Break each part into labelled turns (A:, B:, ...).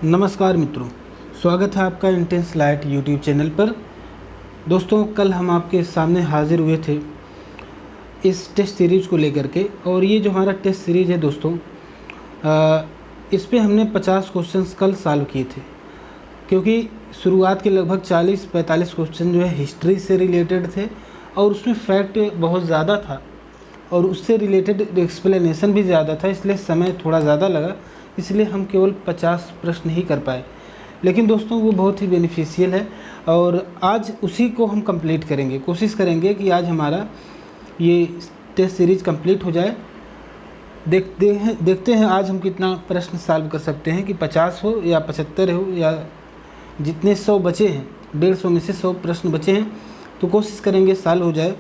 A: नमस्कार मित्रों, स्वागत है आपका इंटेंस लाइट यूट्यूब चैनल पर। दोस्तों, कल हम आपके सामने हाजिर हुए थे इस टेस्ट सीरीज़ को लेकर के, और ये जो हमारा टेस्ट सीरीज़ है दोस्तों, इस पे हमने 50 क्वेश्चंस कल सॉल्व किए थे। क्योंकि शुरुआत के लगभग 40-45 क्वेश्चन जो है हिस्ट्री से रिलेटेड थे और उसमें फैक्ट बहुत ज़्यादा था और उससे रिलेटेड एक्सप्लेनेशन भी ज़्यादा था, इसलिए समय थोड़ा ज़्यादा लगा। इसलिए हम केवल 50 प्रश्न ही कर पाए, लेकिन दोस्तों वो बहुत ही बेनिफिशियल है और आज उसी को हम कंप्लीट करेंगे। कोशिश करेंगे कि आज हमारा ये टेस्ट सीरीज़ कंप्लीट हो जाए। देखते हैं आज हम कितना प्रश्न सॉल्व कर सकते हैं, कि 50 हो या 75 हो या जितने 100 बचे हैं, 150 में से 100 प्रश्न बचे हैं, तो कोशिश करेंगे सॉल्व हो जाए।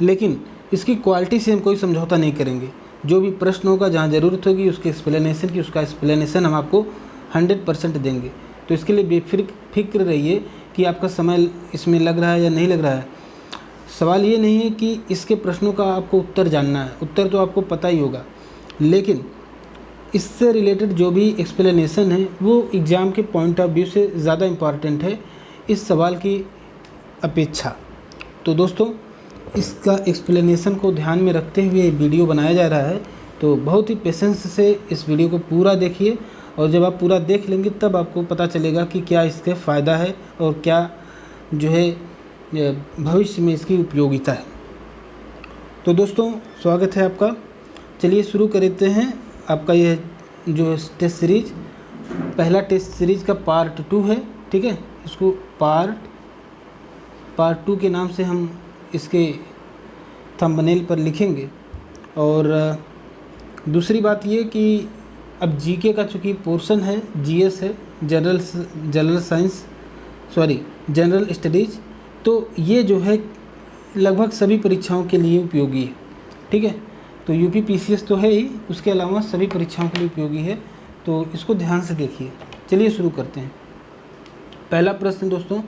A: लेकिन इसकी क्वालिटी से हम कोई समझौता नहीं करेंगे। जो भी प्रश्न होगा, जहाँ ज़रूरत होगी उसके एक्सप्लेनेशन की, उसका एक्सप्लेनेशन हम आपको 100% देंगे। तो इसके लिए बेफिक्र रहिए कि आपका समय इसमें लग रहा है या नहीं लग रहा है। सवाल ये नहीं है कि इसके प्रश्नों का आपको उत्तर जानना है, उत्तर तो आपको पता ही होगा, लेकिन इससे रिलेटेड जो भी एक्सप्लेनेशन है वो एग्ज़ाम के पॉइंट ऑफ व्यू से ज़्यादा इम्पॉर्टेंट है इस सवाल की अपेक्षा। तो दोस्तों, इसका एक्सप्लेनेशन को ध्यान में रखते हुए वीडियो बनाया जा रहा है, तो बहुत ही पेशेंस से इस वीडियो को पूरा देखिए, और जब आप पूरा देख लेंगे तब आपको पता चलेगा कि क्या इसका फ़ायदा है और क्या जो है भविष्य में इसकी उपयोगिता है। तो दोस्तों, स्वागत है आपका। चलिए शुरू करते हैं आपका यह जो टेस्ट सीरीज़। पहला टेस्ट सीरीज़ का पार्ट 2 है, ठीक है। इसको पार्ट 2 के नाम से हम इसके थंबनेल पर लिखेंगे। और दूसरी बात ये कि अब जीके का चूँकि पोर्शन है, जीएस है, जनरल स्टडीज़, तो ये जो है लगभग सभी परीक्षाओं के लिए उपयोगी है, ठीक है। तो यूपी पीसीएस तो है ही, उसके अलावा सभी परीक्षाओं के लिए उपयोगी है, तो इसको ध्यान से देखिए। चलिए शुरू करते हैं। पहला प्रश्न दोस्तों,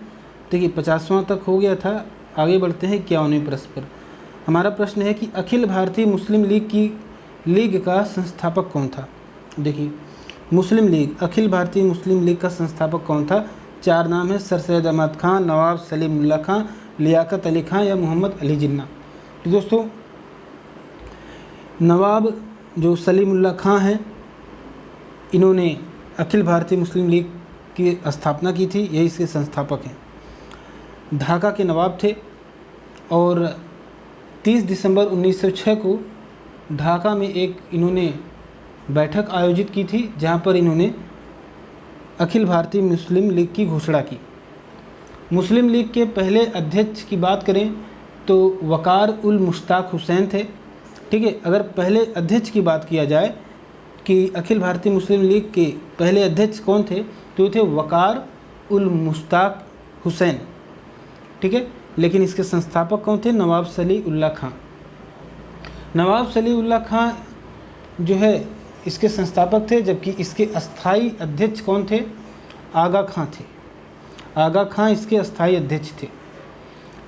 A: देखिए 50वां तक हो गया था, आगे बढ़ते हैं 51वें प्रश्न पर। हमारा प्रश्न है कि अखिल भारतीय मुस्लिम लीग का संस्थापक कौन था। देखिए, मुस्लिम लीग, अखिल भारतीय मुस्लिम लीग का संस्थापक कौन था। 4 नाम है: सर सैयद अहमद खां, नवाब सलीमुल्लाह खां, लियाकत अली खां या मोहम्मद अली जिन्ना। तो दोस्तों, नवाब जो सलीमुल्लाह खां हैं, इन्होंने अखिल भारतीय मुस्लिम लीग की स्थापना की थी, यही इसके संस्थापक हैं। ढाका के नवाब थे और 30 दिसंबर 1906 को ढाका में एक इन्होंने बैठक आयोजित की थी, जहां पर इन्होंने अखिल भारतीय मुस्लिम लीग की घोषणा की। मुस्लिम लीग के पहले अध्यक्ष की बात करें तो वकार उल मुश्ताक हुसैन थे, ठीक है। अगर पहले अध्यक्ष की बात किया जाए कि अखिल भारतीय मुस्लिम लीग के पहले अध्यक्ष कौन थे, तो थे वकार उल मुश्ताक हुसैन, ठीक है। लेकिन इसके संस्थापक कौन थे? नवाब सलीउल्लाह खां। नवाब सलीउल्लाह खां जो है इसके संस्थापक थे, जबकि इसके अस्थाई अध्यक्ष कौन थे? आगा खां थे। आगा खां इसके अस्थाई अध्यक्ष थे।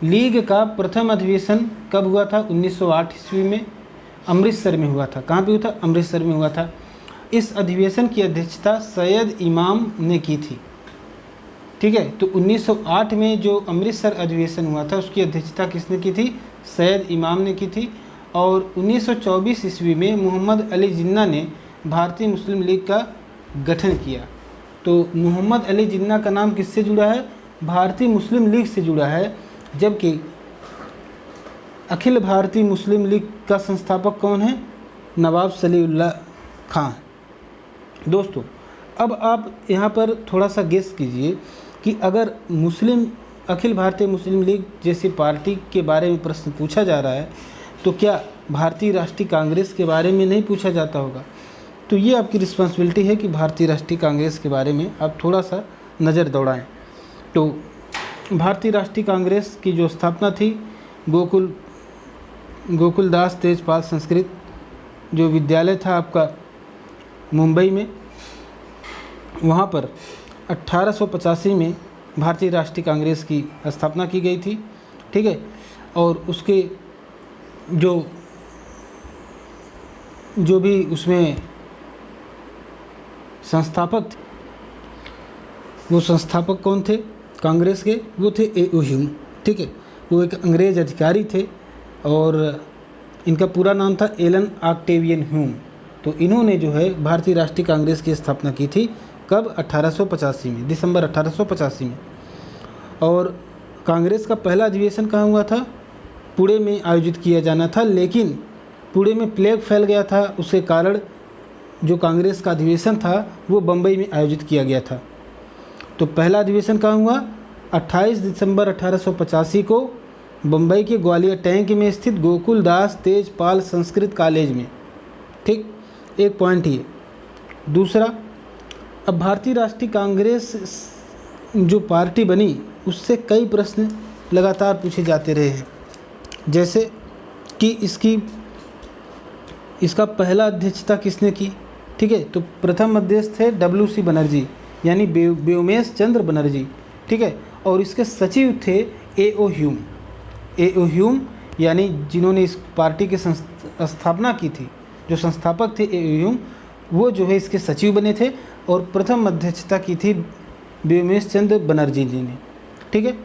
A: लीग का प्रथम अधिवेशन कब हुआ था? 1908 ईस्वी में अमृतसर में हुआ था। कहाँ पे हुआ था? अमृतसर में हुआ था। इस अधिवेशन की अध्यक्षता सैयद इमाम ने की थी, ठीक है। तो 1908 में जो अमृतसर अधिवेशन हुआ था उसकी अध्यक्षता किसने की थी? सैयद इमाम ने की थी। और 1924 ईस्वी में मोहम्मद अली जिन्ना ने भारतीय मुस्लिम लीग का गठन किया। तो मोहम्मद अली जिन्ना का नाम किससे जुड़ा है? भारतीय मुस्लिम लीग से जुड़ा है। जबकि अखिल भारतीय मुस्लिम लीग का संस्थापक कौन है? नवाब सलीउल्लाह खां। दोस्तों, अब आप यहाँ पर थोड़ा सा गेस कीजिए कि अगर अखिल भारतीय मुस्लिम लीग जैसी पार्टी के बारे में प्रश्न पूछा जा रहा है, तो क्या भारतीय राष्ट्रीय कांग्रेस के बारे में नहीं पूछा जाता होगा? तो ये आपकी रिस्पॉन्सिबिलिटी है कि भारतीय राष्ट्रीय कांग्रेस के बारे में आप थोड़ा सा नज़र दौड़ाएं। तो भारतीय राष्ट्रीय कांग्रेस की जो स्थापना थी, गोकुलदास तेजपाल संस्कृत जो विद्यालय था आपका मुंबई में, वहाँ पर 1885 में भारतीय राष्ट्रीय कांग्रेस की स्थापना की गई थी, ठीक है। और उसके जो भी उसमें संस्थापक थे, वो संस्थापक कौन थे कांग्रेस के? वो थे ए.ओ. ह्यूम। ठीक है, वो एक अंग्रेज अधिकारी थे और इनका पूरा नाम था एलन ऑक्टेवियन ह्यूम। तो इन्होंने जो है भारतीय राष्ट्रीय कांग्रेस की स्थापना की थी। कब? 1885 में, दिसंबर 1885 में। और कांग्रेस का पहला अधिवेशन कहाँ हुआ था? पुणे में आयोजित किया जाना था, लेकिन पुणे में प्लेग फैल गया था। उसके कारण जो कांग्रेस का अधिवेशन था वो बम्बई में आयोजित किया गया था। तो पहला अधिवेशन कहाँ हुआ? 28 दिसंबर 1885 को बम्बई के ग्वालियर टैंक में स्थित गोकुल दास तेजपाल संस्कृत कॉलेज में। ठीक, एक पॉइंट ये। दूसरा, अब भारतीय राष्ट्रीय कांग्रेस जो पार्टी बनी उससे कई प्रश्न लगातार पूछे जाते रहे हैं, जैसे कि इसका पहला अध्यक्षता किसने की? ठीक है, तो प्रथम अध्यक्ष थे W.C. बनर्जी, यानी व्योमेश चंद्र बनर्जी। ठीक है, और इसके सचिव थे ए.ओ. ह्यूम। ए.ओ. ह्यूम यानी जिन्होंने इस पार्टी की स्थापना की थी, जो संस्थापक थे ए.ओ. ह्यूम, वो जो है इसके सचिव बने थे और प्रथम अध्यक्षता की थी व्योमेश चंद्र बनर्जी जी ने। ठीक है,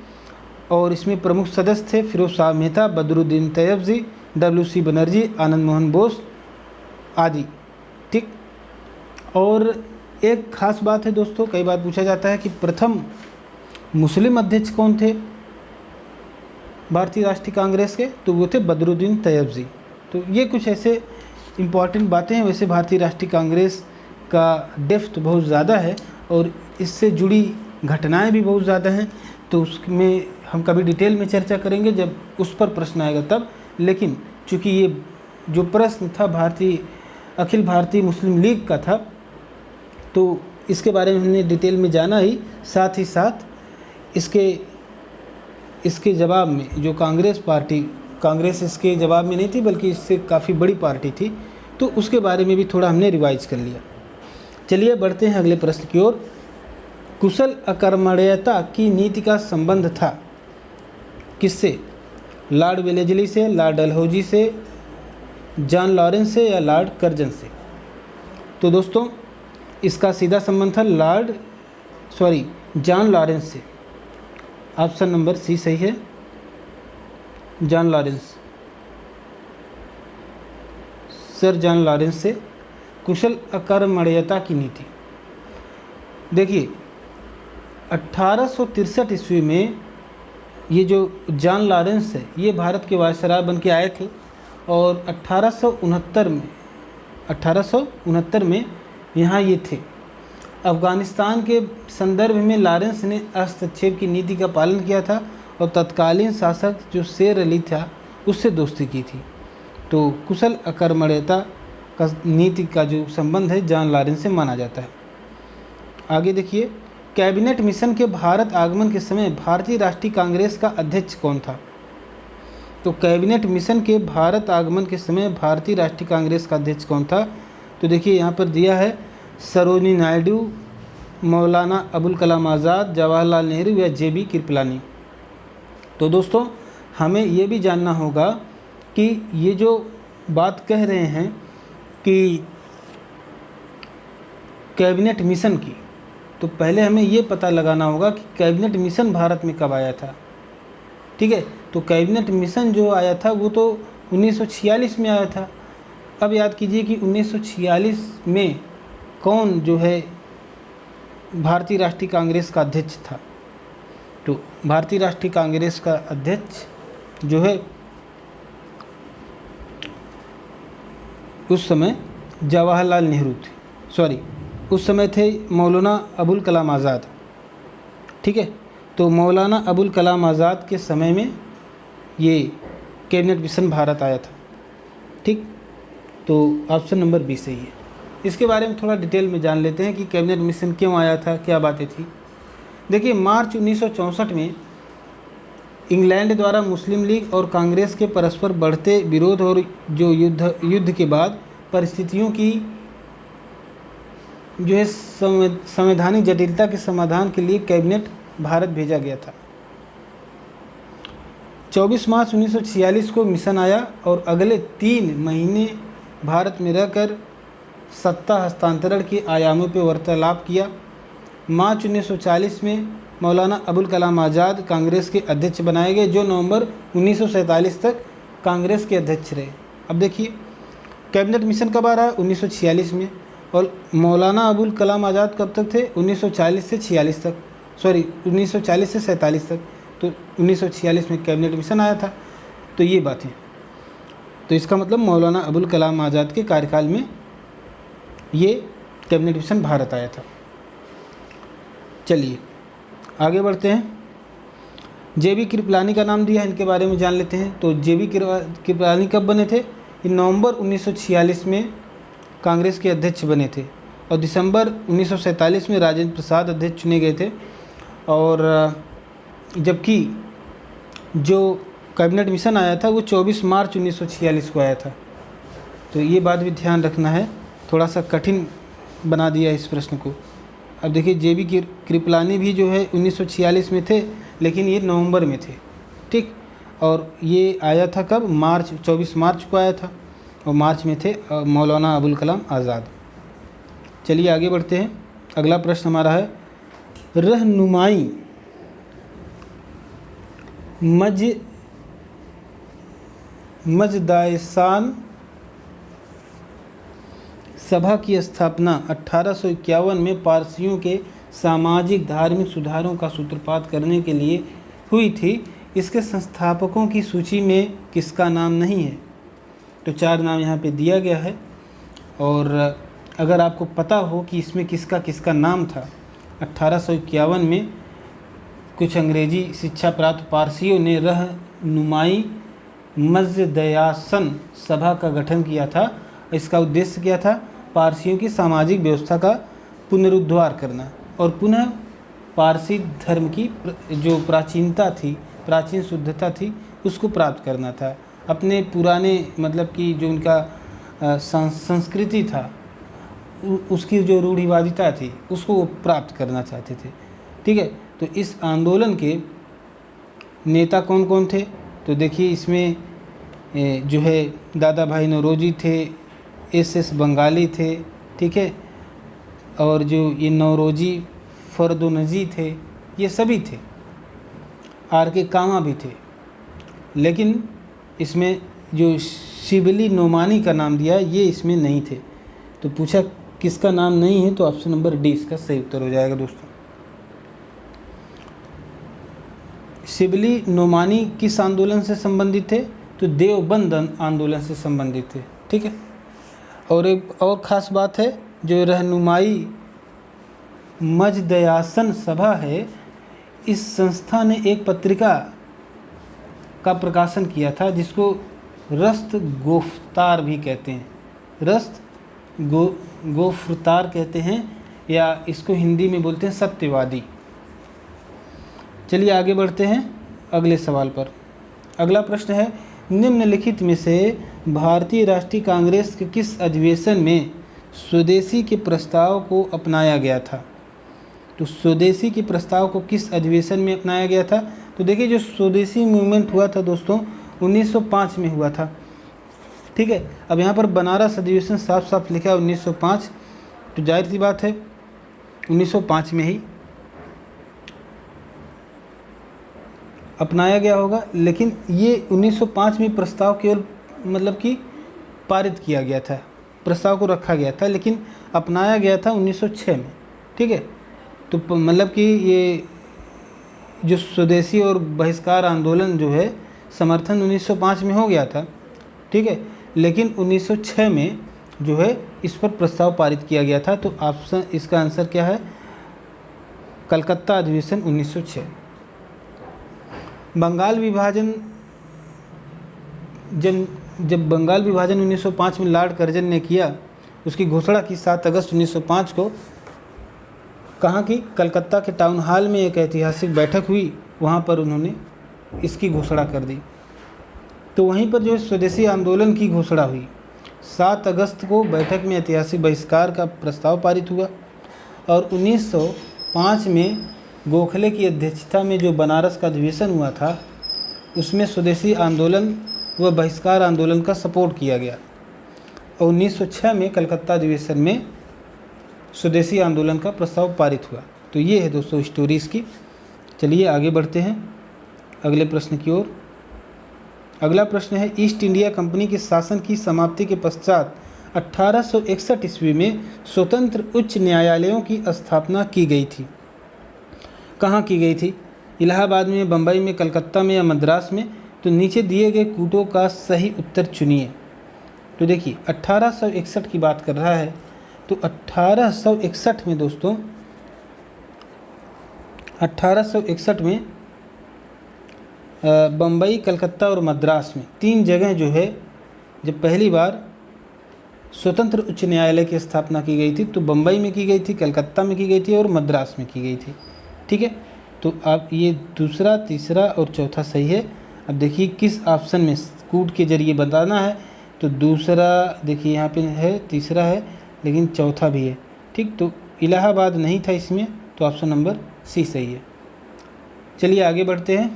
A: और इसमें प्रमुख सदस्य थे फिरोज शाह मेहता, बदरुद्दीन तैयबजी, W.C. बनर्जी, आनंद मोहन बोस आदि। ठीक, और एक खास बात है दोस्तों, कई बार पूछा जाता है कि प्रथम मुस्लिम अध्यक्ष कौन थे भारतीय राष्ट्रीय कांग्रेस के? तो वो थे बदरुद्दीन तैयबजी। तो ये कुछ ऐसे इम्पॉर्टेंट बातें हैं। वैसे भारतीय राष्ट्रीय कांग्रेस का डेप्थ बहुत ज़्यादा है और इससे जुड़ी घटनाएं भी बहुत ज़्यादा हैं, तो उसमें हम कभी डिटेल में चर्चा करेंगे जब उस पर प्रश्न आएगा तब। लेकिन चूँकि ये जो प्रश्न था अखिल भारतीय मुस्लिम लीग का था, तो इसके बारे में हमने डिटेल में जाना ही, साथ ही साथ इसके जवाब में जो कांग्रेस इसके जवाब में नहीं थी, बल्कि इससे काफ़ी बड़ी पार्टी थी, तो उसके बारे में भी थोड़ा हमने रिवाइज कर लिया। चलिए बढ़ते हैं अगले प्रश्न की ओर। कुशल अकर्मण्यता की नीति का संबंध था किससे? लॉर्ड वेलेस्ली से, लॉर्ड डलहौजी से, जॉन लॉरेंस से या लॉर्ड कर्जन से? तो दोस्तों इसका सीधा संबंध था जॉन लॉरेंस से। ऑप्शन नंबर सी सही है, John Lawrence. Sir John Lawrence से कुशल अकर्मण्यता की नीति। देखिए 1863 ईस्वी में ये जो जॉन लॉरेंस है ये भारत के वायसराय बन के आए थे और 1869 में यहाँ ये थे। अफ़गानिस्तान के संदर्भ में लॉरेंस ने हस्तक्षेप की नीति का पालन किया था और तत्कालीन शासक जो शेर अली था उससे दोस्ती की थी। तो कुशल अकर्मण्यता का नीति का जो संबंध है जॉन लॉरेंस से माना जाता है। आगे देखिए, कैबिनेट मिशन के भारत आगमन के समय भारतीय राष्ट्रीय कांग्रेस का अध्यक्ष कौन था? तो कैबिनेट मिशन के भारत आगमन के समय भारतीय राष्ट्रीय कांग्रेस का अध्यक्ष कौन था? तो देखिए यहाँ पर दिया है सरोजिनी नायडू, मौलाना अबुल कलाम आज़ाद, जवाहरलाल नेहरू या जे.बी. कृपलानी। तो दोस्तों हमें ये भी जानना होगा कि ये जो बात कह रहे हैं कि कैबिनेट मिशन की, तो पहले हमें ये पता लगाना होगा कि कैबिनेट मिशन भारत में कब आया था। ठीक है, तो कैबिनेट मिशन जो आया था वो तो 1946 में आया था। अब याद कीजिए कि 1946 में कौन जो है भारतीय राष्ट्रीय कांग्रेस का अध्यक्ष था? तो भारतीय राष्ट्रीय कांग्रेस का अध्यक्ष जो है उस समय जवाहरलाल नेहरू थे, उस समय थे मौलाना अबुल कलाम आज़ाद। ठीक है, तो मौलाना अबुल कलाम आज़ाद के समय में ये कैबिनेट मिशन भारत आया था। ठीक, तो ऑप्शन नंबर बी सही है। इसके बारे में थोड़ा डिटेल में जान लेते हैं कि कैबिनेट मिशन क्यों आया था, क्या बातें थी। देखिए मार्च 1964 में इंग्लैंड द्वारा मुस्लिम लीग और कांग्रेस के परस्पर बढ़ते विरोध और जो युद्ध के बाद परिस्थितियों की जो है संवैधानिक जटिलता के समाधान के लिए कैबिनेट भारत भेजा गया था। 24 मार्च 1946 को मिशन आया और अगले 3 महीने भारत में रहकर सत्ता हस्तांतरण के आयामों पर वार्तालाप किया मार्च 1940 में मौलाना अबुल कलाम आज़ाद कांग्रेस के अध्यक्ष बनाए गए, जो नवंबर 1947 तक कांग्रेस के अध्यक्ष रहे। अब देखिए कैबिनेट मिशन कब आ रहा है, 1946 में। और मौलाना अबुल कलाम आज़ाद कब तक थे, 1940 से 46 तक, सॉरी 1940 से 47 तक। तो 1946 में कैबिनेट मिशन आया था। तो ये बात है, तो इसका मतलब मौलाना अबुल कलाम आज़ाद के कार्यकाल में ये कैबिनेट मिशन भारत आया था। चलिए आगे बढ़ते हैं। जेबी कृपलानी का नाम दिया है, इनके बारे में जान लेते हैं। तो जेबी कृपलानी कब बने थे, ये नवंबर 1946 में कांग्रेस के अध्यक्ष बने थे और दिसंबर 1947 में राजेंद्र प्रसाद अध्यक्ष चुने गए थे। और जबकि जो कैबिनेट मिशन आया था वो 24 मार्च 1946 को आया था। तो ये बात भी ध्यान रखना है, थोड़ा सा कठिन बना दिया इस प्रश्न को। अब देखिए जेबी कृपलानी भी जो है 1946 में थे, लेकिन ये नवंबर में थे, ठीक। और ये आया था कब, मार्च 24 मार्च को आया था, और मार्च में थे मौलाना अबुल कलाम आज़ाद। चलिए आगे बढ़ते हैं। अगला प्रश्न हमारा है, रहनुमाई मजदायसान सभा की स्थापना 1851 में पारसियों के सामाजिक धार्मिक सुधारों का सूत्रपात करने के लिए हुई थी। इसके संस्थापकों की सूची में किसका नाम नहीं है? तो 4 नाम यहाँ पे दिया गया है। और अगर आपको पता हो कि इसमें किसका किसका नाम था, 1851 में कुछ अंग्रेजी शिक्षा प्राप्त पारसियों ने रहनुमाई मजदयासन सभा का गठन किया था। इसका उद्देश्य क्या था, पारसियों की सामाजिक व्यवस्था का पुनरुद्धार करना और पुनः पारसी धर्म की जो प्राचीनता थी, प्राचीन शुद्धता थी, उसको प्राप्त करना था। अपने पुराने मतलब कि जो उनका संस्कृति था, उसकी जो रूढ़िवादिता थी, उसको वो प्राप्त करना चाहते थे, ठीक है। तो इस आंदोलन के नेता कौन कौन थे? तो देखिए इसमें जो है दादा भाई नौरोजी थे, एस बंगाली थे, ठीक है, और जो ये नौरोजी फरदोनजी थे, ये सभी थे। आर.के. कामा भी थे। लेकिन इसमें जो शिबली नोमानी का नाम दिया है, ये इसमें नहीं थे। तो पूछा किसका नाम नहीं है, तो ऑप्शन नंबर डी इसका सही उत्तर हो जाएगा दोस्तों। शिबली नोमानी किस आंदोलन से संबंधित थे? तो देवबंद आंदोलन से संबंधित थे, ठीक है। और एक और ख़ास बात है, जो रहनुमाई मजदयासन सभा है, इस संस्था ने एक पत्रिका का प्रकाशन किया था जिसको रस्त गोफ्तार भी कहते हैं, रस्त गोफ्तार कहते हैं, या इसको हिंदी में बोलते हैं सत्यवादी। चलिए आगे बढ़ते हैं अगले सवाल पर। अगला प्रश्न है, निम्नलिखित में से भारतीय राष्ट्रीय कांग्रेस के किस अधिवेशन में स्वदेशी के प्रस्ताव को अपनाया गया था? तो स्वदेशी के प्रस्ताव को किस अधिवेशन में अपनाया गया था? तो देखिए जो स्वदेशी मूवमेंट हुआ था दोस्तों, 1905 में हुआ था, ठीक है। अब यहाँ पर बनारस अधिवेशन साफ साफ लिखा है 1905, तो जाहिर सी बात है 1905 में ही अपनाया गया होगा। लेकिन ये 1905 में प्रस्ताव केवल मतलब कि पारित किया गया था, प्रस्ताव को रखा गया था, लेकिन अपनाया गया था 1906 में, ठीक है। तो मतलब कि ये जो स्वदेशी और बहिष्कार आंदोलन जो है समर्थन 1905 में हो गया था, ठीक है, लेकिन 1906 में जो है इस पर प्रस्ताव पारित किया गया था। तो ऑप्शन इसका आंसर क्या है? कलकत्ता अधिवेशन 1906। बंगाल विभाजन जब बंगाल विभाजन 1905 में लॉर्ड कर्जन ने किया, उसकी घोषणा की 7 अगस्त 1905 को। कहाँ की? कलकत्ता के टाउन हॉल में एक ऐतिहासिक बैठक हुई, वहाँ पर उन्होंने इसकी घोषणा कर दी। तो वहीं पर जो स्वदेशी आंदोलन की घोषणा हुई। 7 अगस्त को बैठक में ऐतिहासिक बहिष्कार का प्रस्ताव पारित हुआ और 1905 में गोखले की अध्यक्षता में जो बनारस का अधिवेशन हुआ था, उसमें स्वदेशी आंदोलन व बहिष्कार आंदोलन का सपोर्ट किया गया। और 1906 में कलकत्ता अधिवेशन में स्वदेशी आंदोलन का प्रस्ताव पारित हुआ। तो ये है दोस्तों स्टोरी इसकी। चलिए आगे बढ़ते हैं अगले प्रश्न की ओर। अगला प्रश्न है, ईस्ट इंडिया कंपनी के शासन की समाप्ति के पश्चात 1861 ईस्वी में स्वतंत्र उच्च न्यायालयों की स्थापना की गई थी। कहाँ की गई थी? इलाहाबाद में, बम्बई में, कलकत्ता में या मद्रास में? तो नीचे दिए गए कूटों का सही उत्तर चुनिए। तो देखिए 1861 की बात कर रहा है, तो 1861 में दोस्तों 1861 में बम्बई, कलकत्ता और मद्रास में 3 जगह जो है जब पहली बार स्वतंत्र उच्च न्यायालय की स्थापना की गई थी, तो बम्बई में की गई थी, कलकत्ता में की गई थी और मद्रास में की गई थी। ठीक है, तो अब ये दूसरा, तीसरा और चौथा सही है। अब देखिए किस ऑप्शन में कूट के जरिए बताना है। तो दूसरा देखिए यहाँ पे है, तीसरा है, लेकिन चौथा भी है। ठीक, तो इलाहाबाद नहीं था इसमें, तो ऑप्शन नंबर सी सही है। चलिए आगे बढ़ते हैं।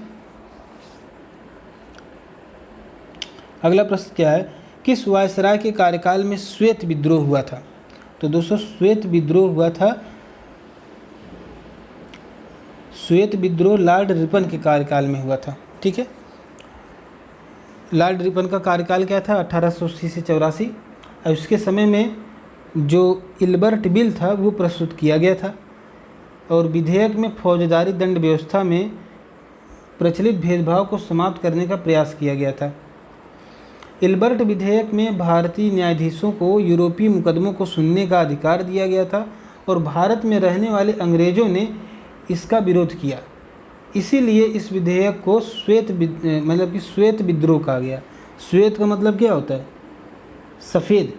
A: अगला प्रश्न क्या है, किस वायसराय के कार्यकाल में श्वेत विद्रोह हुआ था? तो दोस्तों श्वेत विद्रोह हुआ था, श्वेत विद्रोह लॉर्ड रिपन के कार्यकाल में हुआ था। ठीक है, लॉर्ड रिपन का कार्यकाल क्या था? 1880 से 84। और उसके समय में जो इल्बर्ट बिल था वो प्रस्तुत किया गया था, और विधेयक में फौजदारी दंड व्यवस्था में प्रचलित भेदभाव को समाप्त करने का प्रयास किया गया था। इल्बर्ट विधेयक में भारतीय न्यायाधीशों को यूरोपीय मुकदमों को सुनने का अधिकार दिया गया था, और भारत में रहने वाले अंग्रेज़ों ने इसका विरोध किया। इसीलिए इस विधेयक को श्वेत विद्रोह कहा गया। श्वेत का मतलब क्या होता है? सफ़ेद।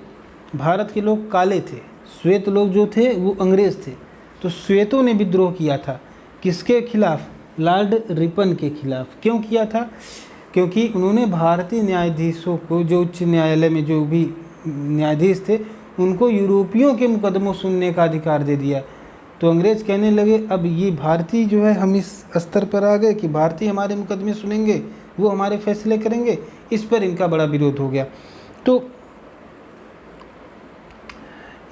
A: भारत के लोग काले थे, श्वेत लोग जो थे वो अंग्रेज़ थे। तो श्वेतों ने विद्रोह किया था, किसके खिलाफ? लॉर्ड रिपन के खिलाफ। क्यों किया था? क्योंकि उन्होंने भारतीय न्यायाधीशों को, जो उच्च न्यायालय में जो भी न्यायाधीश थे, उनको यूरोपियों के मुकदमों सुनने का अधिकार दे दिया। तो अंग्रेज़ कहने लगे अब ये भारतीय जो है, हम इस स्तर पर आ गए कि भारतीय हमारे मुकदमे सुनेंगे, वो हमारे फैसले करेंगे। इस पर इनका बड़ा विरोध हो गया। तो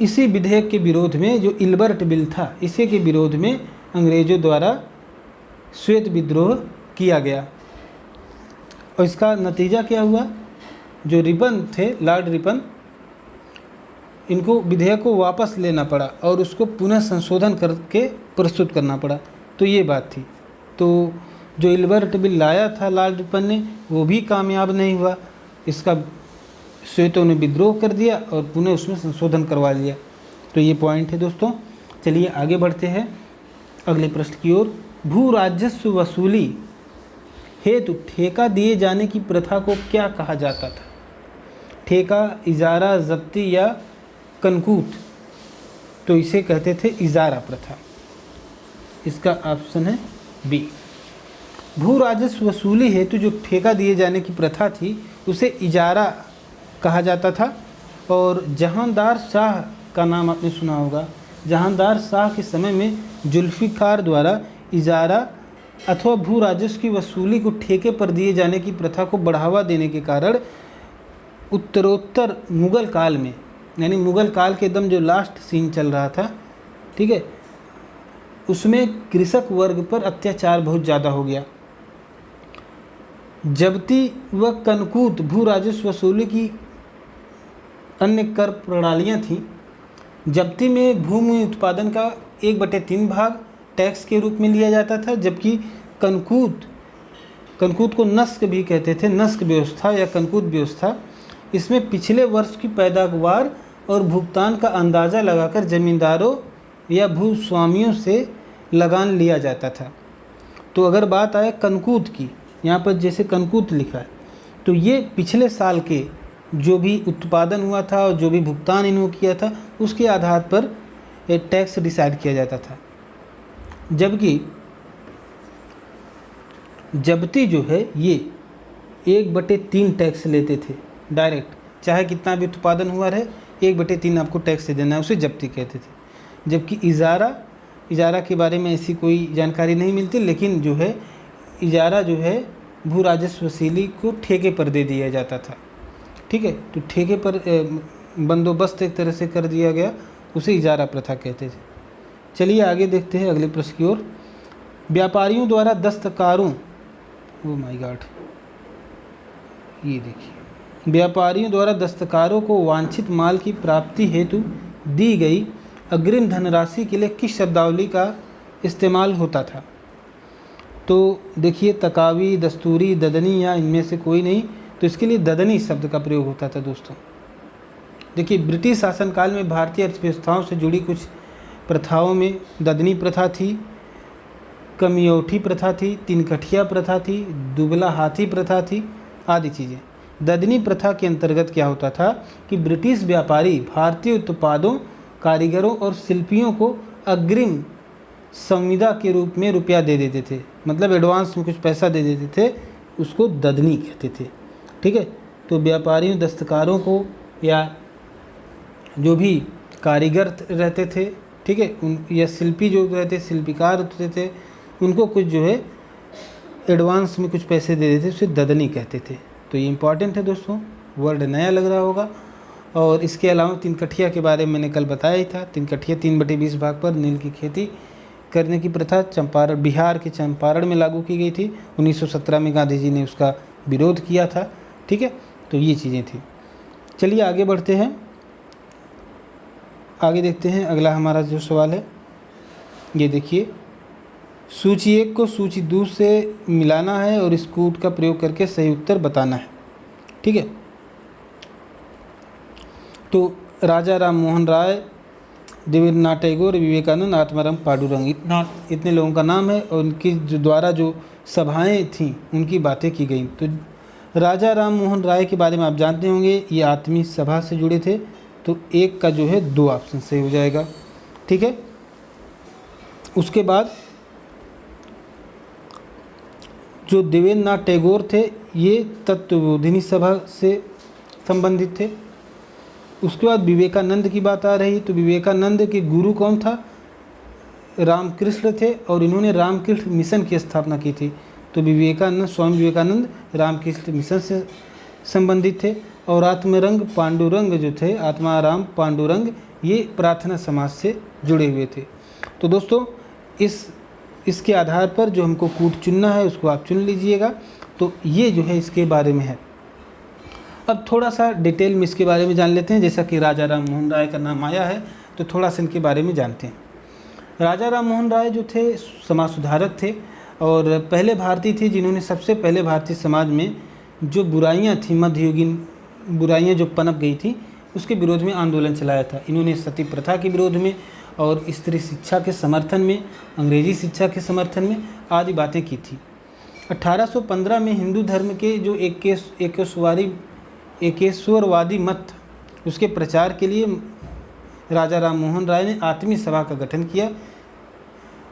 A: इसी विधेयक के विरोध में, जो इल्बर्ट बिल था, इसी के विरोध में अंग्रेज़ों द्वारा श्वेत विद्रोह किया गया। और इसका नतीजा क्या हुआ? जो रिपन थे, लॉर्ड रिपन, इनको विधेयक को वापस लेना पड़ा और उसको पुनः संशोधन करके प्रस्तुत करना पड़ा। तो ये बात थी। तो जो इल्बर्ट बिल लाया था लॉर्ड रिपन ने, वो भी कामयाब नहीं हुआ। इसका श्वेतों ने विद्रोह कर दिया और पुनः उसमें संशोधन करवा लिया। तो ये पॉइंट है दोस्तों। चलिए आगे बढ़ते हैं अगले प्रश्न की ओर। भू राजस्व वसूली हेतु ठेका दिए जाने की प्रथा को क्या कहा जाता था? ठेका, इजारा, जब्ती या कनकूत? तो इसे कहते थे इजारा प्रथा। इसका ऑप्शन है बी। भू राजस्व वसूली हेतु जो ठेका दिए जाने की प्रथा थी उसे इजारा कहा जाता था। और जहांदार शाह का नाम आपने सुना होगा। जहांदार शाह के समय में जुल्फ़िकार द्वारा इजारा अथवा भू राजस्व की वसूली को ठेके पर दिए जाने की प्रथा को बढ़ावा देने के कारण उत्तरोत्तर मुग़ल काल में, यानी मुग़ल काल के एकदम जो लास्ट सीन चल रहा था, ठीक है, उसमें कृषक वर्ग पर अत्याचार बहुत ज़्यादा हो गया। जब्ती व कनकूत भू राजस्व वसूली की अन्य कर प्रणालियाँ थीं। जब्ती में भूमि उत्पादन का 1/3 भाग टैक्स के रूप में लिया जाता था, जबकि कनकूत को नस्क भी कहते थे, नस्क व्यवस्था या कनकूत व्यवस्था, इसमें पिछले वर्ष की पैदावार और भुगतान का अंदाज़ा लगाकर ज़मींदारों या भूस्वामियों से लगान लिया जाता था। तो अगर बात आए कनकूत की, यहाँ पर जैसे कनकूत लिखा है, तो ये पिछले साल के जो भी उत्पादन हुआ था और जो भी भुगतान इन्होंने किया था उसके आधार पर टैक्स डिसाइड किया जाता था। जबकि जब्ती जो है ये 1/3 टैक्स लेते थे डायरेक्ट, चाहे कितना भी उत्पादन हुआ रहे 1/3 आपको टैक्स देना है, उसे जब्ती कहते थे। जबकि इजारा के बारे में ऐसी कोई जानकारी नहीं मिलती, लेकिन जो है इजारा जो है भू राजस्व वसूली को ठेके पर दे दिया जाता था। ठीक है, तो ठेके पर बंदोबस्त एक तरह से कर दिया गया, उसे इजारा प्रथा कहते थे। चलिए आगे देखते हैं अगले प्रश्न की ओर। व्यापारियों द्वारा दस्तकारों, ओ माय गॉड, ये देखिए, व्यापारियों द्वारा दस्तकारों को वांछित माल की प्राप्ति हेतु दी गई अग्रिम धनराशि के लिए किस शब्दावली का इस्तेमाल होता था? तो देखिए, तकावी, दस्तूरी, ददनी या इनमें से कोई नहीं, तो इसके लिए ददनी शब्द का प्रयोग होता था दोस्तों। देखिए, ब्रिटिश शासनकाल में भारतीय अर्थव्यवस्थाओं से जुड़ी कुछ प्रथाओं में ददनी प्रथा थी, कमियोठी प्रथा थी, तिनकठिया प्रथा थी, दुबला हाथी प्रथा थी आदि चीज़ें। ददनी प्रथा के अंतर्गत क्या होता था कि ब्रिटिश व्यापारी भारतीय उत्पादों, कारीगरों और शिल्पियों को अग्रिम संविदा के रूप में रुपया दे देते थे, मतलब एडवांस में कुछ पैसा दे देते थे, उसको ददनी कहते थे। ठीक है, तो व्यापारियों, दस्तकारों को या जो भी कारीगर रहते थे, ठीक है, उन या शिल्पी जो रहते, शिल्पीकार होते थे, उनको कुछ जो है एडवांस में कुछ पैसे दे देते, उसे ददनी कहते थे। तो ये इंपॉर्टेंट है दोस्तों, वर्ड नया लग रहा होगा। और इसके अलावा तिनकठिया के बारे में मैंने कल बताया ही था। तिनकठिया 3/20 भाग पर नील की खेती करने की प्रथा चंपारण, बिहार के चंपारण में लागू की गई थी। 1917 में गांधी जी ने उसका विरोध किया था। ठीक है, तो ये चीज़ें थी। चलिए आगे बढ़ते हैं, आगे देखते हैं अगला हमारा जो सवाल है। ये देखिए, सूची 1 को सूची 2 से मिलाना है और इस कूट का प्रयोग करके सही उत्तर बताना है। ठीक है, तो राजा राम मोहन राय, देवेंद्रनाथ टैगोर, विवेकानंद, आत्माराम पांडुरंग, इतने लोगों का नाम है और उनकी जो द्वारा जो सभाएं थीं उनकी बातें की गई। तो राजा राम मोहन राय के बारे में आप जानते होंगे, ये आत्मीय सभा से जुड़े थे। तो 1 का जो है 2 ऑप्शन सही हो जाएगा। ठीक है, उसके बाद जो देवेंद्रनाथ टैगोर थे, ये तत्वबोधिनी सभा से संबंधित थे। उसके बाद विवेकानंद की बात आ रही, तो विवेकानंद के गुरु कौन था? रामकृष्ण थे और इन्होंने रामकृष्ण मिशन की स्थापना की थी। तो विवेकानंद, स्वामी विवेकानंद रामकृष्ण मिशन से संबंधित थे। और आत्मरंग पांडुरंग जो थे, आत्माराम पांडुरंग, ये प्रार्थना समाज से जुड़े हुए थे। तो दोस्तों, इसके आधार पर जो हमको कूट चुनना है उसको आप चुन लीजिएगा। तो ये जो है इसके बारे में है। अब थोड़ा सा डिटेल में इसके बारे में जान लेते हैं। जैसा कि राजा राम मोहन राय का नाम आया है, तो थोड़ा सा इनके बारे में जानते हैं। राजा राम मोहन राय जो थे समाज सुधारक थे और पहले भारतीय थे जिन्होंने सबसे पहले भारतीय समाज में जो बुराइयां थी, मध्ययुगीन बुराइयां जो पनप गई थी, उसके विरोध में आंदोलन चलाया था। इन्होंने सती प्रथा के विरोध में और स्त्री शिक्षा के समर्थन में, अंग्रेजी शिक्षा के समर्थन में आदि बातें की थी। 1815 में हिंदू धर्म के जो एकेश्वरवादी मत, उसके प्रचार के लिए राजा राम मोहन राय ने आत्मीय सभा का गठन किया।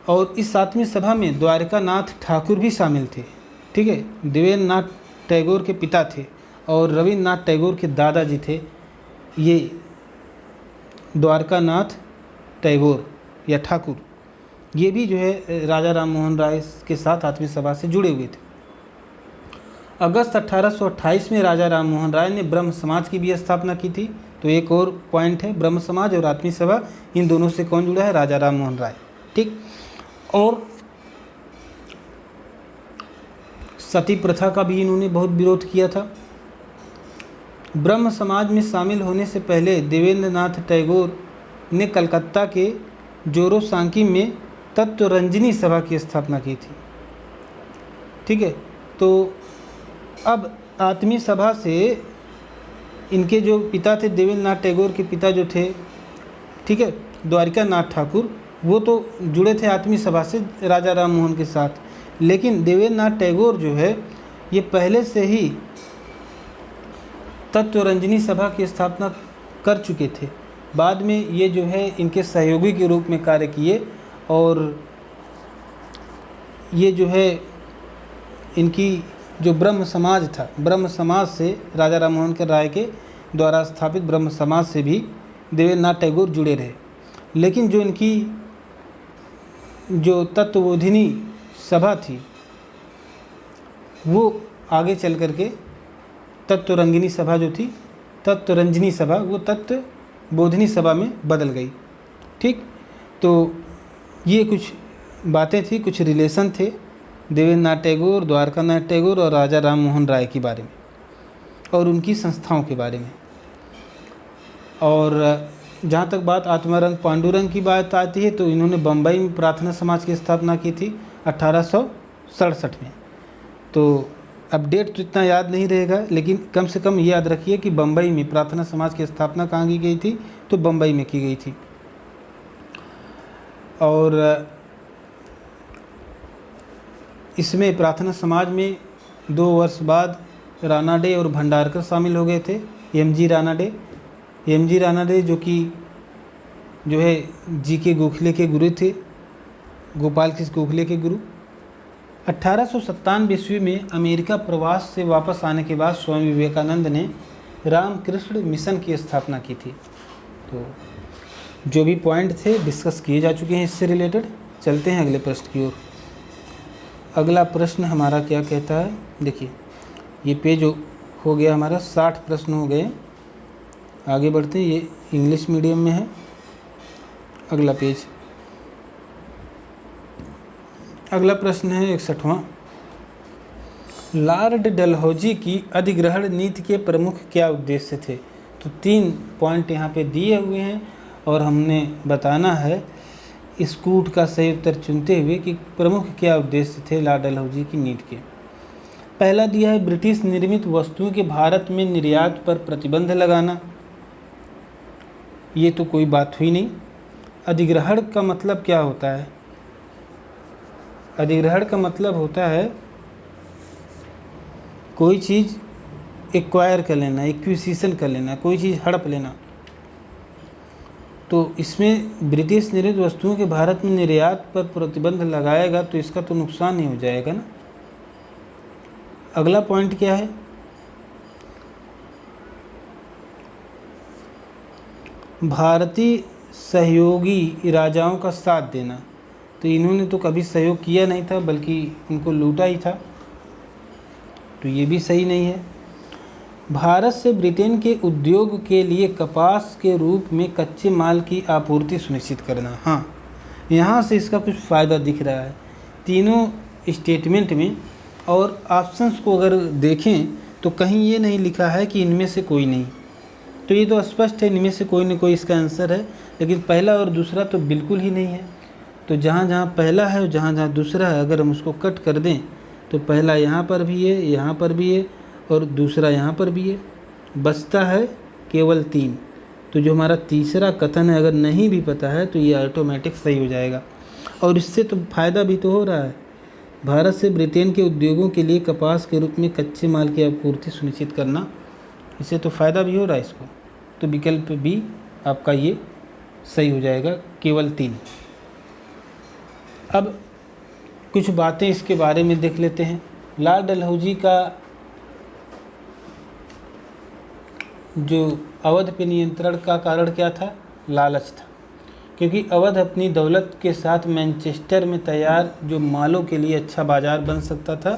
A: और इस आत्मीय सभा में द्वारकानाथ ठाकुर भी शामिल थे। ठीक है, देवेंद्रनाथ टैगोर के पिता थे और रविन्द्रनाथ टैगोर के दादाजी थे ये द्वारकानाथ टैगोर या ठाकुर। ये भी जो है राजा राम मोहन राय के साथ आत्मीय सभा से जुड़े हुए थे। अगस्त 1828 में राजा राम मोहन राय ने ब्रह्म समाज की भी स्थापना की थी। तो एक और पॉइंट है, ब्रह्म समाज और आत्मीय सभा, इन दोनों से कौन जुड़ा है? राजा राम मोहन राय। ठीक, और सती प्रथा का भी इन्होंने बहुत विरोध किया था। ब्रह्म समाज में शामिल होने से पहले देवेंद्रनाथ टैगोर ने कलकत्ता के जोरोसांकी में तत्वरंजनी सभा की स्थापना की थी। ठीक है, तो अब आत्मीय सभा से इनके जो पिता थे, देवेंद्रनाथ टैगोर के पिता जो थे, ठीक है, द्वारिकानाथ ठाकुर, वो तो जुड़े थे आत्मीय सभा से राजा राम मोहन के साथ। लेकिन देवेंद्रनाथ टैगोर जो है ये पहले से ही तत्वरंजनी सभा की स्थापना कर चुके थे। बाद में ये जो है इनके सहयोगी के रूप में कार्य किए और ये जो है इनकी जो ब्रह्म समाज था, ब्रह्म समाज से राजा राम मोहन राय के द्वारा स्थापित ब्रह्म समाज से भी देवेंद्रनाथ टैगोर जुड़े रहे। लेकिन जो इनकी जो तत्वबोधिनी सभा थी वो आगे चल करके तत्वरंगिनी सभा जो थी, तत्वरंजनी सभा, वो तत्वबोधिनी सभा में बदल गई। ठीक, तो ये कुछ बातें थी, कुछ रिलेशन थे देवेंद्रनाथ टैगोर, द्वारकानाथ टैगोर और राजा राम मोहन राय के बारे में और उनकी संस्थाओं के बारे में। और जहाँ तक बात आत्मारंग पांडुरंग की बात आती है तो इन्होंने बम्बई में प्रार्थना समाज की स्थापना की थी 1867 में। तो अपडेट तो इतना याद नहीं रहेगा, लेकिन कम से कम ये याद रखिए कि बम्बई में प्रार्थना समाज की स्थापना कहाँ की गई थी, तो बम्बई में की गई थी। और इसमें प्रार्थना समाज में 2 वर्ष बाद रानाडे और भंडारकर शामिल हो गए थे। एम.जी. रानाडे जो है जी.के. गोखले के गुरु थे, गोपाल कृष्ण गोखले के गुरु। 1897 ईस्वी में अमेरिका प्रवास से वापस आने के बाद स्वामी विवेकानंद ने रामकृष्ण मिशन की स्थापना की थी। तो जो भी पॉइंट थे डिस्कस किए जा चुके हैं इससे रिलेटेड। चलते हैं अगले प्रश्न की ओर। अगला प्रश्न हमारा क्या कहता है, देखिए ये पेज हो गया हमारा, 60 प्रश्न हो गए। आगे बढ़ते हैं, ये इंग्लिश मीडियम में है। अगला पेज, अगला प्रश्न है 61वां। लॉर्ड डलहौजी की अधिग्रहण नीति के प्रमुख क्या उद्देश्य थे? तो 3 पॉइंट यहाँ पे दिए हुए हैं और हमने बताना है स्कूट का सही उत्तर चुनते हुए कि प्रमुख क्या उद्देश्य थे लॉर्ड डलहौजी की नीति के। पहला दिया है ब्रिटिश निर्मित वस्तुओं के भारत में निर्यात पर प्रतिबंध लगाना, ये तो कोई बात हुई नहीं। अधिग्रहण का मतलब क्या होता है? अधिग्रहण का मतलब होता है कोई चीज़ एक्वायर कर लेना, एक्विजिशन कर लेना, कोई चीज़ हड़प लेना। तो इसमें ब्रिटिश निर्मित वस्तुओं के भारत में निर्यात पर प्रतिबंध लगाएगा तो इसका तो नुकसान ही हो जाएगा ना। अगला पॉइंट क्या है? भारतीय सहयोगी राजाओं का साथ देना। तो इन्होंने तो कभी सहयोग किया नहीं था बल्कि उनको लूटा ही था, तो ये भी सही नहीं है। भारत से ब्रिटेन के उद्योग के लिए कपास के रूप में कच्चे माल की आपूर्ति सुनिश्चित करना। हाँ, यहाँ से इसका कुछ फ़ायदा दिख रहा है तीनों स्टेटमेंट में। और ऑप्शंस को अगर देखें तो कहीं ये नहीं लिखा है कि इनमें से कोई नहीं, तो ये तो स्पष्ट है इनमें से कोई न कोई इसका आंसर है। लेकिन पहला और दूसरा तो बिल्कुल ही नहीं है। तो जहाँ जहाँ पहला है और जहाँ जहाँ दूसरा है, अगर हम उसको कट कर दें तो पहला यहाँ पर भी है, यहाँ पर भी है और दूसरा यहाँ पर भी है, बचता है केवल 3। तो जो हमारा तीसरा कथन है अगर नहीं भी पता है तो ये ऑटोमेटिक सही हो जाएगा। और इससे तो फ़ायदा भी तो हो रहा है, भारत से ब्रिटेन के उद्योगों के लिए कपास के रूप में कच्चे माल की आपूर्ति सुनिश्चित करना, इससे तो फ़ायदा भी हो रहा है इसको। तो विकल्प बी आपका ये सही हो जाएगा, केवल 3। अब कुछ बातें इसके बारे में देख लेते हैं। लॉर्ड डलहौजी का जो अवध पे नियंत्रण का कारण क्या था? लालच था, क्योंकि अवध अपनी दौलत के साथ मैनचेस्टर में तैयार जो मालों के लिए अच्छा बाजार बन सकता था।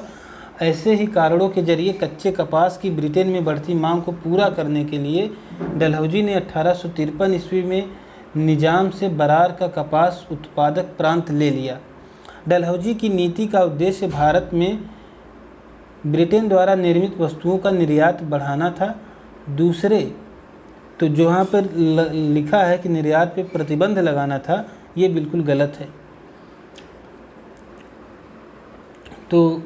A: ऐसे ही कारणों के जरिए कच्चे कपास की ब्रिटेन में बढ़ती मांग को पूरा करने के लिए डलहौजी ने 1853 ईस्वी में निजाम से बरार का कपास उत्पादक प्रांत ले लिया। डलहौजी की नीति का उद्देश्य भारत में ब्रिटेन द्वारा निर्मित वस्तुओं का निर्यात बढ़ाना था। दूसरे तो जहाँ पर लिखा है कि निर्यात पर प्रतिबंध लगाना था, ये बिल्कुल गलत है। तो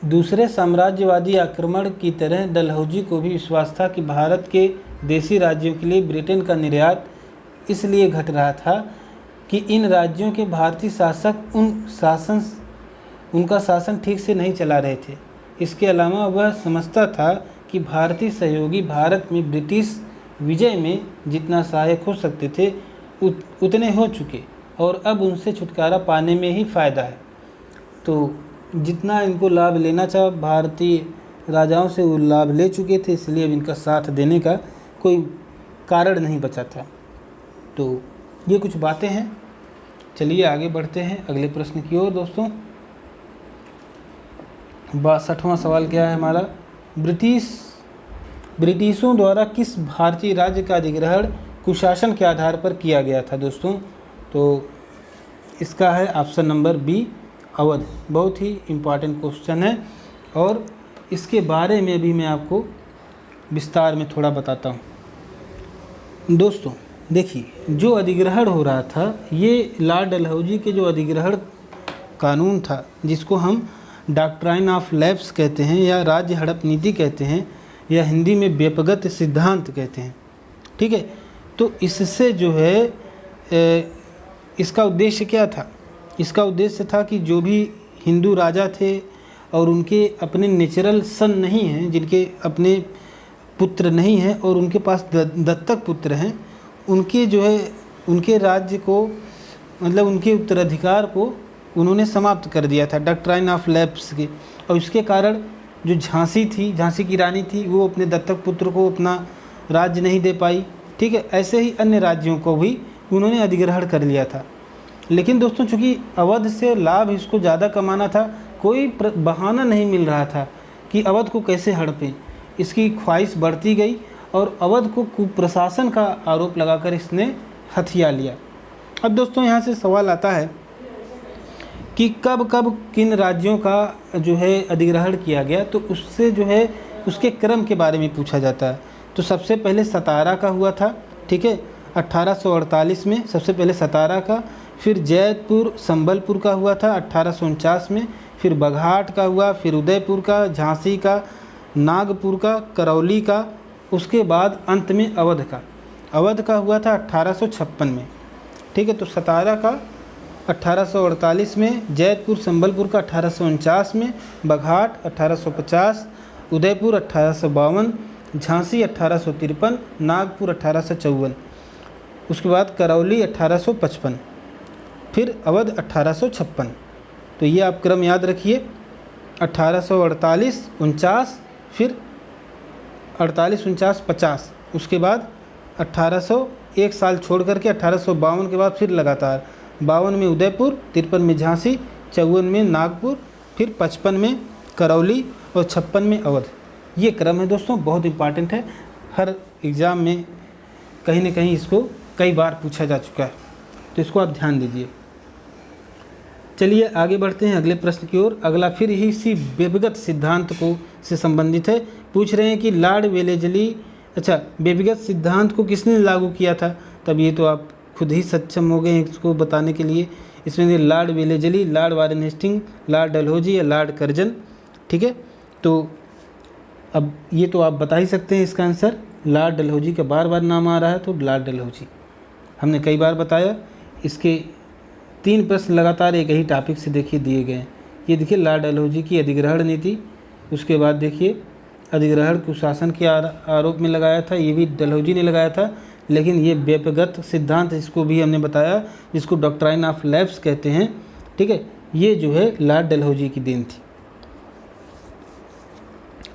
A: दूसरे साम्राज्यवादी आक्रमण की तरह डलहौजी को भी विश्वास था कि भारत के देशी राज्यों के लिए ब्रिटेन का निर्यात इसलिए घट रहा था कि इन राज्यों के भारतीय शासक उनका शासन ठीक से नहीं चला रहे थे। इसके अलावा वह समझता था कि भारतीय सहयोगी भारत में ब्रिटिश विजय में जितना सहायक हो सकते थे उतने हो चुके और अब उनसे छुटकारा पाने में ही फ़ायदा है। तो जितना इनको लाभ लेना था भारतीय राजाओं से वो लाभ ले चुके थे, इसलिए अब इनका साथ देने का कोई कारण नहीं बचा था। तो ये कुछ बातें हैं। चलिए आगे बढ़ते हैं अगले प्रश्न की ओर दोस्तों। 62वां सवाल क्या है हमारा? ब्रिटिशों द्वारा किस भारतीय राज्य का अधिग्रहण कुशासन के आधार पर किया गया था? दोस्तों तो इसका है ऑप्शन नंबर बी अवध। बहुत ही इम्पॉर्टेंट क्वेश्चन है और इसके बारे में भी मैं आपको विस्तार में थोड़ा बताता हूँ। दोस्तों देखिए, जो अधिग्रहण हो रहा था ये लॉर्ड डलहौजी के जो अधिग्रहण कानून था, जिसको हम डॉक्ट्राइन ऑफ लैप्स कहते हैं या राज्य हड़प नीति कहते हैं या हिंदी में व्यपगत सिद्धांत कहते हैं, ठीक है। तो इससे जो है इसका उद्देश्य क्या था? इसका उद्देश्य था कि जो भी हिंदू राजा थे और उनके अपने नेचुरल सन नहीं हैं, जिनके अपने पुत्र नहीं हैं और उनके पास दत्तक पुत्र हैं, उनके जो है उनके राज्य को, मतलब उनके उत्तराधिकार को उन्होंने समाप्त कर दिया था डॉक्ट्राइन ऑफ लैप्स के। और इसके कारण जो झांसी थी, झांसी की रानी थी, वो अपने दत्तक पुत्र को अपना राज्य नहीं दे पाई, ठीक है। ऐसे ही अन्य राज्यों को भी उन्होंने अधिग्रहण कर लिया था। लेकिन दोस्तों चूँकि अवध से लाभ इसको ज़्यादा कमाना था, कोई बहाना नहीं मिल रहा था कि अवध को कैसे हड़पें। इसकी ख्वाहिश बढ़ती गई और अवध को कुप्रशासन का आरोप लगाकर इसने हथिया लिया। अब दोस्तों यहाँ से सवाल आता है कि कब कब किन राज्यों का जो है अधिग्रहण किया गया, तो उससे जो है उसके क्रम के बारे में पूछा जाता है। तो सबसे पहले सतारा का हुआ था, ठीक है, 1848 में सबसे पहले सतारा का, फिर जैतपुर संबलपुर का हुआ था 1849 में, फिर बघाट का हुआ, फिर उदयपुर का, झांसी का, नागपुर का, करौली का, उसके बाद अंत में अवध का हुआ था 1856 में, ठीक है। तो सतारा का 1848 में, जैतपुर संबलपुर का 1849 में, बघाट 1850, उदयपुर 1852, झांसी 1853, नागपुर 1854, उसके बाद करौली 1855, फिर अवध 1856। तो ये आप क्रम याद रखिए, 1848, 49, फिर 48, 49, 50, उसके बाद 1800 एक साल छोड़ करके 1852 के बाद फिर लगातार 52 में उदयपुर, 53 में झांसी, 54 में नागपुर, फिर 55 में करौली और 56 में अवध। ये क्रम है दोस्तों, बहुत इंपॉर्टेंट है, हर एग्ज़ाम में कहीं न कहीं इसको कई बार पूछा जा चुका है, तो इसको आप ध्यान दीजिए। चलिए आगे बढ़ते हैं अगले प्रश्न की ओर। अगला फिर ही इसी व्यक्तिगत सिद्धांत को से संबंधित है। पूछ रहे हैं कि लॉर्ड वेलेजली, अच्छा, व्यक्तिगत सिद्धांत को किसने लागू किया था? तब ये तो आप खुद ही सक्षम हो गए हैं इसको बताने के लिए। इसमें Lord Wellesley, Lord Warren Hasting, Lord Dalhousie या लॉर्ड कर्जन, ठीक है। तो अब ये तो आप बता ही सकते हैं इसका आंसर। लॉर्ड डलहौजी का बार बार नाम आ रहा है, तो लॉर्ड डलहौजी हमने कई बार बताया। इसके 3 प्रश्न लगातार एक ही टॉपिक से देखिए दिए गए हैं। ये देखिए लॉर्ड डलहौजी की अधिग्रहण नीति, उसके बाद देखिए अधिग्रहण कुशासन के आरोप में लगाया था, ये भी डलहौजी ने लगाया था। लेकिन ये व्यक्तिगत सिद्धांत जिसको भी हमने बताया, जिसको डॉक्ट्राइन ऑफ लैप्स कहते हैं, ठीक है, ये जो है लॉर्ड डलहौजी की देन थी।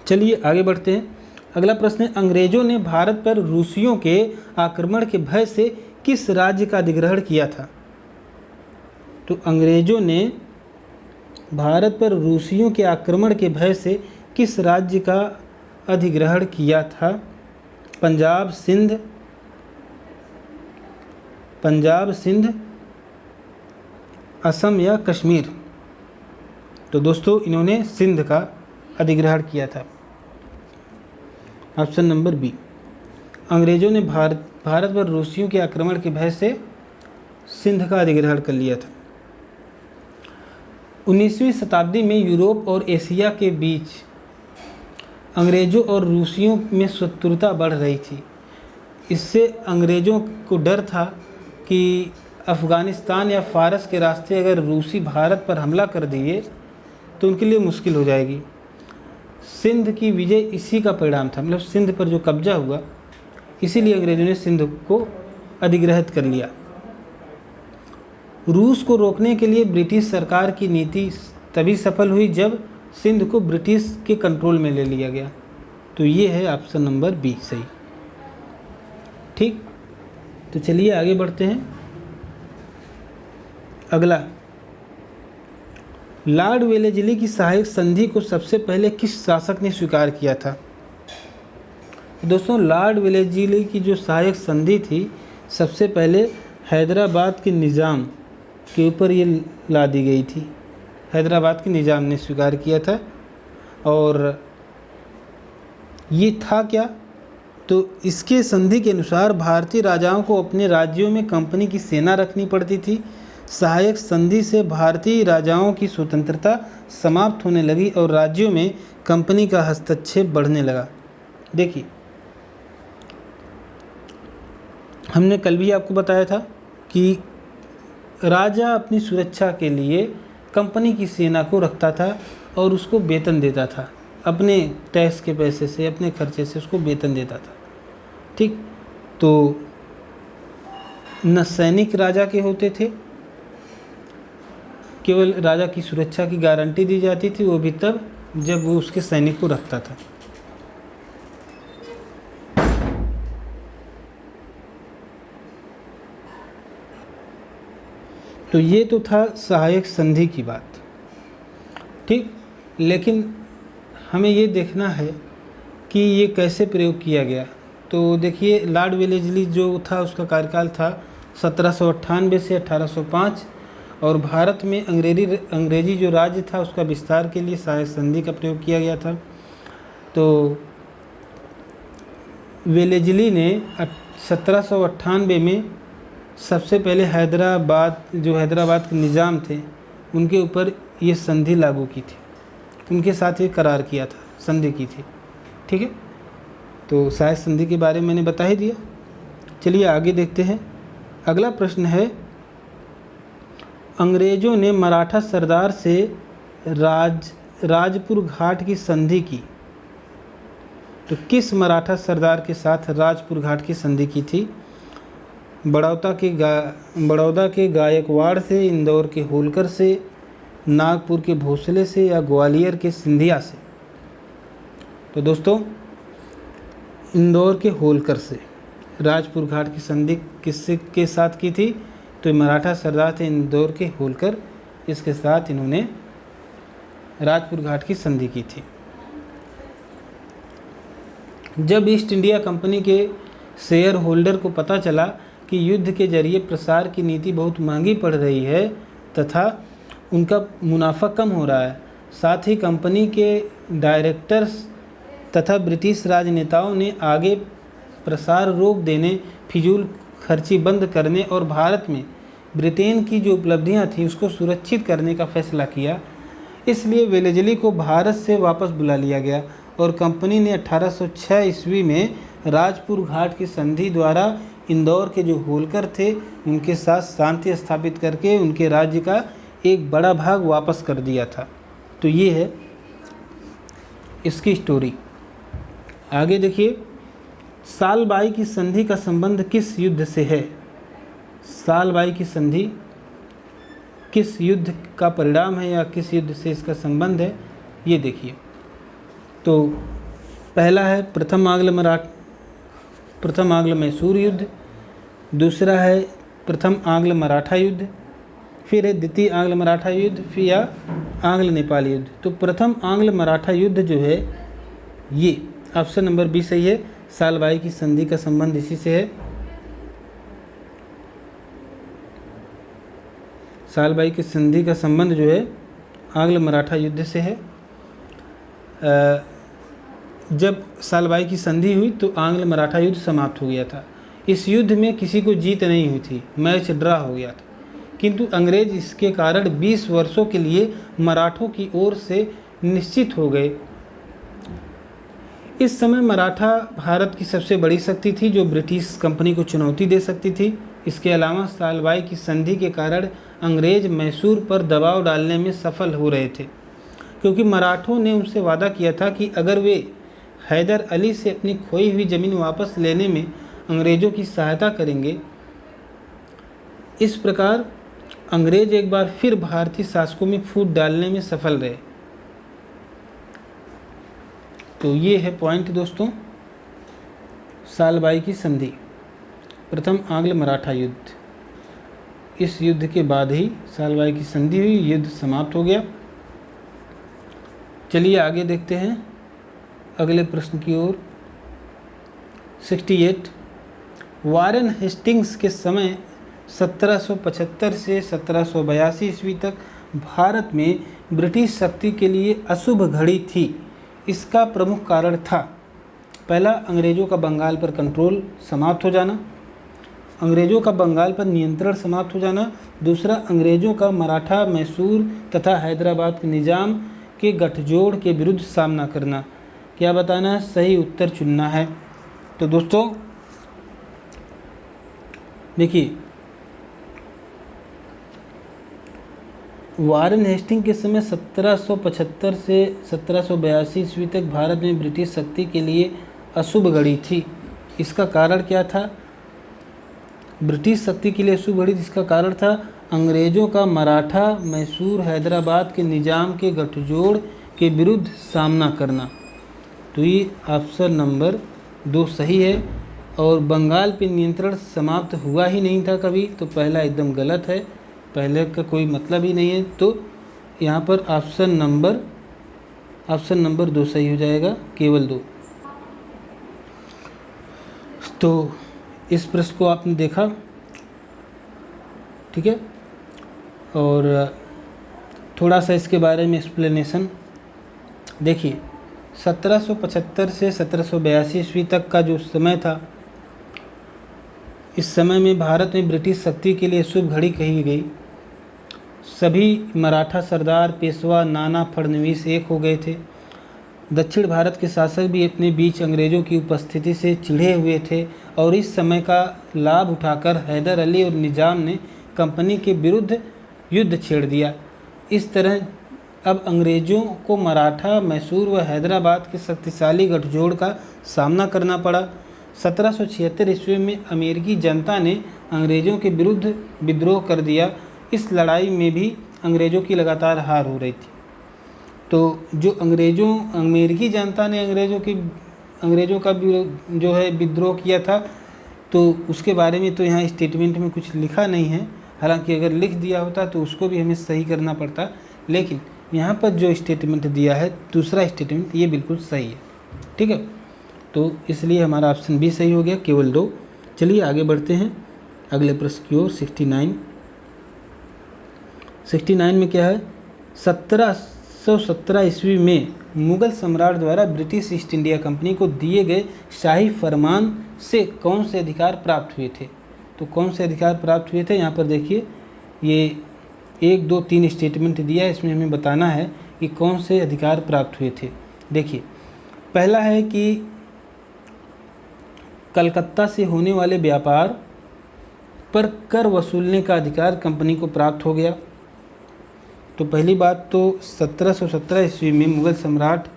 A: चलिए आगे बढ़ते हैं। अगला प्रश्न है, अंग्रेजों ने भारत पर रूसियों के आक्रमण के भय से किस राज्य का अधिग्रहण किया था? तो अंग्रेजों ने भारत पर रूसियों के आक्रमण के भय से किस राज्य का अधिग्रहण किया था? पंजाब, सिंध, असम या कश्मीर? तो दोस्तों इन्होंने सिंध का अधिग्रहण किया था, ऑप्शन नंबर बी। अंग्रेजों ने भारत पर रूसियों के आक्रमण के भय से सिंध का अधिग्रहण कर लिया था। 19वीं शताब्दी में यूरोप और एशिया के बीच अंग्रेज़ों और रूसियों में शत्रुता बढ़ रही थी। इससे अंग्रेज़ों को डर था कि अफ़गानिस्तान या फ़ारस के रास्ते अगर रूसी भारत पर हमला कर दिए तो उनके लिए मुश्किल हो जाएगी। सिंध की विजय इसी का परिणाम था, मतलब सिंध पर जो कब्जा हुआ, इसीलिए अंग्रेज़ों ने सिंध को अधिग्रहित कर लिया। रूस को रोकने के लिए ब्रिटिश सरकार की नीति तभी सफल हुई जब सिंध को ब्रिटिश के कंट्रोल में ले लिया गया। तो ये है ऑप्शन नंबर बी सही, ठीक। तो चलिए आगे बढ़ते हैं। अगला, लॉर्ड वेलेजली की सहायक संधि को सबसे पहले किस शासक ने स्वीकार किया था? दोस्तों लॉर्ड वेलेजली की जो सहायक संधि थी, सबसे पहले हैदराबाद के निज़ाम के ऊपर ये ला दी गई थी। हैदराबाद के निज़ाम ने स्वीकार किया था। और ये था क्या? तो इसके संधि के अनुसार भारतीय राजाओं को अपने राज्यों में कंपनी की सेना रखनी पड़ती थी। सहायक संधि से भारतीय राजाओं की स्वतंत्रता समाप्त होने लगी और राज्यों में कंपनी का हस्तक्षेप बढ़ने लगा। देखिए, हमने कल भी आपको बताया था कि राजा अपनी सुरक्षा के लिए कंपनी की सेना को रखता था और उसको वेतन देता था, अपने टैक्स के पैसे से, अपने खर्चे से उसको वेतन देता था। ठीक, तो न सैनिक राजा के होते थे, केवल राजा की सुरक्षा की गारंटी दी जाती थी, वो भी तब जब वो उसके सैनिक को रखता था। तो ये तो था सहायक संधि की बात। ठीक, लेकिन हमें ये देखना है कि ये कैसे प्रयोग किया गया। तो देखिए, लॉर्ड वेलेस्ली जो था उसका कार्यकाल था 1798 से 1805 और भारत में अंग्रेजी जो राज्य था उसका विस्तार के लिए सहायक संधि का प्रयोग किया गया था। तो वेलेस्ली ने 1798 में सबसे पहले हैदराबाद के निज़ाम थे उनके ऊपर ये संधि लागू की थी, उनके साथ ये करार किया था, संधि की थी। ठीक है, तो सहायक संधि के बारे में मैंने बता ही दिया। चलिए आगे देखते हैं। अगला प्रश्न है, अंग्रेज़ों ने मराठा सरदार से राजपुर घाट की संधि की। तो किस मराठा सरदार के साथ राजपुर घाट की संधि की थी? बड़ौदा के गायकवाड़ से, इंदौर के होलकर से, नागपुर के भोसले से या ग्वालियर के सिंधिया से? तो दोस्तों, इंदौर के होलकर से राजपुर घाट की संधि किसके साथ की थी? तो मराठा सरदार थे इंदौर के होलकर, इसके साथ इन्होंने राजपुर घाट की संधि की थी। जब ईस्ट इंडिया कंपनी के शेयर होल्डर को पता चला कि युद्ध के जरिए प्रसार की नीति बहुत महंगी पड़ रही है तथा उनका मुनाफा कम हो रहा है, साथ ही कंपनी के डायरेक्टर्स तथा ब्रिटिश राजनेताओं ने आगे प्रसार रोक देने, फिजूल खर्ची बंद करने और भारत में ब्रिटेन की जो उपलब्धियां थी उसको सुरक्षित करने का फैसला किया। इसलिए वेलेस्ली को भारत से वापस बुला लिया गया और कंपनी ने 1806 ईस्वी में राजपुर घाट की संधि द्वारा इंदौर के जो होलकर थे उनके साथ शांति स्थापित करके उनके राज्य का एक बड़ा भाग वापस कर दिया था। तो ये है इसकी स्टोरी। आगे देखिए, सालबाई की संधि का संबंध किस युद्ध से है? सालबाई की संधि किस युद्ध का परिणाम है या किस युद्ध से इसका संबंध है, ये देखिए। तो पहला है प्रथम आंग्ल मैसूर युद्ध, दूसरा है प्रथम आंग्ल मराठा युद्ध, फिर है द्वितीय आंग्ल मराठा युद्ध, फिर या आंग्ल नेपाल युद्ध। तो प्रथम आंग्ल मराठा युद्ध जो है, ये ऑप्शन नंबर बी सही है। सालबाई की संधि का संबंध इसी से है। सालबाई की संधि का संबंध जो है आंग्ल मराठा युद्ध से है। जब सालबाई की संधि हुई तो आंग्ल मराठा युद्ध समाप्त हो गया था। इस युद्ध में किसी को जीत नहीं हुई थी, मैच ड्रा हो गया था, किंतु अंग्रेज इसके कारण 20 वर्षों के लिए मराठों की ओर से निश्चित हो गए। इस समय मराठा भारत की सबसे बड़ी शक्ति थी जो ब्रिटिश कंपनी को चुनौती दे सकती थी। इसके अलावा सालबाई की संधि के कारण अंग्रेज मैसूर पर दबाव डालने में सफल हो रहे थे, क्योंकि मराठों ने उनसे वादा किया था कि अगर वे हैदर अली से अपनी खोई हुई ज़मीन वापस लेने में अंग्रेज़ों की सहायता करेंगे। इस प्रकार अंग्रेज एक बार फिर भारतीय शासकों में फूट डालने में सफल रहे। तो ये है पॉइंट दोस्तों, सालबाई की संधि, प्रथम आंग्ल मराठा युद्ध। इस युद्ध के बाद ही सालबाई की संधि हुई, युद्ध समाप्त हो गया। चलिए आगे देखते हैं अगले प्रश्न की ओर। 68, वारेन हेस्टिंग्स के समय 1775 से 1782 ईस्वी तक भारत में ब्रिटिश शक्ति के लिए अशुभ घड़ी थी। इसका प्रमुख कारण था, पहला, अंग्रेज़ों का बंगाल पर कंट्रोल समाप्त हो जाना, अंग्रेज़ों का बंगाल पर नियंत्रण समाप्त हो जाना। दूसरा, अंग्रेज़ों का मराठा, मैसूर तथा हैदराबाद के निज़ाम के गठजोड़ के विरुद्ध सामना करना। क्या बताना है? सही उत्तर चुनना है। तो दोस्तों देखिए, वारेन हेस्टिंग के समय 1775 से 1782 ईस्वी तक भारत में ब्रिटिश शक्ति के लिए अशुभ घड़ी थी। इसका कारण क्या था? ब्रिटिश शक्ति के लिए अशुभ घड़ी, इसका कारण था अंग्रेज़ों का मराठा, मैसूर, हैदराबाद के निज़ाम के गठजोड़ के विरुद्ध सामना करना। तो ये ऑप्शन नंबर 2 सही है। और बंगाल पे नियंत्रण समाप्त हुआ ही नहीं था कभी, तो पहला एकदम गलत है, पहले का कोई मतलब ही नहीं है। तो यहाँ पर ऑप्शन नंबर 2 सही हो जाएगा, केवल 2। तो इस प्रश्न को आपने देखा, ठीक है। और थोड़ा सा इसके बारे में एक्सप्लेनेशन देखिए, 1775 से 1782 ईस्वी तक का जो समय था, इस समय में भारत में ब्रिटिश शक्ति के लिए शुभ घड़ी कही गई। सभी मराठा सरदार, पेशवा, नाना फडणवीस एक हो गए थे। दक्षिण भारत के शासक भी अपने बीच अंग्रेज़ों की उपस्थिति से चिढ़े हुए थे और इस समय का लाभ उठाकर हैदर अली और निज़ाम ने कंपनी के विरुद्ध युद्ध छेड़ दिया। इस तरह अब अंग्रेज़ों को मराठा, मैसूर व हैदराबाद के शक्तिशाली गठजोड़ का सामना करना पड़ा। 1776 ईस्वी में अमेरिकी जनता ने अंग्रेज़ों के विरुद्ध विद्रोह कर दिया। इस लड़ाई में भी अंग्रेज़ों की लगातार हार हो रही थी। तो जो अमेरिकी जनता ने अंग्रेज़ों का जो है विद्रोह किया था, तो उसके बारे में तो यहाँ स्टेटमेंट में कुछ लिखा नहीं है। हालांकि अगर लिख दिया होता तो उसको भी हमें सही करना पड़ता, लेकिन यहाँ पर जो स्टेटमेंट दिया है, दूसरा स्टेटमेंट, ये बिल्कुल सही है, ठीक है। तो इसलिए हमारा ऑप्शन बी सही हो गया, केवल 2। चलिए आगे बढ़ते हैं अगले प्रश्न की ओर। 69 में क्या है? 1717 ईस्वी में मुगल सम्राट द्वारा ब्रिटिश ईस्ट इंडिया कंपनी को दिए गए शाही फरमान से कौन से अधिकार प्राप्त हुए थे? तो कौन से अधिकार प्राप्त हुए थे, यहाँ पर देखिए, ये 1, 2, 3 स्टेटमेंट दिया है, इसमें हमें बताना है कि कौन से अधिकार प्राप्त हुए थे। देखिए, पहला है कि कलकत्ता से होने वाले व्यापार पर कर वसूलने का अधिकार कंपनी को प्राप्त हो गया। तो पहली बात तो 1717 ईस्वी में मुगल सम्राट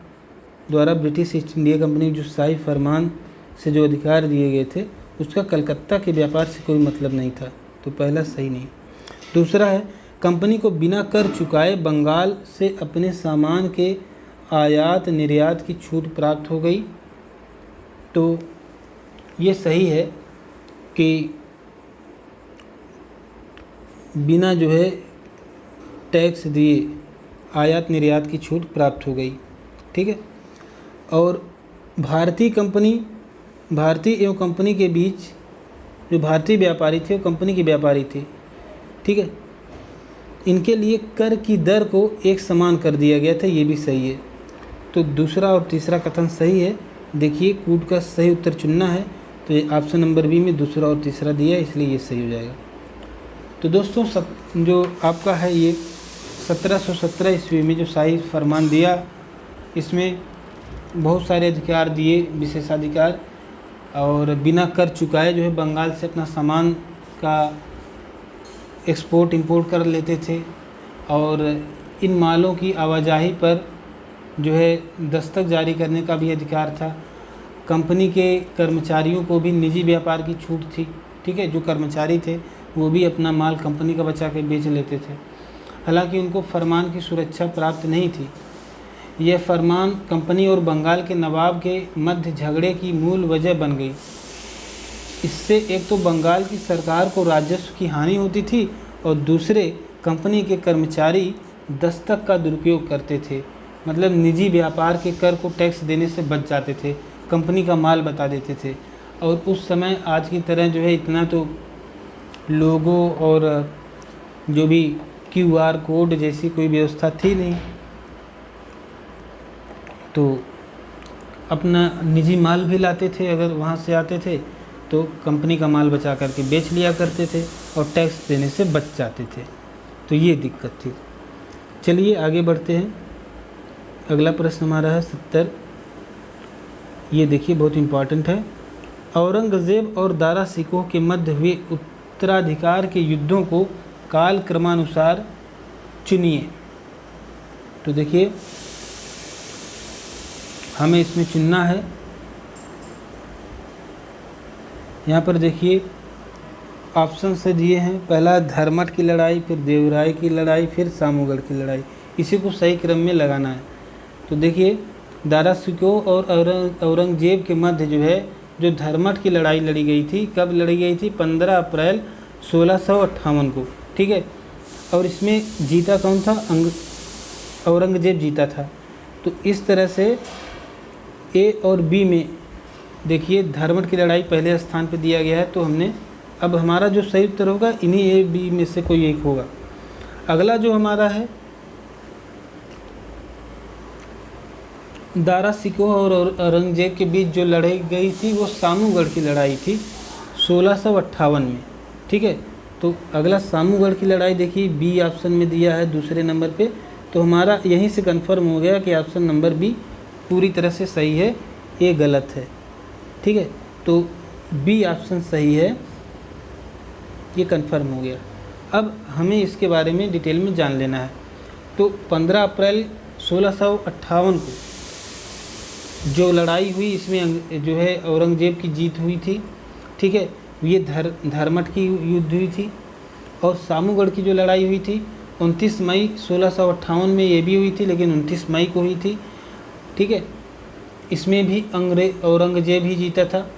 A: द्वारा ब्रिटिश ईस्ट इंडिया कंपनी जो शाही फरमान से जो अधिकार दिए गए थे, उसका कलकत्ता के व्यापार से कोई मतलब नहीं था, तो पहला सही नहीं। दूसरा है, कंपनी को बिना कर चुकाए बंगाल से अपने सामान के आयात निर्यात की छूट प्राप्त हो गई। तो ये सही है कि बिना जो है टैक्स दिए आयात निर्यात की छूट प्राप्त हो गई, ठीक है। और भारतीय एवं कंपनी के बीच जो भारतीय व्यापारी थे वो कंपनी के व्यापारी थे, ठीक है, इनके लिए कर की दर को एक समान कर दिया गया था, ये भी सही है। तो दूसरा और तीसरा कथन सही है। देखिए, कूट का सही उत्तर चुनना है, तो ये ऑप्शन नंबर बी में दूसरा और तीसरा दिया है, इसलिए ये सही हो जाएगा। तो दोस्तों जो आपका है ये 1717 ईस्वी में जो शाही फरमान दिया, इसमें बहुत सारे अधिकार दिए, विशेषाधिकार, और बिना कर चुकाए जो है बंगाल से अपना सामान का एक्सपोर्ट इंपोर्ट कर लेते थे, और इन मालों की आवाजाही पर जो है दस्तक जारी करने का भी अधिकार था। कंपनी के कर्मचारियों को भी निजी व्यापार की छूट थी, ठीक है, जो कर्मचारी थे वो भी अपना माल कंपनी का बचा के बेच लेते थे। हालांकि उनको फरमान की सुरक्षा प्राप्त नहीं थी। यह फरमान कंपनी और बंगाल के नवाब के मध्य झगड़े की मूल वजह बन गई। इससे एक तो बंगाल की सरकार को राजस्व की हानि होती थी और दूसरे कंपनी के कर्मचारी दस्तक का दुरुपयोग करते थे, मतलब निजी व्यापार के कर को टैक्स देने से बच जाते थे, कंपनी का माल बता देते थे। और उस समय आज की तरह जो है इतना तो लोगो और जो भी QR कोड जैसी कोई व्यवस्था थी नहीं, तो अपना निजी माल भी लाते थे, अगर वहाँ से आते थे तो कंपनी का माल बचा करके बेच लिया करते थे और टैक्स देने से बच जाते थे, तो ये दिक्कत थी। चलिए आगे बढ़ते हैं। अगला प्रश्न हमारा है 70। ये देखिए बहुत इम्पॉर्टेंट है। औरंगज़ेब और दारा शिकोह के मध्य हुए उत्तराधिकार के युद्धों को काल क्रमानुसार चुनिए। तो देखिए हमें इसमें चुनना है। यहाँ पर देखिए ऑप्शन से दिए हैं, पहला धर्मट की लड़ाई, फिर देवराय की लड़ाई, फिर सामूगढ़ की लड़ाई। इसी को सही क्रम में लगाना है। तो देखिए दारा शिकोह और औरंगजेब के मध्य जो है, जो धर्मट की लड़ाई लड़ी गई थी, कब लड़ी गई थी? 15 अप्रैल 1658 को, ठीक है। और इसमें जीता कौन था? औरंगजेब जीता था। तो इस तरह से ए और बी में देखिए धर्मट की लड़ाई पहले स्थान पर दिया गया है, तो हमने अब हमारा जो सही उत्तर होगा इन्हीं ए बी में से कोई एक होगा। अगला जो हमारा है दारा शिकोह और औरंगजेब के बीच जो लड़ाई गई थी वो सामूगढ़ की लड़ाई थी 1658 में, ठीक है। तो अगला सामूगढ़ की लड़ाई देखिए बी ऑप्शन में दिया है दूसरे नंबर पे, तो हमारा यहीं से कंफर्म हो गया कि ऑप्शन नंबर बी पूरी तरह से सही है, ये गलत है, ठीक है। तो बी ऑप्शन सही है, ये कंफर्म हो गया। अब हमें इसके बारे में डिटेल में जान लेना है। तो 15 अप्रैल 1658 को जो लड़ाई हुई इसमें जो है औरंगजेब की जीत हुई थी, ठीक है। ये धर्मट की युद्ध हुई थी। और सामूगढ़ की जो लड़ाई हुई थी 29 मई 1658 में ये भी हुई थी, लेकिन 29 मई को हुई थी, ठीक है। इसमें भी औरंगजेब ही जीता था।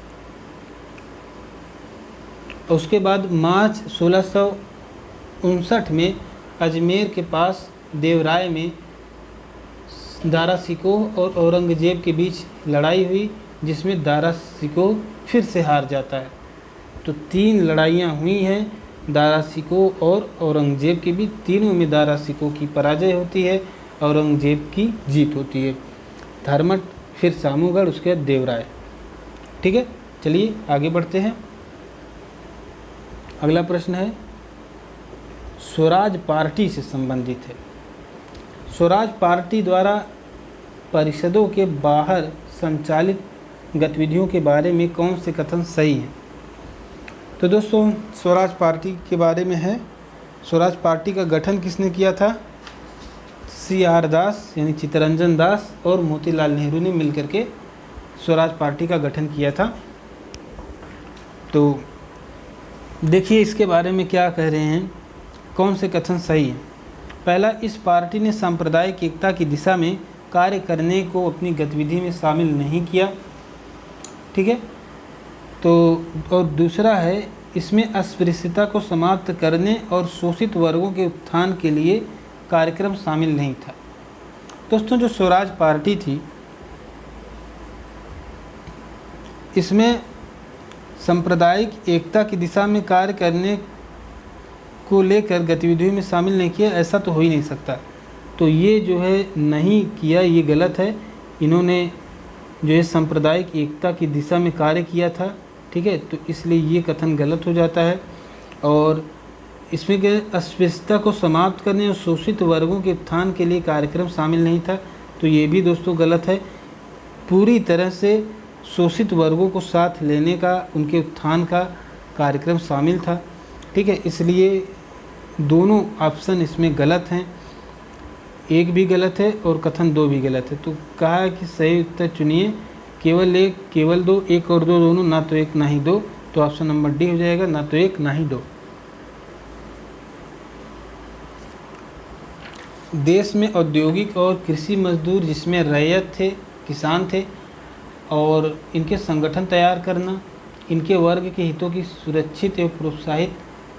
A: उसके बाद मार्च 1659 में अजमेर के पास देवराय में दारा शिकोह और औरंगजेब के बीच लड़ाई हुई, जिसमें दारा शिकोह फिर से हार जाता है। तो 3 लड़ाइयाँ हुई हैं दारा शिकोह और औरंगजेब के बीच, तीनों में दारा शिकोह की पराजय होती है, औरंगजेब की जीत होती है। धर्मट, फिर सामूगढ़, उसके बाद देवराय, ठीक है। चलिए आगे बढ़ते हैं। अगला प्रश्न है स्वराज पार्टी से संबंधित है। स्वराज पार्टी द्वारा परिषदों के बाहर संचालित गतिविधियों के बारे में कौन से कथन सही हैं? तो दोस्तों स्वराज पार्टी के बारे में है। स्वराज पार्टी का गठन किसने किया था? CR दास यानी चित्तरंजन दास और मोतीलाल नेहरू ने मिलकर के स्वराज पार्टी का गठन किया था। तो देखिए इसके बारे में क्या कह रहे हैं, कौन से कथन सही हैं। पहला, इस पार्टी ने सांप्रदायिक एकता की दिशा में कार्य करने को अपनी गतिविधि में शामिल नहीं किया, ठीक है। तो और दूसरा है, इसमें अस्पृश्यता को समाप्त करने और शोषित वर्गों के उत्थान के लिए कार्यक्रम शामिल नहीं था। दोस्तों जो स्वराज पार्टी थी इसमें सांप्रदायिक एकता की दिशा में कार्य करने को लेकर गतिविधियों में शामिल नहीं किया, ऐसा तो हो ही नहीं सकता। तो ये जो है नहीं किया, ये गलत है। इन्होंने जो है सांप्रदायिक एकता की दिशा में कार्य किया था, ठीक है। तो इसलिए ये कथन गलत हो जाता है। और इसमें के अस्पृश्यता को समाप्त करने और शोषित वर्गों के उत्थान के लिए कार्यक्रम शामिल नहीं था, तो ये भी दोस्तों गलत है। पूरी तरह से शोषित वर्गों को साथ लेने का, उनके उत्थान का कार्यक्रम शामिल था, ठीक है। इसलिए दोनों ऑप्शन इसमें गलत हैं, एक भी गलत है और कथन 2 भी गलत है। तो कहा है कि सही उत्तर चुनिए, केवल 1, केवल 2, 1 और 2 दोनों, ना तो 1 ना ही 2। तो ऑप्शन नंबर डी हो जाएगा, ना तो 1 ना ही 2। देश में औद्योगिक और कृषि मजदूर जिसमें रैयत थे, किसान थे, और इनके संगठन तैयार करना, इनके वर्ग के हितों की सुरक्षित एवं प्रोत्साहित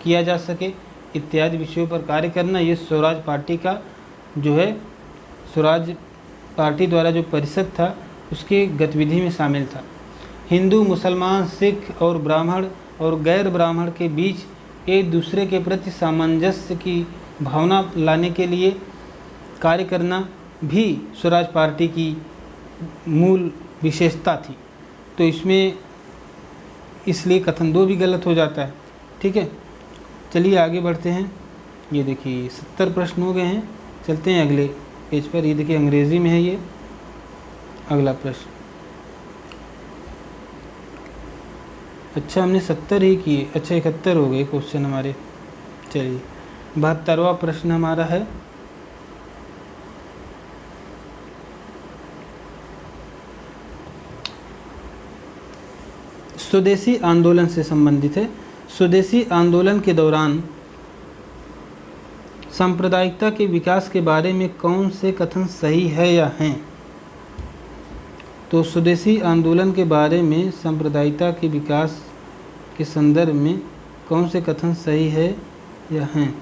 A: किया जा सके इत्यादि विषयों पर कार्य करना, ये स्वराज पार्टी का जो है स्वराज पार्टी द्वारा जो परिषद था उसके गतिविधि में शामिल था। हिंदू, मुसलमान, सिख और ब्राह्मण और गैर ब्राह्मण के बीच एक दूसरे के प्रति सामंजस्य की भावना लाने के लिए कार्य करना भी स्वराज पार्टी की मूल विशेषता थी। तो इसमें इसलिए कथन 2 भी गलत हो जाता है। ठीक है, चलिए आगे बढ़ते हैं। ये देखिए 70 प्रश्न हो गए हैं। चलते हैं अगले पेज पर। ये देखिए अंग्रेज़ी में है ये अगला प्रश्न। अच्छा, हमने 70 ही किए। अच्छा, 71 हो गए क्वेश्चन हमारे। चलिए 72वां प्रश्न हमारा है, स्वदेशी आंदोलन से संबंधित है। स्वदेशी आंदोलन के दौरान सांप्रदायिकता के विकास के बारे में कौन से कथन सही है या हैं? तो स्वदेशी आंदोलन के बारे में सांप्रदायिकता के विकास के संदर्भ में कौन से कथन सही है या हैं?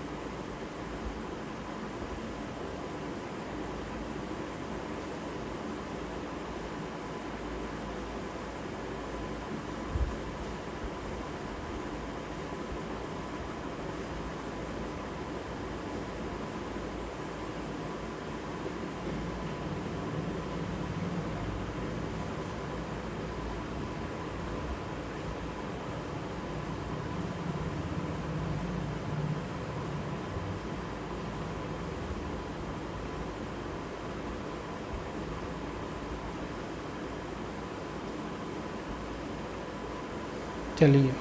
A: चलिए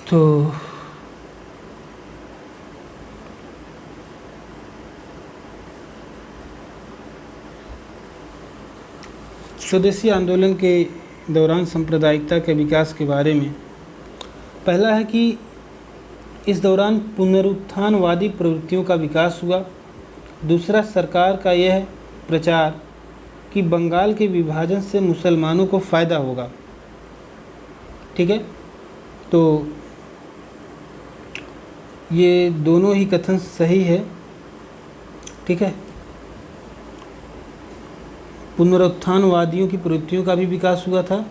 A: तो स्वदेशी आंदोलन के दौरान सांप्रदायिकता के विकास के बारे में पहला है कि इस दौरान पुनरुत्थानवादी प्रवृत्तियों का विकास हुआ। दूसरा, सरकार का यह प्रचार कि बंगाल के विभाजन से मुसलमानों को फ़ायदा होगा। ठीक है, तो ये दोनों ही कथन सही है। ठीक है, पुनरुत्थानवादियों की प्रवृत्तियों का भी विकास हुआ था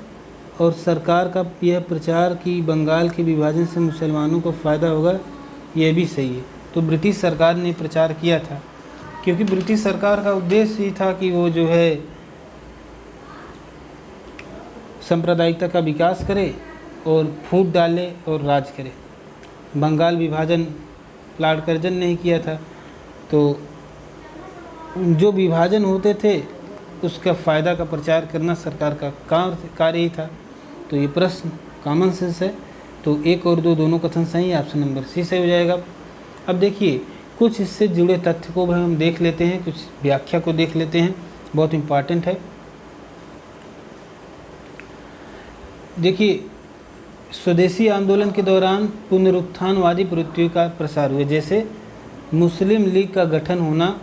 A: और सरकार का यह प्रचार कि बंगाल के विभाजन से मुसलमानों को फ़ायदा होगा, यह भी सही है। तो ब्रिटिश सरकार ने प्रचार किया था, क्योंकि ब्रिटिश सरकार का उद्देश्य ही था कि वो जो है सांप्रदायिकता का विकास करे और फूट डाले और राज करे। बंगाल विभाजन लॉर्ड कर्जन ने ही किया था, तो जो विभाजन होते थे उसका फ़ायदा का प्रचार करना सरकार का कार्य ही था। तो ये प्रश्न कॉमन सेंस है। तो 1 और 2 दोनों कथन सही है, ऑप्शन नंबर सी सही हो जाएगा। अब देखिए कुछ इससे जुड़े तथ्य को भी हम देख लेते हैं, कुछ व्याख्या को देख लेते हैं, बहुत इम्पॉर्टेंट है। देखिए स्वदेशी आंदोलन के दौरान पुनरुत्थानवादी प्रवृत्तियों का प्रसार हुआ, जैसे मुस्लिम लीग का गठन होना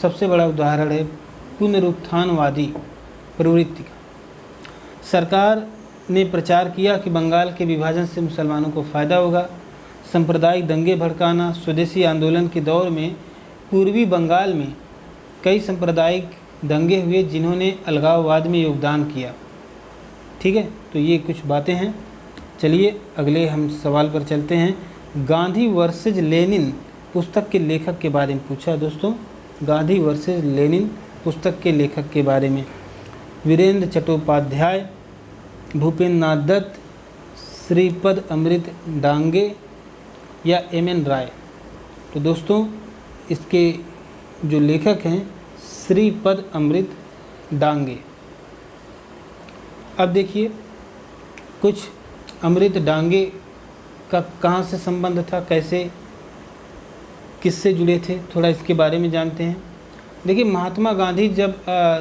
A: सबसे बड़ा उदाहरण है पुनरुत्थानवादी प्रवृत्ति का। सरकार ने प्रचार किया कि बंगाल के विभाजन से मुसलमानों को फ़ायदा होगा। सांप्रदायिक दंगे भड़काना, स्वदेशी आंदोलन के दौर में पूर्वी बंगाल में कई सांप्रदायिक दंगे हुए जिन्होंने अलगाववाद में योगदान किया। ठीक है, तो ये कुछ बातें हैं। चलिए अगले हम सवाल पर चलते हैं। गांधी वर्सेज लेनिन पुस्तक के लेखक के बारे में पूछा दोस्तों। गांधी वर्सेज लेनिन पुस्तक के लेखक के बारे में वीरेंद्र चट्टोपाध्याय, भूपेंद्र नाथ दत्त, श्रीपद अमृत डांगे या एम.एन. राय। तो दोस्तों इसके जो लेखक हैं श्रीपद अमृत डांगे। अब देखिए कुछ अमृत डांगे का कहाँ से संबंध था, कैसे किससे जुड़े थे, थोड़ा इसके बारे में जानते हैं। देखिए महात्मा गांधी जब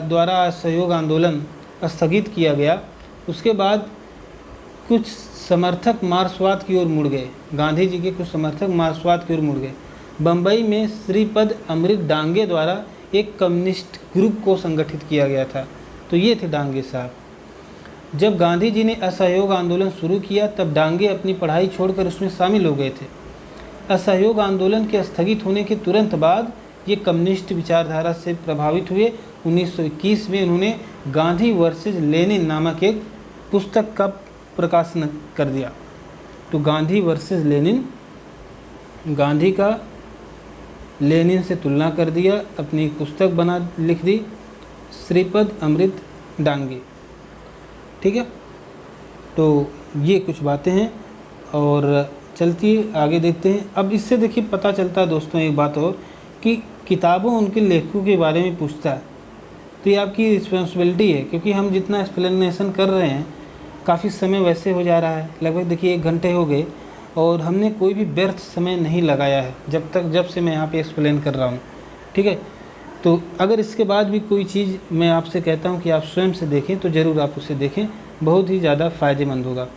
A: द्वारा असहयोग आंदोलन स्थगित किया गया, उसके बाद कुछ समर्थक मार्क्सवाद की ओर मुड़ गए। गांधी जी के कुछ समर्थक मार्क्सवाद की ओर मुड़ गए। बम्बई में श्रीपद अमृत डांगे द्वारा एक कम्युनिस्ट ग्रुप को संगठित किया गया था। तो ये थे डांगे साहब। जब गांधी जी ने असहयोग आंदोलन शुरू किया तब डांगे अपनी पढ़ाई छोड़कर उसमें शामिल हो गए थे। असहयोग आंदोलन के स्थगित होने के तुरंत बाद ये कम्युनिस्ट विचारधारा से प्रभावित हुए। 1921 में उन्होंने गांधी वर्सेज लेनिन नामक एक पुस्तक का प्रकाशन कर दिया। तो गांधी वर्सेस लेनिन, गांधी का लेनिन से तुलना कर दिया, अपनी एक पुस्तक बना लिख दी, श्रीपद अमृत डांगे। ठीक है, तो ये कुछ बातें हैं और चलती आगे देखते हैं। अब इससे देखिए पता चलता है दोस्तों एक बात और, कि किताबों उनके लेखकों के बारे में पूछता है तो ये आपकी रिस्पॉन्सिबिलिटी है, क्योंकि हम जितना एक्सप्लेनेशन कर रहे हैं काफ़ी समय वैसे हो जा रहा है, लगभग देखिए 1 घंटे हो गए और हमने कोई भी व्यर्थ समय नहीं लगाया है जब से मैं यहाँ पे एक्सप्लेन कर रहा हूँ। ठीक है, तो अगर इसके बाद भी कोई चीज़ मैं आपसे कहता हूँ कि आप स्वयं से देखें तो ज़रूर आप उसे देखें, बहुत ही ज़्यादा फ़ायदेमंद होगा।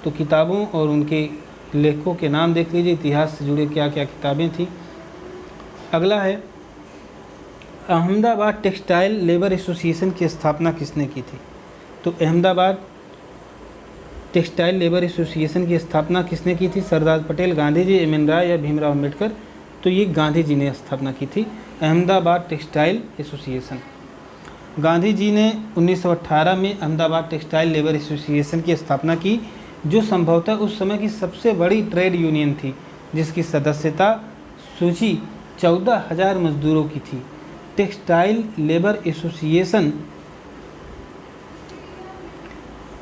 A: तो किताबों और उनके लेखकों के नाम देख लीजिए, इतिहास से जुड़े क्या क्या किताबें थी। अगला है अहमदाबाद टेक्सटाइल लेबर एसोसिएशन की स्थापना किसने की थी? तो अहमदाबाद टेक्सटाइल लेबर एसोसिएशन की स्थापना किसने की थी? सरदार पटेल, गांधी जी, एम एन राय या भीमराव अम्बेडकर? तो ये गांधी जी ने स्थापना की थी अहमदाबाद टेक्सटाइल एसोसिएशन। गांधी जी ने 1918 में अहमदाबाद टेक्सटाइल लेबर एसोसिएशन की स्थापना की, जो संभवतः उस समय की सबसे बड़ी ट्रेड यूनियन थी, जिसकी सदस्यता सूची 14,000 मजदूरों की थी। टेक्सटाइल लेबर एसोसिएशन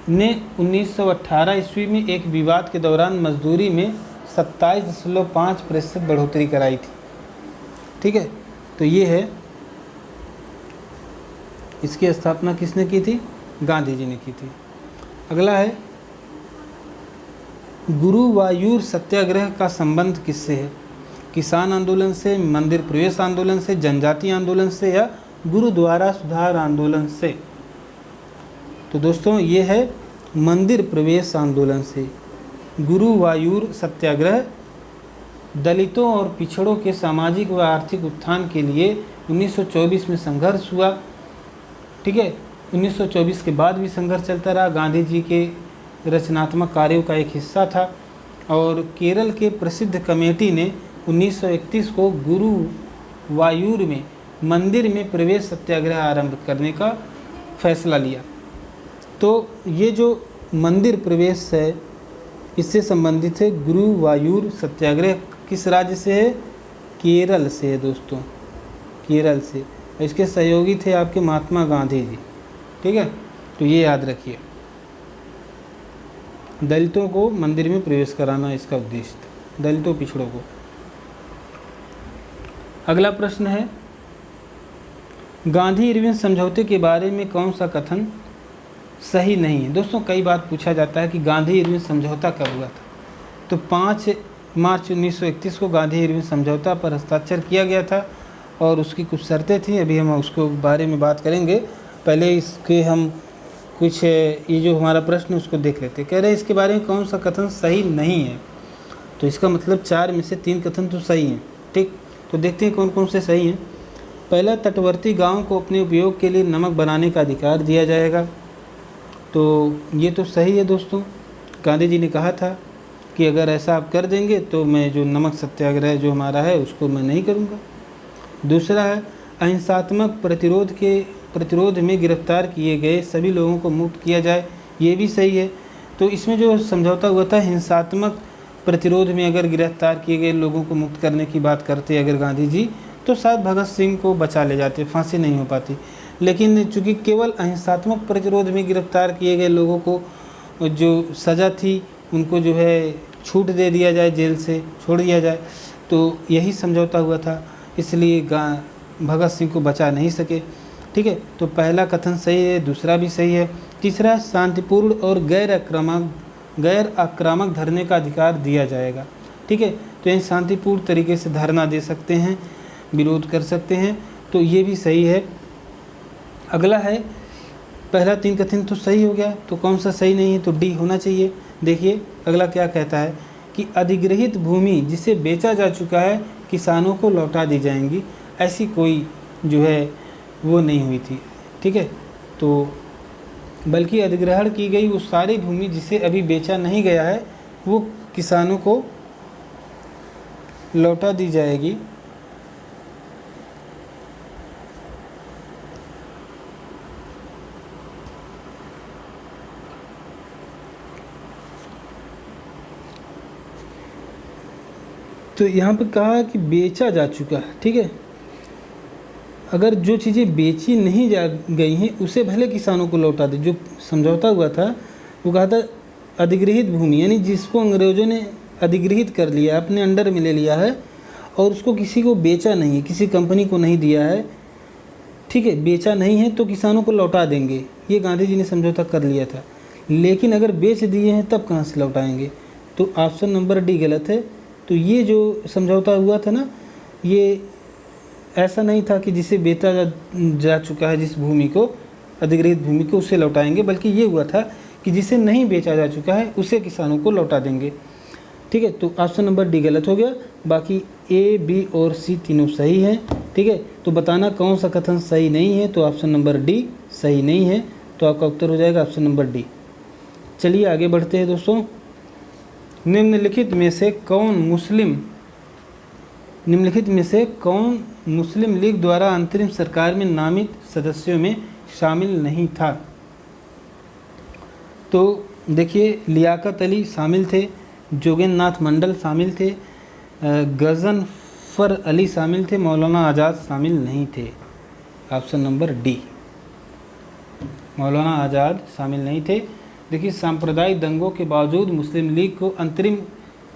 A: ने 1918 ईस्वी में एक विवाद के दौरान मजदूरी में 27.5% बढ़ोतरी कराई थी। ठीक है, तो ये है, इसकी स्थापना किसने की थी? गांधी जी ने की थी। अगला है गुरुवायूर सत्याग्रह का संबंध किससे है? किसान आंदोलन से, मंदिर प्रवेश आंदोलन से, जनजातीय आंदोलन से या गुरुद्वारा सुधार आंदोलन से? तो दोस्तों ये है मंदिर प्रवेश आंदोलन से। गुरुवायूर सत्याग्रह दलितों और पिछड़ों के सामाजिक व आर्थिक उत्थान के लिए 1924 में संघर्ष हुआ। ठीक है, 1924 के बाद भी संघर्ष चलता रहा, गांधी जी के रचनात्मक कार्यों का एक हिस्सा था। और केरल के प्रसिद्ध कमेटी ने 1931 को गुरुवायूर में मंदिर में प्रवेश सत्याग्रह आरंभ करने का फैसला लिया। तो ये जो मंदिर प्रवेश है इससे संबंधित है। गुरुवायूर सत्याग्रह किस राज्य से है? केरल से है दोस्तों, केरल से। इसके सहयोगी थे आपके महात्मा गांधी जी। ठीक है, तो ये याद रखिए, दलितों को मंदिर में प्रवेश कराना इसका उद्देश्य था, दलितों पिछड़ों को। अगला प्रश्न है गांधी इरविन समझौते के बारे में कौन सा कथन सही नहीं है? दोस्तों कई बार पूछा जाता है कि गांधी इरविन समझौता कब हुआ था। तो 5 मार्च 1931 को गांधी इरविन समझौता पर हस्ताक्षर किया गया था और उसकी कुछ शर्तें थी, अभी हम उसको बारे में बात करेंगे। पहले इसके हम कुछ ये जो हमारा प्रश्न उसको देख लेते। कह रहे हैं इसके बारे में कौन सा कथन सही नहीं है? तो इसका मतलब 4 में से 3 कथन तो सही हैं। ठीक, तो देखते हैं कौन कौन से सही हैं। पहला, तटवर्ती गाँव को अपने उपयोग के लिए नमक बनाने का अधिकार दिया जाएगा। तो ये तो सही है दोस्तों, गांधी जी ने कहा था कि अगर ऐसा आप कर देंगे तो मैं जो नमक सत्याग्रह जो हमारा है उसको मैं नहीं करूँगा। दूसरा है अहिंसात्मक प्रतिरोध में गिरफ्तार किए गए सभी लोगों को मुक्त किया जाए, ये भी सही है। तो इसमें जो समझौता हुआ था हिंसात्मक प्रतिरोध में अगर गिरफ्तार किए गए लोगों को मुक्त करने की बात करते अगर गांधी जी, तो शायद भगत सिंह को बचा ले जाते, फांसी नहीं हो पाती। लेकिन चूँकि केवल अहिंसात्मक प्रतिरोध में गिरफ्तार किए गए लोगों को जो सज़ा थी उनको जो है छूट दे दिया जाए, जेल से छोड़ दिया जाए, तो यही समझौता हुआ था, इसलिए भगत सिंह को बचा नहीं सके। ठीक है, तो पहला कथन सही है, दूसरा भी सही है। तीसरा, शांतिपूर्ण और गैर आक्रामक धरने का अधिकार दिया जाएगा। ठीक है, तो ये शांतिपूर्ण तरीके से धरना दे सकते हैं, विरोध कर सकते हैं, तो ये भी सही है। अगला है पहला 3 कथन तो सही हो गया, तो कौन सा सही नहीं है? तो डी होना चाहिए। देखिए अगला क्या कहता है कि अधिग्रहित भूमि जिसे बेचा जा चुका है किसानों को लौटा दी जाएंगी, ऐसी कोई जो है वो नहीं हुई थी। ठीक है, तो बल्कि अधिग्रहण की गई वो सारी भूमि जिसे अभी बेचा नहीं गया है वो किसानों को लौटा दी जाएगी। तो यहाँ पर कहा कि बेचा जा चुका है, ठीक है। अगर जो चीज़ें बेची नहीं जा गई हैं उसे भले किसानों को लौटा दे। जो समझौता हुआ था वो कहा था अधिग्रहित भूमि, यानी जिसको अंग्रेज़ों ने अधिग्रहित कर लिया, अपने अंडर में ले लिया है और उसको किसी को बेचा नहीं है, किसी कंपनी को नहीं दिया है, ठीक है, बेचा नहीं है तो किसानों को लौटा देंगे, ये गांधी जी ने समझौता कर लिया था। लेकिन अगर बेच दिए हैं तब कहाँ से लौटाएंगे? तो ऑप्शन नंबर डी गलत है। तो ये जो समझौता हुआ था ना, ये ऐसा नहीं था कि जिसे बेचा जा चुका है, जिस भूमि को, अधिग्रहित भूमि को, उसे लौटाएंगे, बल्कि ये हुआ था कि जिसे नहीं बेचा जा चुका है उसे किसानों को लौटा देंगे, ठीक है। तो ऑप्शन नंबर डी गलत हो गया, बाकी ए, बी और सी तीनों सही हैं, ठीक है। तो बताना कौन सा कथन सही नहीं है, तो ऑप्शन नंबर डी सही नहीं है, तो आपका उत्तर हो जाएगा ऑप्शन नंबर डी। चलिए आगे बढ़ते हैं दोस्तों। निम्नलिखित में से कौन मुस्लिम लीग द्वारा अंतरिम सरकार में नामित सदस्यों में शामिल नहीं था? तो देखिए, लियाकत अली शामिल थे, जोगेंद्रनाथ मंडल शामिल थे, गजनफर अली शामिल थे, मौलाना आज़ाद शामिल नहीं थे। ऑप्शन नंबर डी, मौलाना आज़ाद शामिल नहीं थे। देखिए, सांप्रदायिक दंगों के बावजूद मुस्लिम लीग को अंतरिम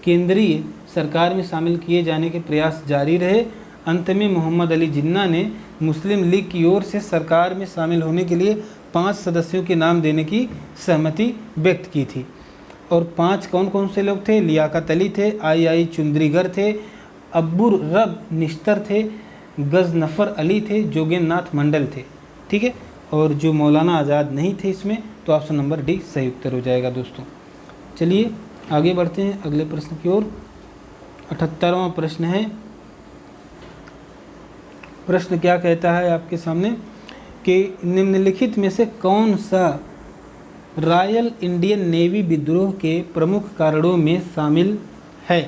A: केंद्रीय सरकार में शामिल किए जाने के प्रयास जारी रहे। अंत में मोहम्मद अली जिन्ना ने मुस्लिम लीग की ओर से सरकार में शामिल होने के लिए 5 सदस्यों के नाम देने की सहमति व्यक्त की थी। और 5 कौन कौन से लोग थे? लियाकत अली थे, आई चुंद्रीगर थे, अब्बुर रब निश्तर थे, गजनफर अली थे, जोगेंद्रनाथ मंडल थे, ठीक है। और जो मौलाना आज़ाद नहीं थे इसमें, तो ऑप्शन नंबर डी सही उत्तर हो जाएगा दोस्तों। चलिए आगे बढ़ते हैं अगले प्रश्न की ओर। 78वां प्रश्न है। प्रश्न क्या कहता है आपके सामने कि निम्नलिखित में से कौन सा रॉयल इंडियन नेवी विद्रोह के प्रमुख कारणों में शामिल है?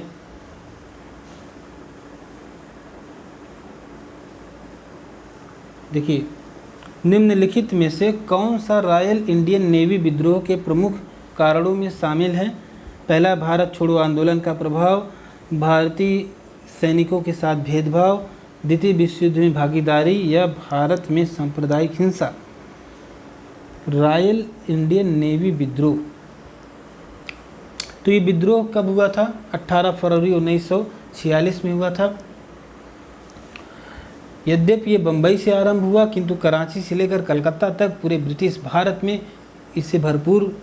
A: देखिए, निम्नलिखित में से कौन सा रॉयल इंडियन नेवी विद्रोह के प्रमुख कारणों में शामिल है? पहला, भारत छोड़ो आंदोलन का प्रभाव, भारतीय सैनिकों के साथ भेदभाव, द्वितीय विश्व युद्ध में भागीदारी, या भारत में सांप्रदायिक हिंसा। रॉयल इंडियन नेवी विद्रोह, तो ये विद्रोह कब हुआ था? 18 फरवरी 1946 में हुआ था। यद्यपि ये बम्बई से आरंभ हुआ, किंतु कराची से लेकर कलकत्ता तक पूरे ब्रिटिश भारत में इससे भरपूर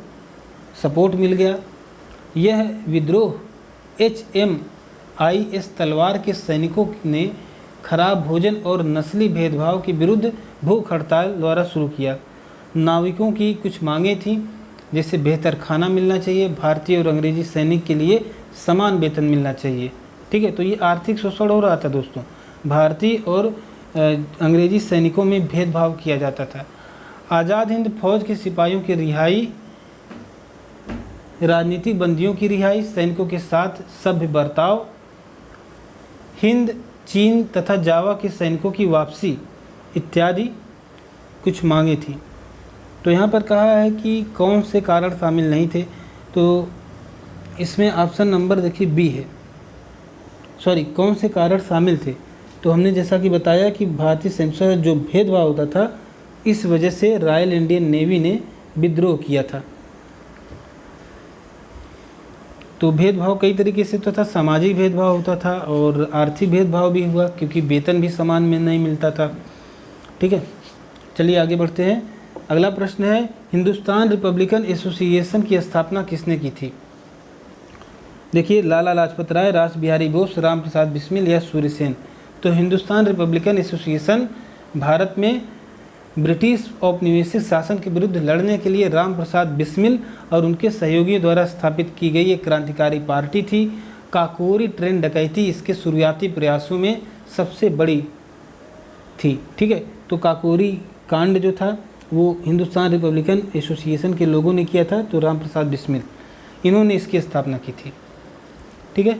A: सपोर्ट मिल गया। यह विद्रोह HMIS तलवार के सैनिकों ने खराब भोजन और नस्ली भेदभाव के विरुद्ध भूख हड़ताल द्वारा शुरू किया। नाविकों की कुछ मांगें थीं, जैसे बेहतर खाना मिलना चाहिए, भारतीय और अंग्रेजी सैनिक के लिए समान वेतन मिलना चाहिए, ठीक है। तो ये आर्थिक शोषण हो रहा था दोस्तों, भारतीय और अंग्रेजी सैनिकों में भेदभाव किया जाता था। आज़ाद हिंद फौज के सिपाहियों की रिहाई, राजनीतिक बंदियों की रिहाई, सैनिकों के साथ सभ्य बर्ताव, हिंद, चीन तथा जावा के सैनिकों की वापसी इत्यादि कुछ मांगे थी। तो यहाँ पर कहा है कि कौन से कारण शामिल नहीं थे, तो इसमें ऑप्शन नंबर देखिए बी है। सॉरी, कौन से कारण शामिल थे? तो हमने जैसा कि बताया कि भारतीय सैनिकों से जो भेदभाव होता था, इस वजह से रॉयल इंडियन नेवी ने विद्रोह किया था। तो भेदभाव कई तरीके से होता था, सामाजिक भेदभाव होता था और आर्थिक भेदभाव भी हुआ, क्योंकि वेतन भी समान में नहीं मिलता था, ठीक है। चलिए आगे बढ़ते हैं। अगला प्रश्न है, हिंदुस्तान रिपब्लिकन एसोसिएशन की स्थापना किसने की थी? देखिए, लाला लाजपत राय, रास बिहारी बोस, राम प्रसाद बिस्मिल या सूर्यसेन। तो हिंदुस्तान रिपब्लिकन एसोसिएशन भारत में ब्रिटिश औपनिवेशिक शासन के विरुद्ध लड़ने के लिए राम प्रसाद बिस्मिल और उनके सहयोगियों द्वारा स्थापित की गई एक क्रांतिकारी पार्टी थी। काकोरी ट्रेन डकैती इसके शुरुआती प्रयासों में सबसे बड़ी थी, ठीक है। तो काकोरी कांड जो था वो हिंदुस्तान रिपब्लिकन एसोसिएशन के लोगों ने किया था, तो राम प्रसाद बिस्मिल इन्होंने इसकी स्थापना की थी, ठीक है।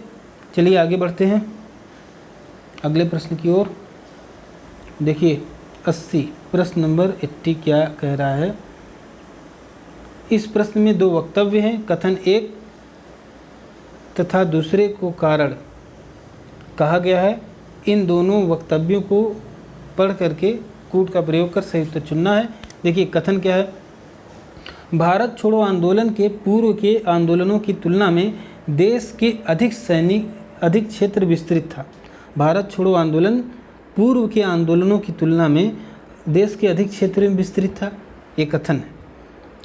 A: चलिए आगे बढ़ते हैं अगले प्रश्न की ओर। देखिए 80 प्रश्न नंबर 80 क्या कह रहा है। इस प्रश्न में 2 वक्तव्य हैं, कथन एक तथा दूसरे को कारण। कहा गया है। इन दोनों वक्तव्यों को पढ़ करके कूट का प्रयोग कर सही उत्तर चुनना है। देखिए कथन क्या है, भारत छोड़ो आंदोलन के पूर्व के आंदोलनों की तुलना में देश के अधिक क्षेत्र विस्तृत था। भारत छोड़ो आंदोलन पूर्व के आंदोलनों की तुलना में देश के अधिक क्षेत्र में विस्तृत था, ये कथन है।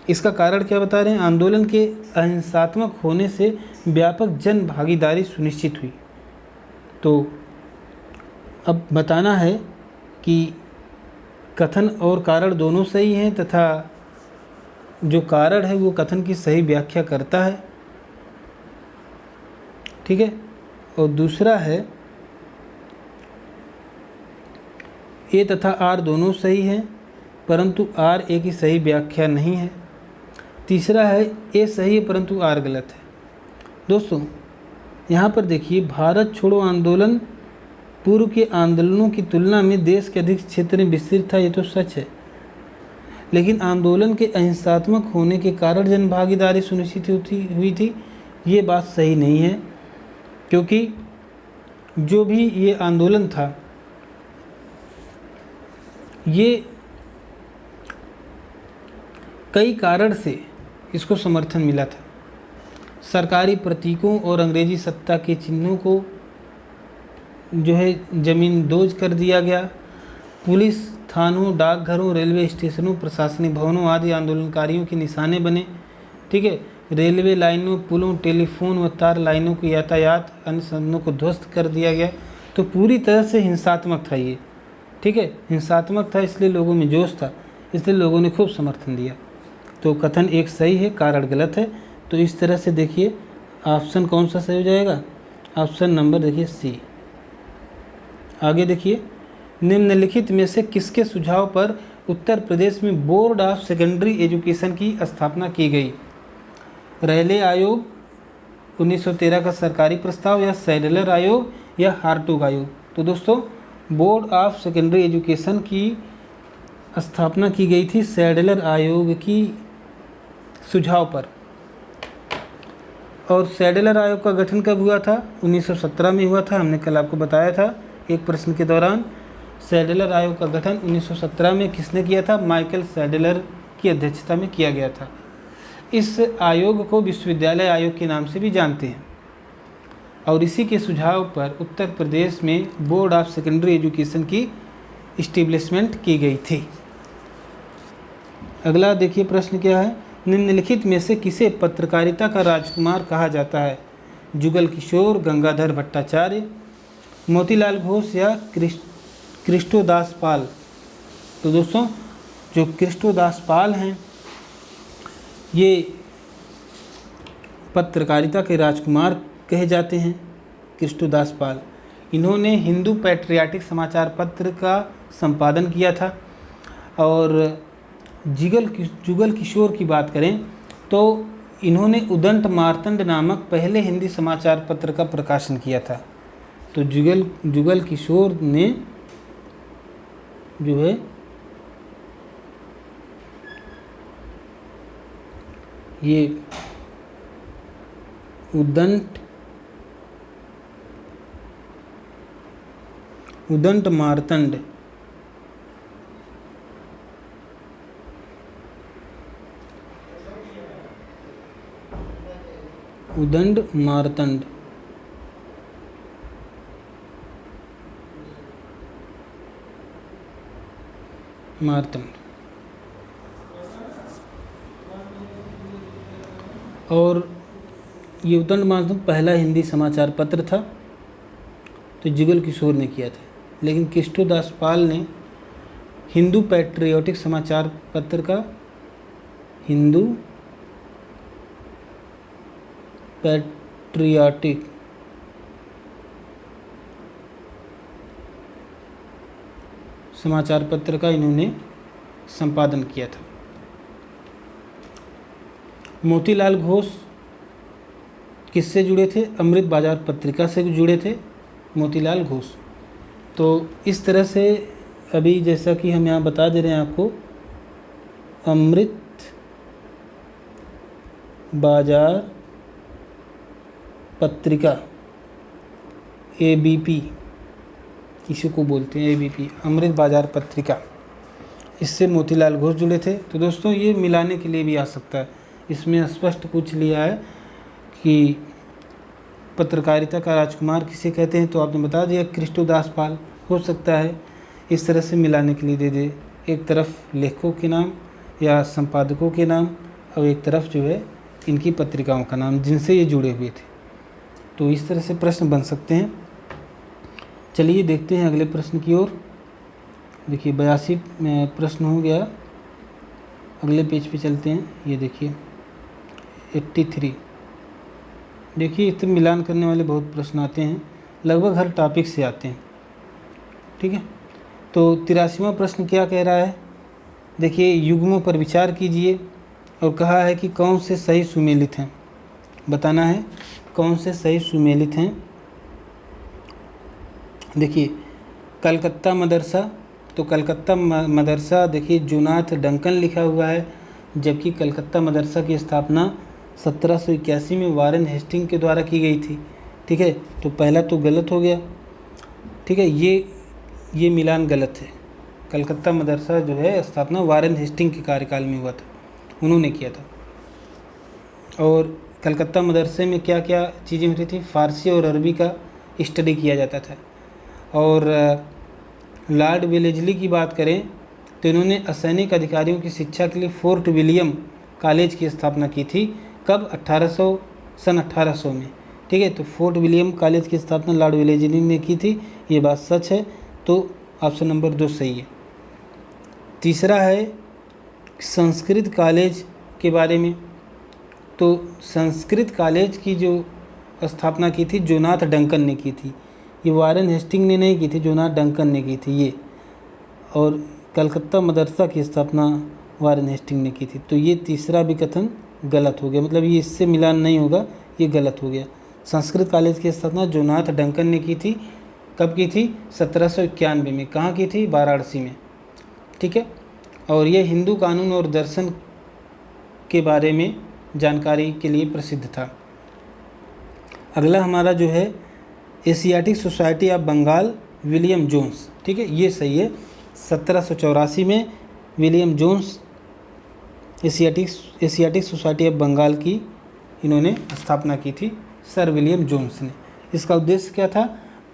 A: इसका कारण क्या बता रहे हैं, आंदोलन के अहिंसात्मक होने से व्यापक जन भागीदारी सुनिश्चित हुई। तो अब बताना है कि कथन और कारण दोनों सही हैं तथा जो कारण है वो कथन की सही व्याख्या करता है, ठीक है। और दूसरा है ए तथा आर दोनों सही हैं परंतु आर ए की सही व्याख्या नहीं है। तीसरा है ए सही है परंतु आर गलत है। दोस्तों यहाँ पर देखिए, भारत छोड़ो आंदोलन पूर्व के आंदोलनों की तुलना में देश के अधिक क्षेत्र में विस्तृत था, ये तो सच है। लेकिन आंदोलन के अहिंसात्मक होने के कारण जन भागीदारी सुनिश्चित हुई थी, ये बात सही नहीं है। क्योंकि जो भी ये आंदोलन था ये कई कारण से इसको समर्थन मिला था। सरकारी प्रतीकों और अंग्रेजी सत्ता के चिन्हों को जो है ज़मींदोज कर दिया गया। पुलिस थानों, डाकघरों, रेलवे स्टेशनों, प्रशासनिक भवनों आदि आंदोलनकारियों के निशाने बने, ठीक है। रेलवे लाइनों, पुलों, टेलीफोन व तार लाइनों के यातायात अन्य साधनों को ध्वस्त कर दिया गया। तो पूरी तरह से हिंसात्मक था ये, ठीक है। हिंसात्मक था, इसलिए लोगों में जोश था, इसलिए लोगों ने खूब समर्थन दिया। तो कथन एक सही है, कारण गलत है। तो इस तरह से देखिए ऑप्शन कौन सा सही हो जाएगा, ऑप्शन नंबर देखिए सी। आगे देखिए, निम्नलिखित में से किसके सुझाव पर उत्तर प्रदेश में बोर्ड ऑफ सेकेंडरी एजुकेशन की स्थापना की गई। रेले आयोग, 1913 का सरकारी प्रस्ताव, या सैडलर आयोग, या हार्टुग आयोग। तो दोस्तों बोर्ड ऑफ सेकेंडरी एजुकेशन की स्थापना की गई थी सैडलर आयोग की सुझाव पर। और सैडलर आयोग का गठन कब हुआ था, 1917 में हुआ था। हमने कल आपको बताया था एक प्रश्न के दौरान। सैडलर आयोग का गठन 1917 में किसने किया था, माइकल सैडलर की अध्यक्षता में किया गया था। इस आयोग को विश्वविद्यालय आयोग के नाम से भी जानते हैं और इसी के सुझाव पर उत्तर प्रदेश में बोर्ड ऑफ सेकेंडरी एजुकेशन की इस्टेब्लिशमेंट की गई थी। अगला देखिए प्रश्न क्या है, निम्नलिखित में से किसे पत्रकारिता का राजकुमार कहा जाता है। जुगल किशोर, गंगाधर भट्टाचार्य, मोतीलाल घोष, या कृष्णोदास पाल। तो दोस्तों जो कृष्णोदास पाल हैं ये पत्रकारिता के राजकुमार कहे जाते हैं। कृष्णोदास पाल, इन्होंने हिंदू पैट्रियाटिक समाचार पत्र का संपादन किया था। और जुगल किशोर की बात करें तो इन्होंने उदंत मार्तंड नामक पहले हिंदी समाचार पत्र का प्रकाशन किया था। तो जुगल किशोर ने जो है ये उदंत मार्तंड और ये उदंत मार्तंड पहला हिंदी समाचार पत्र था, तो जुगल किशोर ने किया था। लेकिन कृष्णोदास पाल ने हिंदू पैट्रियोटिक समाचार पत्र का हिंदू पैट्रियाटिक समाचार पत्र का इन्होंने संपादन किया था। मोतीलाल घोष किससे जुड़े थे, अमृत बाजार पत्रिका से जुड़े थे मोतीलाल घोष। तो इस तरह से अभी जैसा कि हम यहाँ बता दे रहे हैं आपको, अमृत बाजार पत्रिका ABP इसी को बोलते हैं, ABP अमृत बाजार पत्रिका, इससे मोतीलाल घोष जुड़े थे। तो दोस्तों ये मिलाने के लिए भी आ सकता है, इसमें स्पष्ट पूछ लिया है कि पत्रकारिता का राजकुमार किसे कहते हैं, तो आपने बता दिया कृष्णदास पाल। हो सकता है इस तरह से मिलाने के लिए दे दे, एक तरफ लेखकों के नाम या संपादकों के नाम और एक तरफ जो है इनकी पत्रिकाओं का नाम जिनसे ये जुड़े हुए थे। तो इस तरह से प्रश्न बन सकते हैं। चलिए देखते हैं अगले प्रश्न की ओर। देखिए 82 में प्रश्न हो गया, अगले पेज पे चलते हैं। ये देखिए 83। देखिए इससे मिलान करने वाले बहुत प्रश्न आते हैं, लगभग हर टॉपिक से आते हैं, ठीक है। तो 83वां प्रश्न क्या कह रहा है, देखिए युग्मों पर विचार कीजिए और कहा है कि कौन से सही सुमेलित हैं, बताना है कौन से सही सुमेलित हैं। देखिए कलकत्ता मदरसा, तो कलकत्ता मदरसा देखिए जोनाथ डंकन लिखा हुआ है, जबकि कलकत्ता मदरसा की स्थापना 1781 में वारेन हेस्टिंग के द्वारा की गई थी, ठीक है। तो पहला तो गलत हो गया, ठीक है, ये मिलान गलत है। कलकत्ता मदरसा जो है स्थापना वारेन हेस्टिंग के कार्यकाल में हुआ था, उन्होंने किया था। और कलकत्ता मदरसे में क्या क्या चीज़ें होती थी, फ़ारसी और अरबी का स्टडी किया जाता था। और लॉर्ड वेलेस्ली की बात करें तो इन्होंने असैनिक अधिकारियों की शिक्षा के लिए फोर्ट विलियम कॉलेज की स्थापना की थी। कब? सन 1800 में, ठीक है। तो फोर्ट विलियम कॉलेज की स्थापना लॉर्ड वेलेस्ली ने की थी, ये बात सच है। तो ऑप्शन नंबर 2 सही है। तीसरा है संस्कृत कॉलेज के बारे में, तो संस्कृत कॉलेज की जो स्थापना की थी जोनाथ डंकन ने की थी, ये वारेन हेस्टिंग ने नहीं की थी, जोनाथ डंकन ने की थी ये। और कलकत्ता मदरसा की स्थापना वारेन हेस्टिंग ने की थी। तो ये तीसरा भी कथन गलत हो गया, मतलब ये इससे मिलान नहीं होगा, ये गलत हो गया। संस्कृत कॉलेज की स्थापना जोनाथ डंकन ने की थी। कब की थी? 1791 में। कहाँ की थी? वाराणसी में, ठीक है। और ये हिंदू कानून और दर्शन के बारे में जानकारी के लिए प्रसिद्ध था। अगला हमारा जो है Asiatic Society of Bengal, William Jones, ठीक है, ये सही है। 1784 में William Jones Asiatic Society of Bengal की इन्होंने स्थापना की थी, सर विलियम जोन्स ने। इसका उद्देश्य क्या था?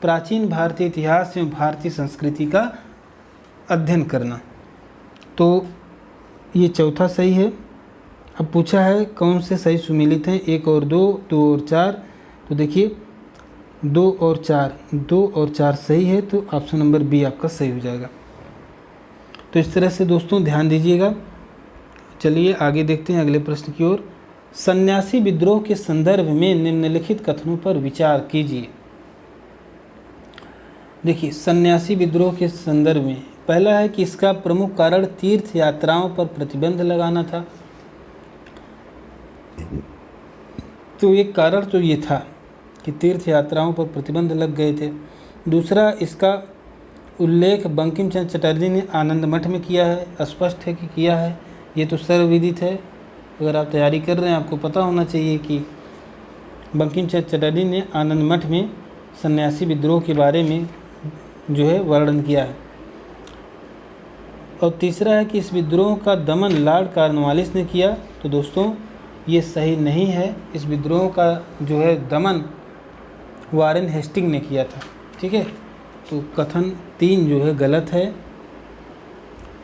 A: प्राचीन भारतीय इतिहास एवं भारतीय संस्कृति का अध्ययन करना। तो ये चौथा सही है। अब पूछा है कौन से सही सुमेलित हैं, 1 और 2, 2 और 4। तो देखिए 2 और 4 सही है, तो ऑप्शन नंबर बी आपका सही हो जाएगा। तो इस तरह से दोस्तों ध्यान दीजिएगा। चलिए आगे देखते हैं अगले प्रश्न की ओर। सन्यासी विद्रोह के संदर्भ में निम्नलिखित कथनों पर विचार कीजिए। देखिए सन्यासी विद्रोह के संदर्भ में पहला है कि इसका प्रमुख कारण तीर्थ यात्राओं पर प्रतिबंध लगाना था। तो एक कारण तो ये था कि तीर्थ यात्राओं पर प्रतिबंध लग गए थे। दूसरा, इसका उल्लेख बंकिम चंद्र चटर्जी ने आनंद मठ में किया है, स्पष्ट है कि किया है, ये तो सर्वविदित है। अगर आप तैयारी कर रहे हैं आपको पता होना चाहिए कि बंकिम चंद्र चटर्जी ने आनंद मठ में सन्यासी विद्रोह के बारे में जो है वर्णन किया है। और तीसरा है कि इस विद्रोह का दमन लॉर्ड कॉर्नवालिस ने किया। तो दोस्तों ये सही नहीं है, इस विद्रोह का जो है दमन वारेन हेस्टिंग ने किया था, ठीक है। तो कथन 3 जो है गलत है,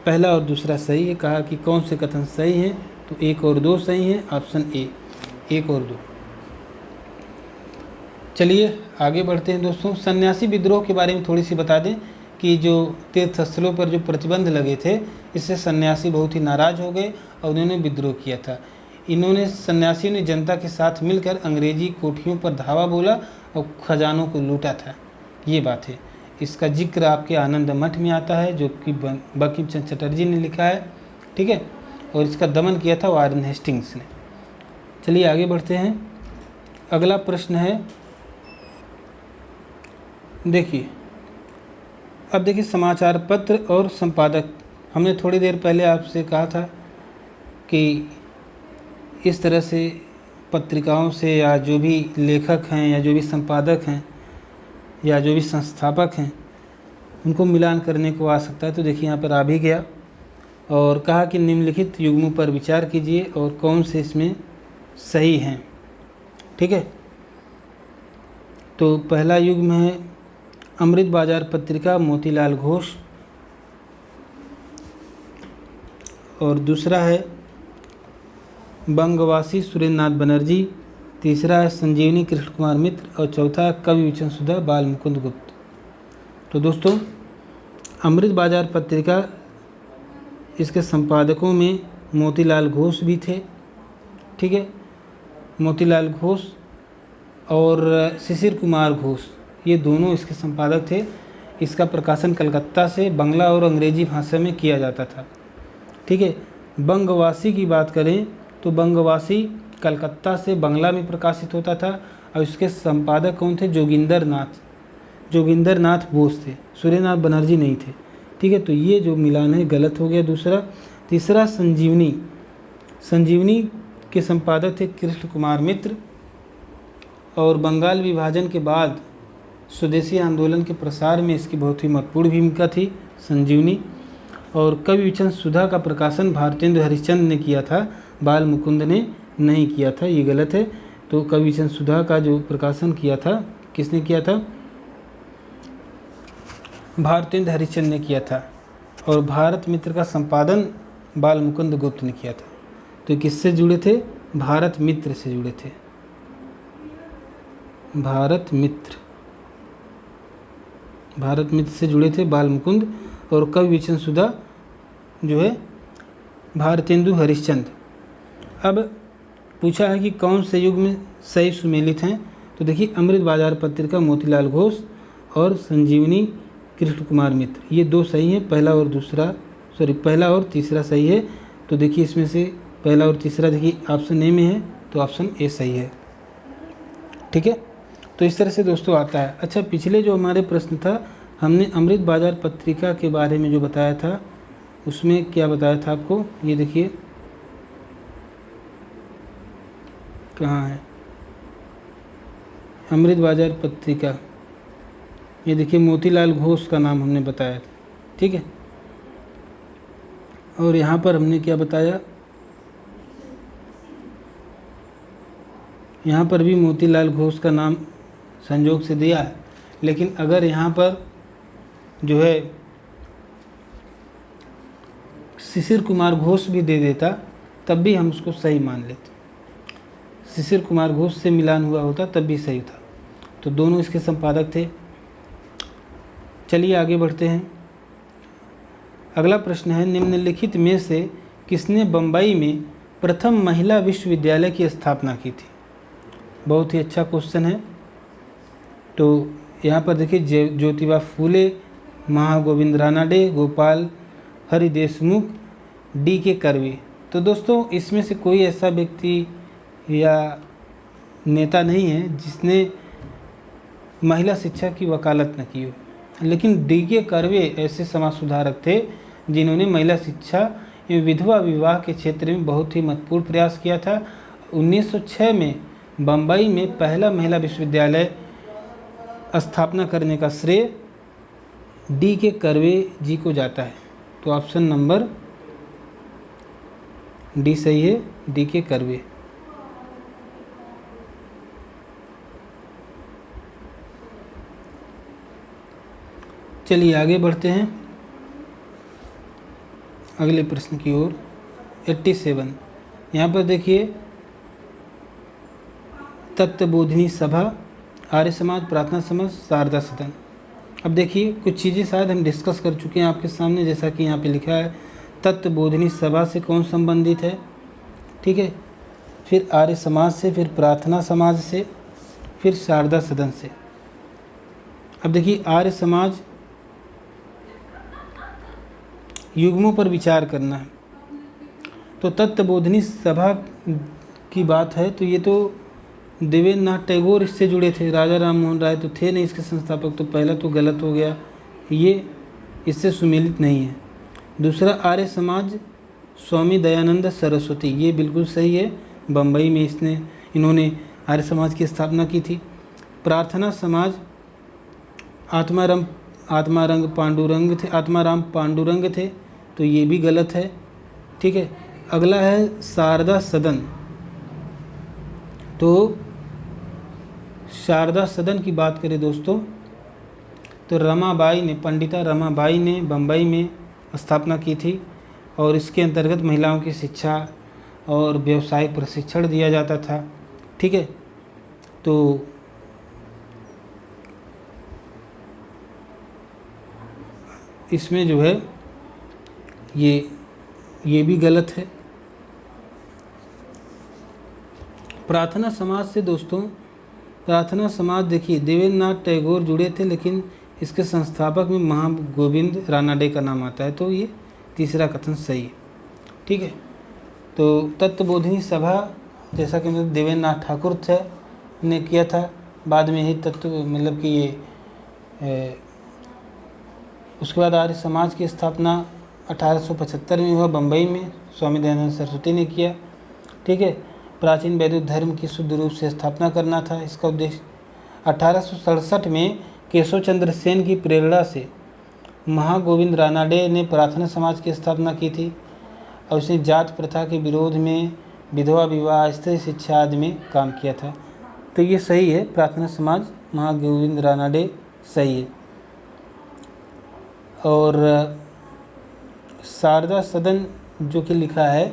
A: पहला और दूसरा सही है। कहा कि कौन से कथन सही हैं, तो 1 और 2 सही हैं, ऑप्शन ए 1 और 2। चलिए आगे बढ़ते हैं दोस्तों। सन्यासी विद्रोह के बारे में थोड़ी सी बता दें कि जो तीर्थ स्थलों पर जो प्रतिबंध लगे थे, इससे सन्यासी बहुत ही नाराज़ हो गए और उन्होंने विद्रोह किया था। सन्यासियों ने जनता के साथ मिलकर अंग्रेजी कोठियों पर धावा बोला और खजानों को लूटा था, ये बात है। इसका जिक्र आपके आनंद मठ में आता है, जो कि बंकिम चंद्र चटर्जी ने लिखा है, ठीक है। और इसका दमन किया था वारेन हेस्टिंग्स ने। चलिए आगे बढ़ते हैं। अगला प्रश्न है, देखिए अब देखिए समाचार पत्र और संपादक। हमने थोड़ी देर पहले आपसे कहा था कि इस तरह से पत्रिकाओं से या जो भी लेखक हैं या जो भी संपादक हैं या जो भी संस्थापक हैं उनको मिलान करने को आ सकता है। तो देखिए यहाँ पर आ भी गया और कहा कि निम्नलिखित युग्मों पर विचार कीजिए और कौन से इसमें सही हैं। ठीक है, तो पहला युग्म है अमृत बाजार पत्रिका मोतीलाल घोष, और दूसरा है बंगवासी सुरेंद्र नाथ बनर्जी, तीसरा है संजीवनी कृष्ण कुमार मित्र और चौथा है कवि विचन सुधा बाल मुकुंद गुप्त। तो दोस्तों अमृत बाजार पत्रिका, इसके संपादकों में मोतीलाल घोष भी थे। ठीक है, मोतीलाल घोष और शिशिर कुमार घोष, ये दोनों इसके संपादक थे। इसका प्रकाशन कलकत्ता से बंगला और अंग्रेजी भाषा में किया जाता था। ठीक है, बंगवासी की बात करें तो बंगवासी कलकत्ता से बंगला में प्रकाशित होता था और इसके संपादक कौन थे? जोगिंदर नाथ बोस थे, सुरेंद्र नाथ बनर्जी नहीं थे। ठीक है, तो ये जो मिलान है गलत हो गया दूसरा। तीसरा संजीवनी के संपादक थे कृष्ण कुमार मित्र और बंगाल विभाजन के बाद स्वदेशी आंदोलन के प्रसार में इसकी बहुत ही महत्वपूर्ण भूमिका थी संजीवनी। और कवि विचन सुधा का प्रकाशन भारतेंदु हरिश्चंद्र ने किया था, बाल मुकुंद ने नहीं किया था, ये गलत है। तो कवि विचन सुधा का जो प्रकाशन किया था किसने किया था? भारतेंदु हरिश्चंद्र ने किया था। और भारत मित्र का संपादन बाल मुकुंद गुप्त ने किया था। तो किससे जुड़े थे? भारत मित्र से जुड़े थे, भारत मित्र से जुड़े थे बाल मुकुंद, और कवि विचन सुधा जो है भारतेंदु हरिश्चंद्र। अब पूछा है कि कौन से युग में सही सुमेलित हैं। तो देखिए अमृत बाजार पत्रिका मोतीलाल घोष और संजीवनी कृष्ण कुमार मित्र, ये दो सही हैं। पहला और तीसरा सही है। तो देखिए इसमें से पहला और तीसरा देखिए ऑप्शन ए में है, तो ऑप्शन ए सही है। ठीक है, तो इस तरह से दोस्तों आता है। अच्छा, पिछले जो हमारे प्रश्न था, हमने अमृत बाजार पत्रिका के बारे में जो बताया था उसमें क्या बताया था आपको, ये देखिए कहाँ है अमृत बाजार पत्रिका, ये देखिए मोतीलाल घोष का नाम हमने बताया था। ठीक है, और यहाँ पर हमने क्या बताया, यहाँ पर भी मोतीलाल घोष का नाम संयोग से दिया है, लेकिन अगर यहाँ पर जो है शिशिर कुमार घोष भी दे देता तब भी हम उसको सही मान लेते। शिशिर कुमार घोष से मिलान हुआ होता तब भी सही था। तो दोनों इसके संपादक थे। चलिए आगे बढ़ते हैं। अगला प्रश्न है, निम्नलिखित में से किसने बम्बई में प्रथम महिला विश्वविद्यालय की स्थापना की थी? बहुत ही अच्छा क्वेश्चन है। तो यहाँ पर देखिए ज्योतिबा फूले, महागोविंद रानाडे, गोपाल हरि देशमुख, D.K. कर्वे। तो दोस्तों इसमें से कोई ऐसा व्यक्ति या नेता नहीं है जिसने महिला शिक्षा की वकालत न की हो, लेकिन D.K. कर्वे ऐसे समाज सुधारक थे जिन्होंने महिला शिक्षा एवं विधवा विवाह के क्षेत्र में बहुत ही महत्वपूर्ण प्रयास किया था। 1906 में बम्बई में पहला महिला विश्वविद्यालय स्थापना करने का श्रेय D.K. कर्वे जी को जाता है। तो ऑप्शन नंबर डी सही है, D.K. कर्वे। चलिए आगे बढ़ते हैं अगले प्रश्न की ओर। 87 यहाँ पर देखिए तत्वबोधिनी सभा, आर्य समाज, प्रार्थना समाज, शारदा सदन। अब देखिए कुछ चीज़ें शायद हम डिस्कस कर चुके हैं आपके सामने, जैसा कि यहाँ पे लिखा है तत्वबोधिनी सभा से कौन संबंधित है। ठीक है, फिर आर्य समाज से, फिर प्रार्थना समाज से, फिर शारदा सदन से। अब देखिए आर्य समाज युग्मों पर विचार करना है। तो तत्वबोधिनी सभा की बात है तो ये तो देवेंद्र नाथ टैगोर इससे जुड़े थे, राजा राम मोहन राय तो थे नहीं इसके संस्थापक, तो पहला तो गलत हो गया, ये इससे सुमेलित नहीं है। दूसरा आर्य समाज स्वामी दयानंद सरस्वती, ये बिल्कुल सही है, बम्बई में इन्होंने आर्य समाज की स्थापना की थी। प्रार्थना समाज आत्माराम पांडुरंग थे, तो ये भी गलत है। ठीक है, अगला है शारदा सदन। तो शारदा सदन की बात करें दोस्तों, तो पंडिता रमाबाई ने बम्बई में स्थापना की थी और इसके अंतर्गत महिलाओं की शिक्षा और व्यवसायिक प्रशिक्षण दिया जाता था। ठीक है, तो इसमें जो है ये भी गलत है। प्रार्थना समाज से दोस्तों, प्रार्थना समाज देखिए देवेंद्रनाथ टैगोर जुड़े थे, लेकिन इसके संस्थापक में महागोविंद रानाडे का नाम आता है, तो ये तीसरा कथन सही है। ठीक है, तो तत्वबोधिनी सभा जैसा कि मतलब देवेंद्रनाथ ठाकुर थे ने किया था, बाद में ही मतलब कि ये उसके बाद आर्य समाज की स्थापना 1875 में हुआ बम्बई में, स्वामी दयानंद सरस्वती ने किया। ठीक है, प्राचीन वैदिक धर्म की शुद्ध रूप से स्थापना करना था इसका उद्देश्य। 1867 में केशव चंद्र सेन की प्रेरणा से महागोविंद रानाडे ने प्रार्थना समाज की स्थापना की थी और उसने जात प्रथा के विरोध में, विधवा विवाह, स्त्री शिक्षा आदि में काम किया था। तो ये सही है, प्रार्थना समाज महागोविंद रानाडे सही है। और शारदा सदन जो कि लिखा है,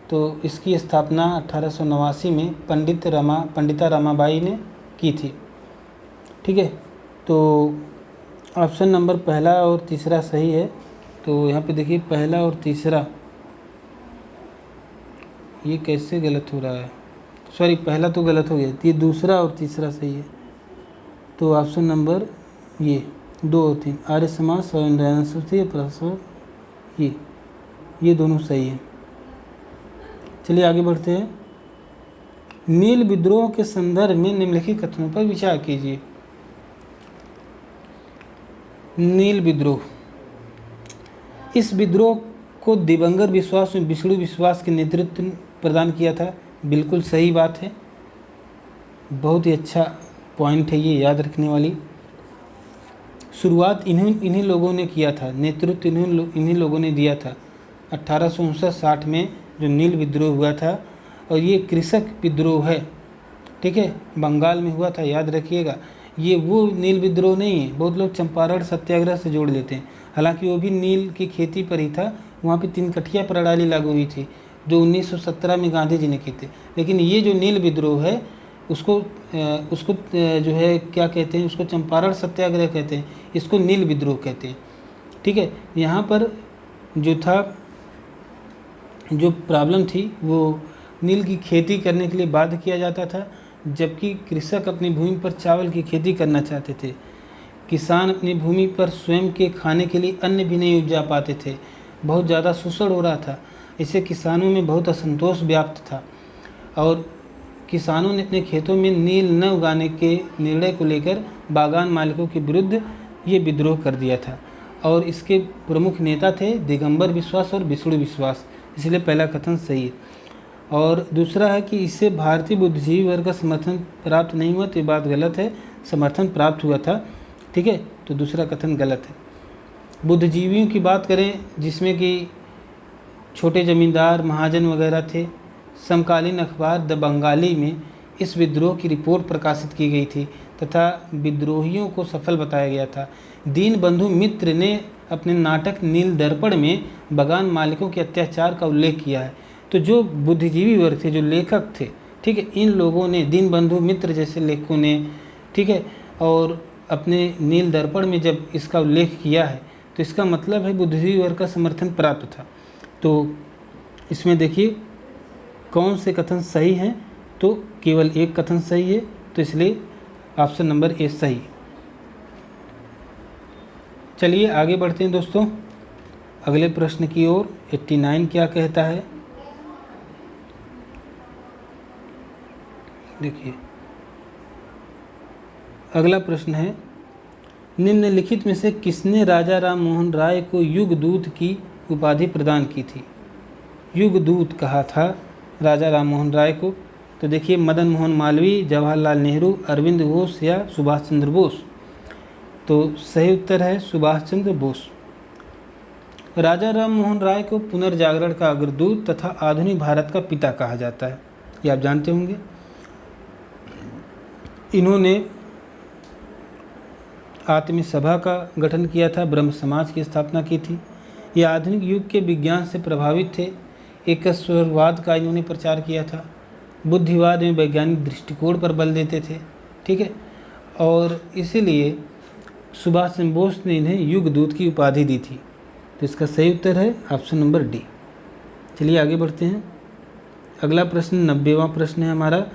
A: तो इसकी स्थापना 1889 में पंडिता रमाबाई ने की थी। ठीक है, तो ऑप्शन नंबर पहला और तीसरा सही है। तो यहाँ पे देखिए पहला और तीसरा ये कैसे गलत हो रहा है, सॉरी पहला तो गलत हो गया, ये दूसरा और तीसरा सही है। तो ऑप्शन नंबर ये 2 और 3 आर्य समाज, स्वामी दयानंद सरस्वती, परस्पर ये दोनों सही है। चलिए आगे बढ़ते हैं। नील विद्रोह के संदर्भ में निम्नलिखित कथनों पर विचार कीजिए। नील विद्रोह, इस विद्रोह को दिवंगत विश्वास में विष्णु विश्वास के नेतृत्व प्रदान किया था। बिल्कुल सही बात है, बहुत ही अच्छा पॉइंट है ये, याद रखने वाली। शुरुआत इन्हीं लोगों ने किया था, नेतृत्व इन्हीं लोगों ने दिया था। 1859-60 में जो नील विद्रोह हुआ था, और ये कृषक विद्रोह है। ठीक है, बंगाल में हुआ था, याद रखिएगा। ये वो नील विद्रोह नहीं है, बहुत लोग चंपारण सत्याग्रह से जोड़ लेते हैं, हालांकि वो भी नील की खेती पर ही था। वहाँ पे 3 कठिया प्रणाली लागू हुई थी जो 1917 में गांधी जी ने की थी। लेकिन ये जो नील विद्रोह है उसको जो है क्या कहते हैं, उसको चंपारण सत्याग्रह कहते हैं, इसको नील विद्रोह कहते हैं। ठीक है, यहाँ पर जो था, जो प्रॉब्लम थी वो नील की खेती करने के लिए बाध्य किया जाता था, जबकि कृषक अपनी भूमि पर चावल की खेती करना चाहते थे। किसान अपनी भूमि पर स्वयं के खाने के लिए अन्न भी नहीं उपजा पाते थे, बहुत ज़्यादा शोषण हो रहा था। इससे किसानों में बहुत असंतोष व्याप्त था और किसानों ने अपने खेतों में नील न उगाने के निर्णय को लेकर बागान मालिकों के विरुद्ध ये विद्रोह कर दिया था। और इसके प्रमुख नेता थे दिगंबर विश्वास और विष्णु विश्वास, इसलिए पहला कथन सही है। और दूसरा है कि इससे भारतीय बुद्धिजीवी वर्ग का समर्थन प्राप्त नहीं हुआ, तो ये बात गलत है, समर्थन प्राप्त हुआ था। ठीक है, तो दूसरा कथन गलत है। बुद्धिजीवियों की बात करें जिसमें कि छोटे जमींदार, महाजन वगैरह थे, समकालीन अखबार द बंगाली में इस विद्रोह की रिपोर्ट प्रकाशित की गई थी तथा विद्रोहियों को सफल बताया गया था। दीनबंधु मित्र ने अपने नाटक नील दर्पण में बागान मालिकों के अत्याचार का उल्लेख किया है। तो जो बुद्धिजीवी वर्ग थे, जो लेखक थे, ठीक है, इन लोगों ने, दीनबंधु मित्र जैसे लेखकों ने, ठीक है, और अपने नील दर्पण में जब इसका उल्लेख किया है तो इसका मतलब है बुद्धिजीवी वर्ग का समर्थन प्राप्त था। तो इसमें देखिए कौन से कथन सही हैं, तो केवल एक कथन सही है, तो इसलिए ऑप्शन नंबर ए सही। चलिए आगे बढ़ते हैं दोस्तों अगले प्रश्न की ओर। 89 क्या कहता है, देखिए अगला प्रश्न है, निम्नलिखित में से किसने राजा राम मोहन राय को युगदूत की उपाधि प्रदान की थी? युगदूत कहा था राजा राम मोहन राय को। तो देखिए मदन मोहन मालवीय, जवाहरलाल नेहरू, अरविंद घोष या सुभाष चंद्र बोस। तो सही उत्तर है सुभाष चंद्र बोस। राजा राम मोहन राय को पुनर्जागरण का अग्रदूत तथा आधुनिक भारत का पिता कहा जाता है, ये आप जानते होंगे। इन्होंने आत्मीय सभा का गठन किया था, ब्रह्म समाज की स्थापना की थी। ये आधुनिक युग के विज्ञान से प्रभावित थे। एकस्वरवाद का इन्होंने प्रचार किया था। बुद्धिवाद में वैज्ञानिक दृष्टिकोण पर बल देते थे, ठीक है। और इसीलिए सुभाष चंद्र बोस ने इन्हें युग दूत की उपाधि दी थी। तो इसका सही उत्तर है ऑप्शन नंबर डी। चलिए आगे बढ़ते हैं। अगला प्रश्न 90वां प्रश्न है हमारा,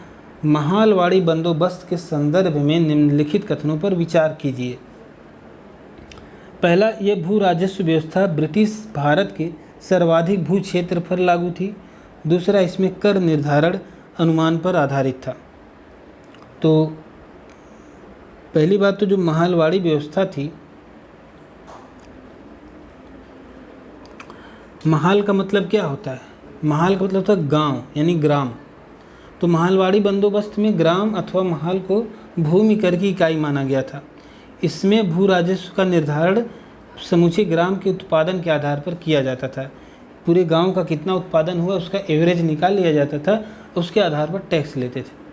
A: महालवाड़ी बंदोबस्त के संदर्भ में निम्नलिखित कथनों पर विचार कीजिए। पहला, ये भू राजस्व व्यवस्था ब्रिटिश भारत के सर्वाधिक भू क्षेत्र पर लागू थी। दूसरा, इसमें कर निर्धारण अनुमान पर आधारित था। तो पहली बात तो जो महालवाड़ी व्यवस्था थी, महाल का मतलब क्या होता है? महाल का मतलब होता है गांव यानी ग्राम। तो महालवाड़ी बंदोबस्त में ग्राम अथवा महाल को भूमि कर की इकाई माना गया था। इसमें भू राजस्व का निर्धारण समूचे ग्राम के उत्पादन के आधार पर किया जाता था। पूरे गांव का कितना उत्पादन हुआ उसका एवरेज निकाल लिया जाता था, उसके आधार पर टैक्स लेते थे।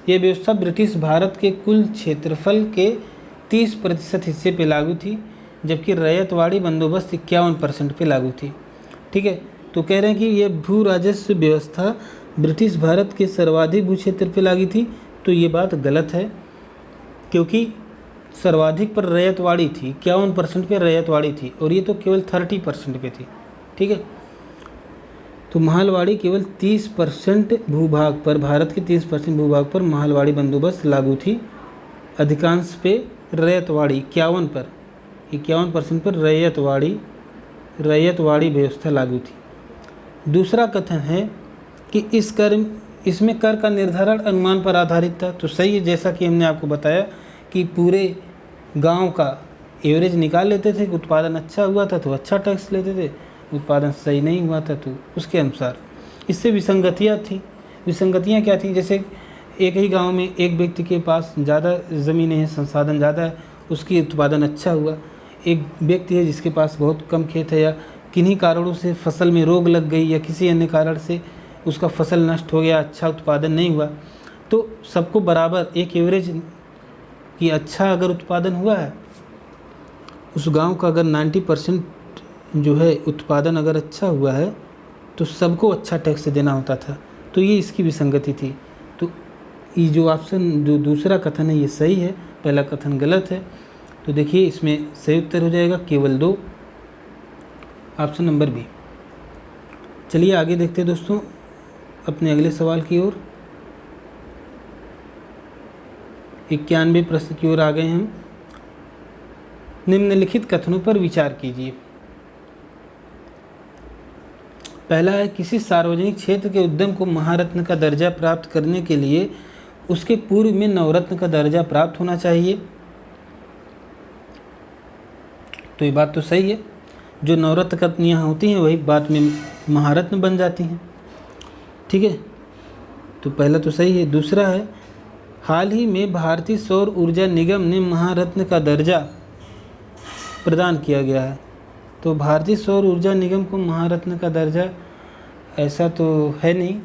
A: यह व्यवस्था ब्रिटिश भारत के कुल क्षेत्रफल के 30% हिस्से पे लागू थी, जबकि रैयतवाड़ी बंदोबस्त 51% पे लागू थी, ठीक है। तो कह रहे हैं कि ये भू राजस्व व्यवस्था ब्रिटिश भारत के सर्वाधिक भू क्षेत्र पे लागू थी। तो ये बात गलत है, क्योंकि सर्वाधिक पर रैयतवाड़ी थी, 51% पे रैयतवाड़ी थी, और ये तो केवल 30% पे थी, ठीक है। तो महालवाड़ी केवल 30% भूभाग पर, भारत के 30% भूभाग पर महालवाड़ी बंदोबस्त लागू थी। अधिकांश पे रैयतवाड़ी 51% पर रैयतवाड़ी व्यवस्था लागू थी। दूसरा कथन है कि इसमें कर का निर्धारण अनुमान पर आधारित था। तो सही है, जैसा कि हमने आपको बताया कि पूरे गांव का एवरेज निकाल लेते थे कि उत्पादन अच्छा हुआ था तो अच्छा टैक्स लेते थे, उत्पादन सही नहीं हुआ था तो उसके अनुसार। इससे विसंगतियाँ थी। विसंगतियाँ क्या थी? जैसे एक ही गांव में एक व्यक्ति के पास ज़्यादा ज़मीनें हैं, संसाधन ज़्यादा है, उसकी उत्पादन अच्छा हुआ। एक व्यक्ति है जिसके पास बहुत कम खेत है, या किन्हीं कारणों से फसल में रोग लग गई, या किसी अन्य कारण से उसका फसल नष्ट हो गया, अच्छा उत्पादन नहीं हुआ, तो सबको बराबर एक एवरेज कि अच्छा अगर उत्पादन हुआ है, उस गांव का अगर 90% जो है उत्पादन अगर अच्छा हुआ है तो सबको अच्छा टैक्स देना होता था। तो ये इसकी विसंगति थी। तो ये जो ऑप्शन, जो दूसरा कथन है, ये सही है, पहला कथन गलत है। तो देखिए इसमें सही उत्तर हो जाएगा केवल 2, ऑप्शन नंबर बी। चलिए आगे देखते हैं दोस्तों अपने अगले सवाल की ओर। 91वें प्रश्न की ओर आ गए हम। निम्नलिखित कथनों पर विचार कीजिए। पहला है, किसी सार्वजनिक क्षेत्र के उद्यम को महारत्न का दर्जा प्राप्त करने के लिए उसके पूर्व में नवरत्न का दर्जा प्राप्त होना चाहिए। तो ये बात तो सही है, जो नवरत्न कंपनियाँ होती हैं वही बाद में महारत्न बन जाती हैं, ठीक है। तो पहला तो सही है। दूसरा है, हाल ही में भारतीय सौर ऊर्जा निगम ने महारत्न का दर्जा प्रदान किया गया है। तो भारतीय सौर ऊर्जा निगम को महारत्न का दर्जा ऐसा तो है नहीं,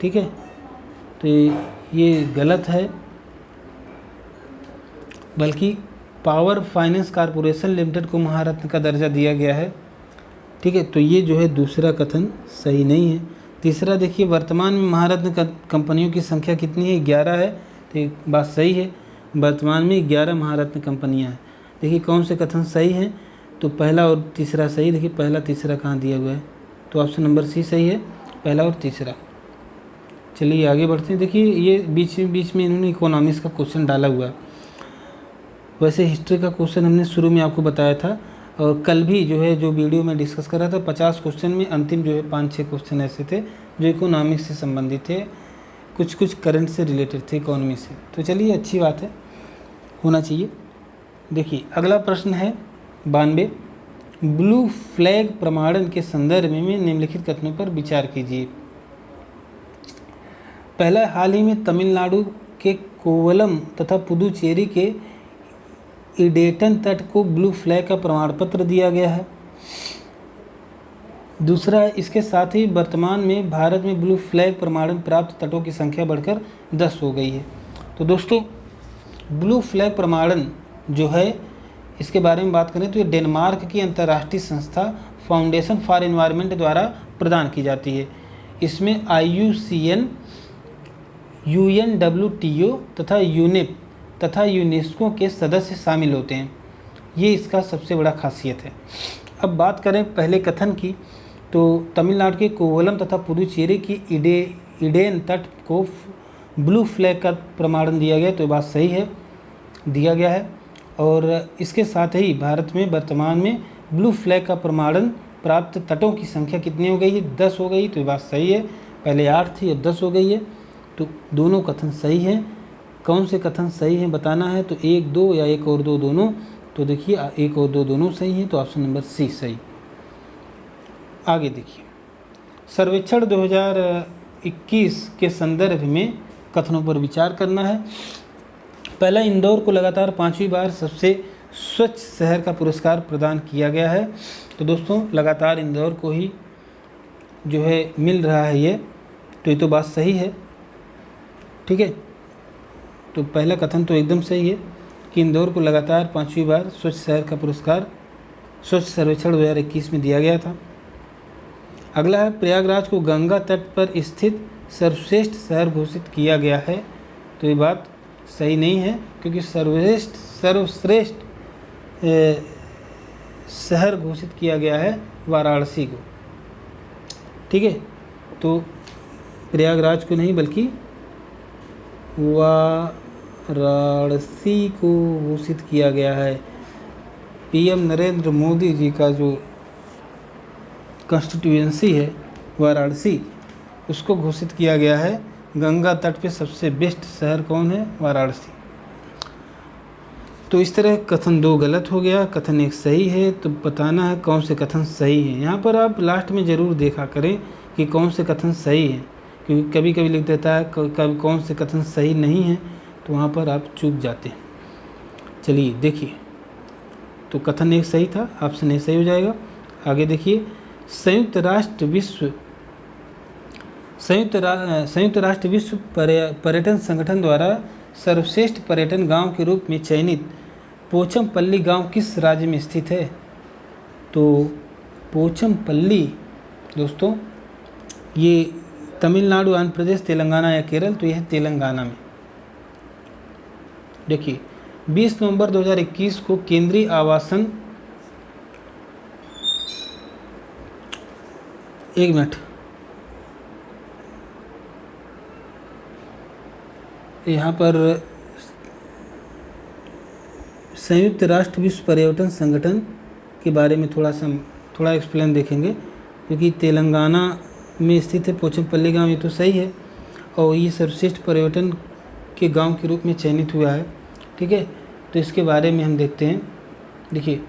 A: ठीक है। तो ये गलत है, बल्कि पावर फाइनेंस कॉरपोरेशन लिमिटेड को महारत्न का दर्जा दिया गया है, ठीक है। तो ये जो है दूसरा कथन सही नहीं है। तीसरा देखिए, वर्तमान में महारत्न कंपनियों की संख्या कितनी है? 11 है। तो ये बात सही है, वर्तमान में 11 महारत्न कंपनियां हैं। देखिए कौन से कथन सही हैं? तो पहला और तीसरा सही। देखिए पहला तीसरा कहाँ दिया हुआ है? तो ऑप्शन नंबर सी सही है, पहला और तीसरा। चलिए आगे बढ़ते हैं। देखिए ये बीच में इन्होंने इकोनॉमिक्स का क्वेश्चन डाला हुआ है। वैसे हिस्ट्री का क्वेश्चन हमने शुरू में आपको बताया था, और कल भी जो है जो वीडियो में डिस्कस कर रहा था 50 क्वेश्चन में अंतिम जो है 5-6 क्वेश्चन ऐसे थे जो इकोनॉमिक्स से संबंधित थे, कुछ करंट से रिलेटेड थे, इकोनॉमी से। तो चलिए अच्छी बात है, होना चाहिए। देखिए अगला प्रश्न है 92, ब्लू फ्लैग प्रमाणन के संदर्भ में निम्नलिखित कथनों पर विचार कीजिए। पहला, हाल ही में तमिलनाडु के कोवलम तथा पुदुचेरी के एडेटन तट को ब्लू फ्लैग का प्रमाण पत्र दिया गया है। दूसरा है, इसके साथ ही वर्तमान में भारत में ब्लू फ्लैग प्रमाणन प्राप्त तटों की संख्या बढ़कर 10 हो गई है। तो दोस्तों, ब्लू फ्लैग प्रमाणन जो है, इसके बारे में बात करें तो ये डेनमार्क की अंतर्राष्ट्रीय संस्था फाउंडेशन फॉर एनवायरनमेंट द्वारा प्रदान की जाती है। इसमें IUCN, UNWTO तथा यूनेप तथा यूनेस्को के सदस्य शामिल होते हैं। ये इसका सबसे बड़ा खासियत है। अब बात करें पहले कथन की, तो तमिलनाडु के कोवलम तथा पुडुचेरी की इडेन तट को ब्लू फ्लैग का प्रमाणन दिया गया, तो ये बात सही है, दिया गया है। और इसके साथ ही भारत में वर्तमान में ब्लू फ्लैग का प्रमाणन प्राप्त तटों की संख्या कितनी हो गई है? 10 हो गई, तो ये बात सही है। पहले 8 थी, अब 10 हो गई है, तो दोनों कथन सही हैं। कौन से कथन सही हैं बताना है, तो 1, 2 या 1 और 2 दोनों। तो देखिए 1 और 2 दोनों सही हैं, तो ऑप्शन नंबर सी सही। आगे देखिए, सर्वेक्षण 2021 के संदर्भ में कथनों पर विचार करना है। पहला, इंदौर को लगातार 5वीं बार सबसे स्वच्छ शहर का पुरस्कार प्रदान किया गया है। तो दोस्तों, लगातार इंदौर को ही जो है मिल रहा है ये तो बात सही है, ठीक है। तो पहला कथन तो एकदम सही है कि इंदौर को लगातार 5वीं बार स्वच्छ शहर का पुरस्कार स्वच्छ सर्वेक्षण 2021 में दिया गया था। अगला है, प्रयागराज को गंगा तट पर स्थित सर्वश्रेष्ठ शहर घोषित किया गया है। तो ये बात सही नहीं है, क्योंकि सर्वश्रेष्ठ शहर घोषित किया गया है वाराणसी को, ठीक है। तो प्रयागराज को नहीं बल्कि वाराणसी को घोषित किया गया है। PM नरेंद्र मोदी जी का जो कॉन्स्टिट्यूएंसी है वाराणसी, उसको घोषित किया गया है गंगा तट पे सबसे बेस्ट शहर कौन है? वाराणसी। तो इस तरह कथन 2 गलत हो गया, कथन 1 सही है। तो बताना है कौन से कथन सही है। यहाँ पर आप लास्ट में ज़रूर देखा करें कि कौन से कथन सही है, क्योंकि कभी कभी लिख देता है कभी कौन से कथन सही नहीं है, तो वहाँ पर आप चूक जाते हैं। चलिए देखिए, तो कथन 1 सही था, ऑप्शन ए सही हो जाएगा। आगे देखिए, संयुक्त राष्ट्र विश्व पर्यटन संगठन द्वारा सर्वश्रेष्ठ पर्यटन गांव के रूप में चयनित पोचमपल्ली गांव किस राज्य में स्थित है? तो पोचमपल्ली दोस्तों, ये तमिलनाडु, आंध्र प्रदेश, तेलंगाना या केरल, तो यह है तेलंगाना में। देखिए, 20 नवंबर 2021 को केंद्रीय आवासन, एक मिनट, यहाँ पर संयुक्त राष्ट्र विश्व पर्यटन संगठन के बारे में थोड़ा एक्सप्लेन देखेंगे, क्योंकि तेलंगाना में स्थित है पोचमपल्ली गांव, ये तो सही है, और ये सर्वश्रेष्ठ पर्यटन के गांव के रूप में चयनित हुआ है, ठीक है। तो इसके बारे में हम देखते हैं। देखिए,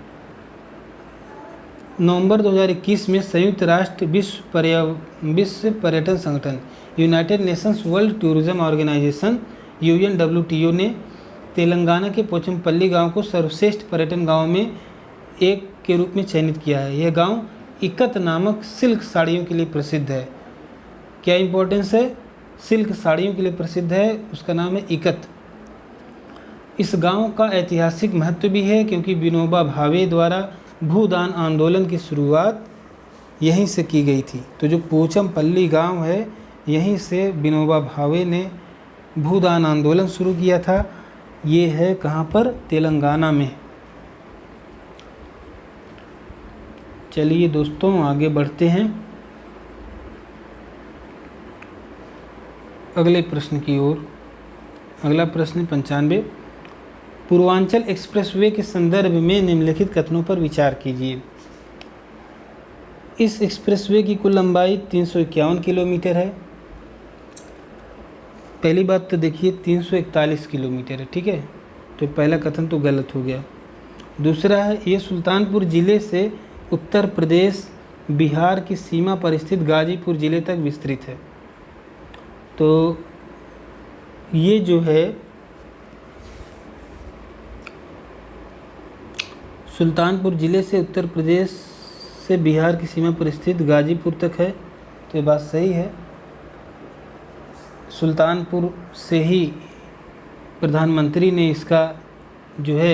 A: नवंबर 2021 में संयुक्त राष्ट्र विश्व पर्यटन संगठन, United Nations World Tourism Organization UNWTO ने तेलंगाना के पोचमपल्ली गांव को सर्वश्रेष्ठ पर्यटन गांव में एक के रूप में चयनित किया है। यह गांव इकत नामक सिल्क साड़ियों के लिए प्रसिद्ध है। क्या इंपॉर्टेंस है? सिल्क साड़ियों के लिए प्रसिद्ध है, उसका नाम है इकत। इस गांव का ऐतिहासिक महत्व भी है, क्योंकि विनोबा भावे द्वारा भूदान आंदोलन की शुरुआत यहीं से की गई थी। तो जो पोचमपल्ली गांव है, यहीं से विनोबा भावे ने भूदान आंदोलन शुरू किया था। ये है कहाँ पर? तेलंगाना में। चलिए दोस्तों, आगे बढ़ते हैं अगले प्रश्न की ओर। अगला प्रश्न 95, पूर्वांचल एक्सप्रेसवे के संदर्भ में निम्नलिखित कथनों पर विचार कीजिए। इस एक्सप्रेसवे की कुल लंबाई 351 किलोमीटर है। पहली बात तो देखिए 341 किलोमीटर है, ठीक है, तो पहला कथन तो गलत हो गया। दूसरा है, ये सुल्तानपुर ज़िले से उत्तर प्रदेश बिहार की सीमा पर स्थित गाजीपुर ज़िले तक विस्तृत है। तो ये जो है सुल्तानपुर ज़िले से उत्तर प्रदेश से बिहार की सीमा पर स्थित गाजीपुर तक है। तो ये बात सही है, सुल्तानपुर से ही प्रधानमंत्री ने इसका जो है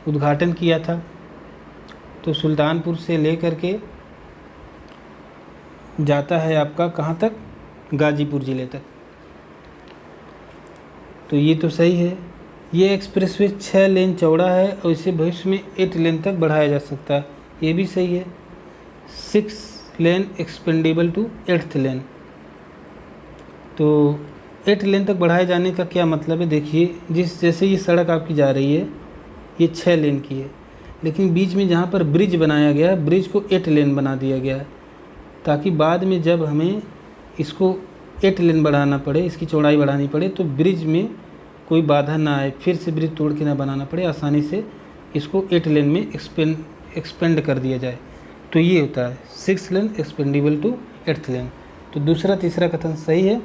A: उद्घाटन किया था। तो सुल्तानपुर से लेकर के जाता है आपका कहाँ तक, गाजीपुर ज़िले तक। तो ये तो सही है। ये एक्सप्रेसवे 6 लेन चौड़ा है और इसे भविष्य में 8 लेन तक बढ़ाया जा सकता है, ये भी सही है। 6 लेन एक्सपेंडेबल टू 8th लेन। तो 8 लेन तक बढ़ाए जाने का क्या मतलब है, देखिए जैसे ये सड़क आपकी जा रही है ये 6 लेन की है, लेकिन बीच में जहाँ पर ब्रिज बनाया गया है ब्रिज को 8 लेन बना दिया गया है, ताकि बाद में जब हमें इसको 8 लेन बढ़ाना पड़े, इसकी चौड़ाई बढ़ानी पड़े, तो ब्रिज में कोई बाधा ना आए, फिर से ब्रिज तोड़ के ना बनाना पड़े, आसानी से इसको 8 लेन में एक्सपेंड कर दिया जाए। तो ये होता है 6 लेन एक्सपेंडेबल टू 8th लेन। तो दूसरा तीसरा कथन सही है।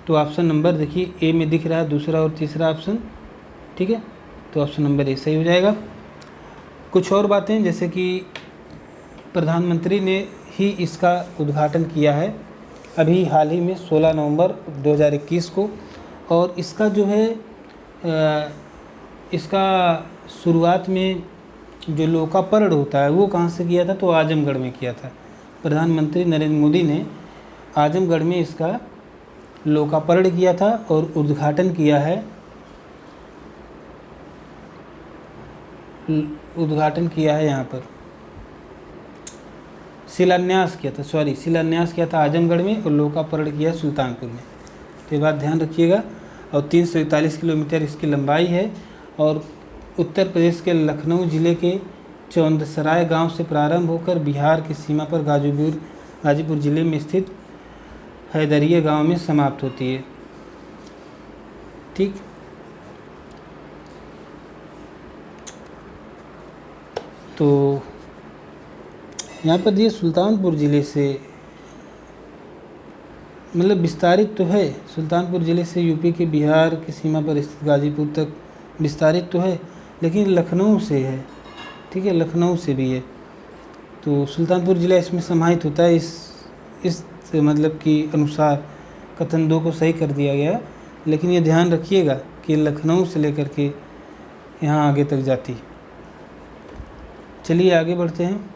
A: तो ऑप्शन नंबर देखिए ए में दिख रहा है दूसरा और तीसरा ऑप्शन, ठीक है। तो ऑप्शन नंबर ए सही हो जाएगा। कुछ और बातें, जैसे कि प्रधानमंत्री ने ही इसका उद्घाटन किया है अभी हाल ही में 16 नवंबर 2021 को, और इसका जो है इसका शुरुआत में जो लोकार्पण होता है वो कहाँ से किया था, तो आजमगढ़ में किया था। प्रधानमंत्री नरेंद्र मोदी ने आजमगढ़ में इसका लोकार्पण किया था और उद्घाटन किया है, यहाँ पर शिलान्यास किया था आजमगढ़ में और लोकार्पण किया सुल्तानपुर में। तो ये बात ध्यान रखिएगा। और 341 किलोमीटर इसकी लंबाई है और उत्तर प्रदेश के लखनऊ ज़िले के चौंदसराय गांव से प्रारंभ होकर बिहार की सीमा पर गाजीपुर ज़िले में स्थित हैदरिया गांव में समाप्त होती है, ठीक। तो यहाँ पर ये सुल्तानपुर ज़िले से मतलब विस्तारित तो है, सुल्तानपुर ज़िले से यूपी के बिहार की सीमा पर स्थित गाजीपुर तक विस्तारित तो है, लेकिन लखनऊ से है, ठीक है, लखनऊ से भी है। तो सुल्तानपुर ज़िला इसमें समाहित होता है। इस मतलब कि अनुसार कथन 2 को सही कर दिया गया, लेकिन ये ध्यान रखिएगा कि लखनऊ से लेकर के यहाँ आगे तक जाती। चलिए आगे बढ़ते हैं।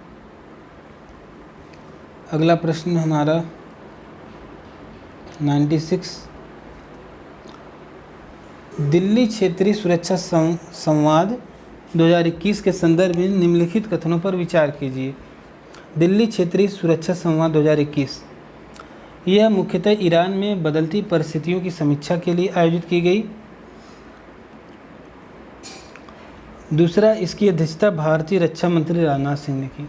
A: अगला प्रश्न हमारा 96, दिल्ली क्षेत्रीय सुरक्षा संवाद 2021 के संदर्भ में निम्नलिखित कथनों पर विचार कीजिए। दिल्ली क्षेत्रीय सुरक्षा संवाद 2021 यह मुख्यतः ईरान में बदलती परिस्थितियों की समीक्षा के लिए आयोजित की गई। दूसरा, इसकी अध्यक्षता भारतीय रक्षा मंत्री राजनाथ सिंह ने की।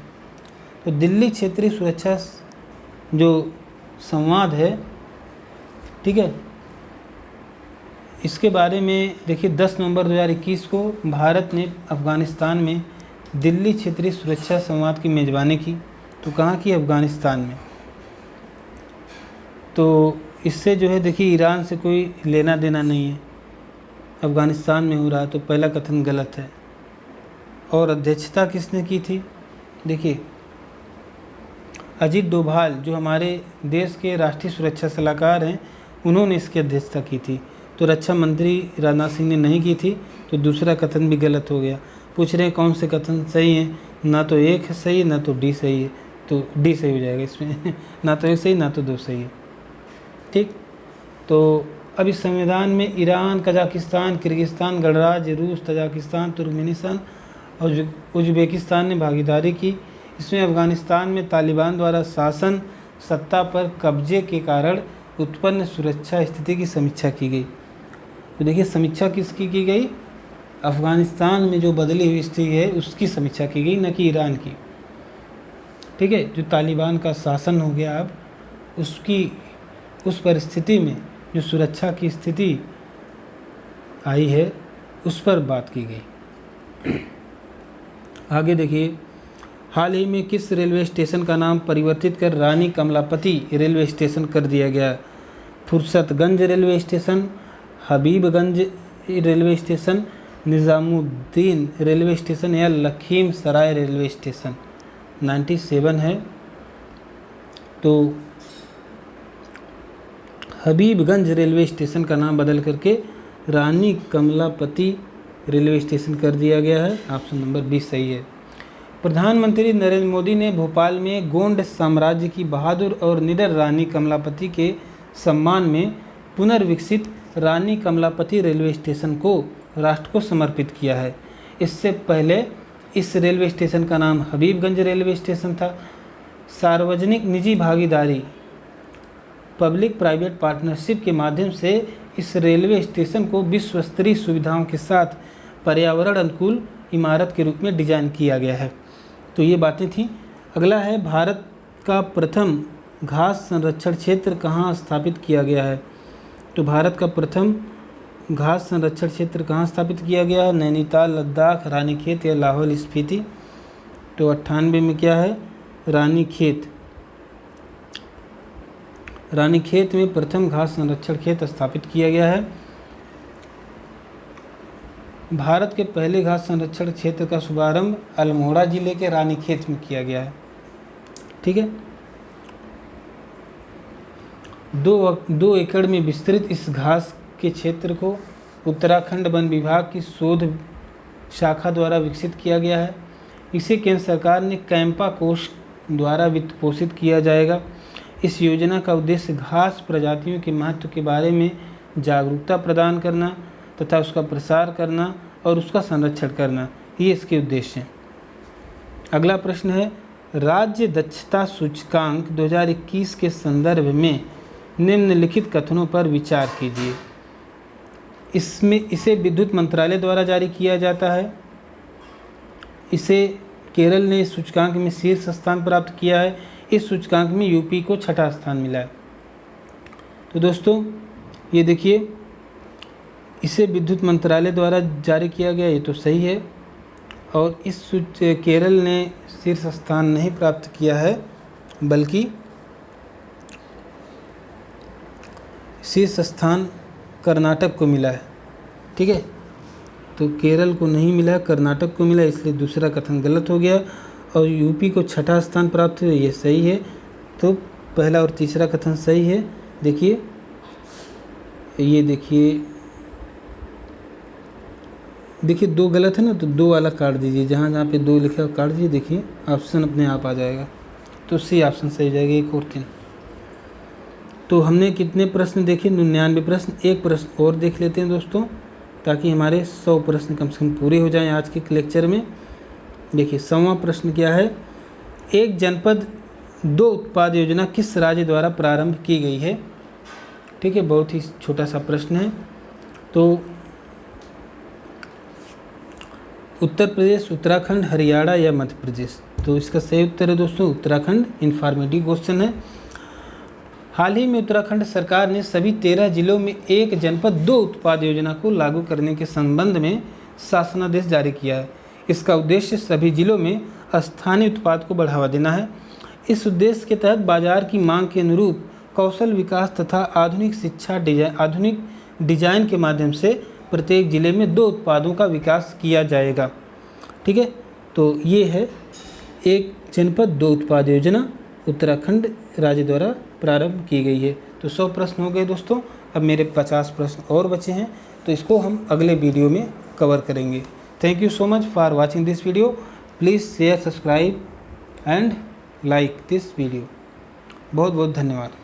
A: तो दिल्ली क्षेत्रीय सुरक्षा जो संवाद है, ठीक है, इसके बारे में देखिए 10 नवंबर 2021 को भारत ने अफ़गानिस्तान में दिल्ली क्षेत्रीय सुरक्षा संवाद की मेज़बानी की। तो कहाँ की, अफ़गानिस्तान में। तो इससे जो है देखिए ईरान से कोई लेना देना नहीं है, अफ़गानिस्तान में हो रहा है, तो पहला कथन गलत है। और अध्यक्षता किसने की थी, देखिए अजीत डोभाल जो हमारे देश के राष्ट्रीय सुरक्षा सलाहकार हैं, उन्होंने इसकी अध्यक्षता की थी। तो रक्षा मंत्री राजनाथ सिंह ने नहीं की थी, तो दूसरा कथन भी गलत हो गया। पूछ रहे हैं कौन से कथन सही हैं, ना तो एक सही है ना तो डी सही है, तो डी सही हो जाएगा इसमें ना तो एक सही ना तो 2 सही है, ठीक। तो अब इस संविधान में ईरान, कजाकिस्तान, किर्गिस्तान, गणराज्य, रूस, तजाकिस्तान, तुर्कमेनिस्तान और उज्बेकिस्तान ने भागीदारी की। इसमें अफ़गानिस्तान में तालिबान द्वारा शासन सत्ता पर कब्जे के कारण उत्पन्न सुरक्षा स्थिति की समीक्षा की गई। तो देखिए समीक्षा किसकी की गई, अफ़गानिस्तान में जो बदली हुई स्थिति है उसकी समीक्षा की गई, न कि ईरान की, ठीक है। जो तालिबान का शासन हो गया अब, उसकी उस परिस्थिति में जो सुरक्षा की स्थिति आई है उस पर बात की गई। आगे देखिए, हाल ही में किस रेलवे स्टेशन का नाम परिवर्तित कर रानी कमलापति रेलवे स्टेशन कर दिया गया। Fursatganj railway station, Habibganj railway station, Nizamuddin railway station या लखीम सराय रेलवे स्टेशन? 97 है। तो हबीबगंज रेलवे स्टेशन का नाम बदल करके रानी कमलापति रेलवे स्टेशन कर दिया गया है। ऑप्शन नंबर 20 सही है। प्रधानमंत्री नरेंद्र मोदी ने भोपाल में गोंड साम्राज्य की बहादुर और निडर रानी कमलापति के सम्मान में पुनर्विकसित रानी कमलापति रेलवे स्टेशन को राष्ट्र को समर्पित किया है। इससे पहले इस रेलवे स्टेशन का नाम हबीबगंज रेलवे स्टेशन था। सार्वजनिक निजी भागीदारी पब्लिक प्राइवेट पार्टनरशिप के माध्यम से इस रेलवे स्टेशन को विश्व स्तरीय सुविधाओं के साथ पर्यावरण अनुकूल इमारत के रूप में डिजाइन किया गया है। तो ये बातें थी। अगला है, भारत का प्रथम घास संरक्षण क्षेत्र कहाँ स्थापित किया गया है? तो भारत का प्रथम घास संरक्षण क्षेत्र कहाँ स्थापित किया गया है? नैनीताल, लद्दाख, रानीखेत या लाहौल स्पीति? तो 98 में क्या है? रानीखेत। रानीखेत में प्रथम घास संरक्षण क्षेत्र स्थापित किया गया है। भारत के पहले घास संरक्षण क्षेत्र का शुभारंभ अल्मोड़ा जिले के रानीखेत में किया गया है। ठीक है। 2 एकड़ में विस्तृत इस घास के क्षेत्र को उत्तराखंड वन विभाग की शोध शाखा द्वारा विकसित किया गया है। इसे केंद्र सरकार ने कैंपा कोष द्वारा वित्त पोषित किया जाएगा। इस योजना का उद्देश्य घास प्रजातियों के महत्व के बारे में जागरूकता प्रदान करना तथा उसका प्रसार करना और उसका संरक्षण करना, ये इसके उद्देश्य हैं। अगला प्रश्न है, राज्य दक्षता सूचकांक 2021 के संदर्भ में निम्नलिखित कथनों पर विचार कीजिए। इसे विद्युत मंत्रालय द्वारा जारी किया जाता है। इसे केरल ने इस सूचकांक में शीर्ष स्थान प्राप्त किया है। इस सूचकांक में यूपी को 6ठा स्थान मिला है। तो दोस्तों ये देखिए, इसे विद्युत मंत्रालय द्वारा जारी किया गया, ये तो सही है। और इस केरल ने शीर्ष स्थान नहीं प्राप्त किया है, बल्कि शीर्ष स्थान कर्नाटक को मिला है। ठीक है, तो केरल को नहीं मिला, कर्नाटक को मिला, इसलिए दूसरा कथन गलत हो गया। और यूपी को 6ठा स्थान प्राप्त हुआ, ये सही है। तो पहला और तीसरा कथन सही है। देखिए, ये देखिए 2 गलत है ना, तो 2 वाला काट दीजिए। जहाँ जहाँ पे 2 लिखा है काट दीजिए। देखिए ऑप्शन अपने आप आ जाएगा, तो सी ऑप्शन सही हो जाएगा। 1 और 3। तो हमने कितने प्रश्न देखे? 99 प्रश्न। एक प्रश्न और देख लेते हैं दोस्तों, ताकि हमारे 100 प्रश्न कम से कम पूरे हो जाएं आज के लेक्चर में। देखिए 100वां प्रश्न क्या है? एक जनपद 2 उत्पाद योजना किस राज्य द्वारा प्रारंभ की गई है? ठीक है, बहुत ही छोटा सा प्रश्न है। तो उत्तर प्रदेश, उत्तराखंड, हरियाणा या मध्य प्रदेश? तो इसका सही उत्तर है दोस्तों उत्तराखंड। इन्फॉर्मेटिव क्वेश्चन है। हाल ही में उत्तराखंड सरकार ने सभी 13 जिलों में एक जनपद 2 उत्पाद योजना को लागू करने के संबंध में शासनादेश जारी किया है। इसका उद्देश्य सभी जिलों में स्थानीय उत्पाद को बढ़ावा देना है। इस उद्देश्य के तहत बाजार की मांग के अनुरूप कौशल विकास तथा आधुनिक डिजाइन के माध्यम से प्रत्येक जिले में 2 उत्पादों का विकास किया जाएगा। ठीक है, तो ये है एक जनपद 2 उत्पाद योजना उत्तराखंड राज्य द्वारा प्रारंभ की गई है। तो 100 प्रश्न हो गए दोस्तों। अब मेरे 50 प्रश्न और बचे हैं, तो इसको हम अगले वीडियो में कवर करेंगे। Thank you so much for watching this video. Please share, subscribe and like this video. बहुत बहुत धन्यवाद।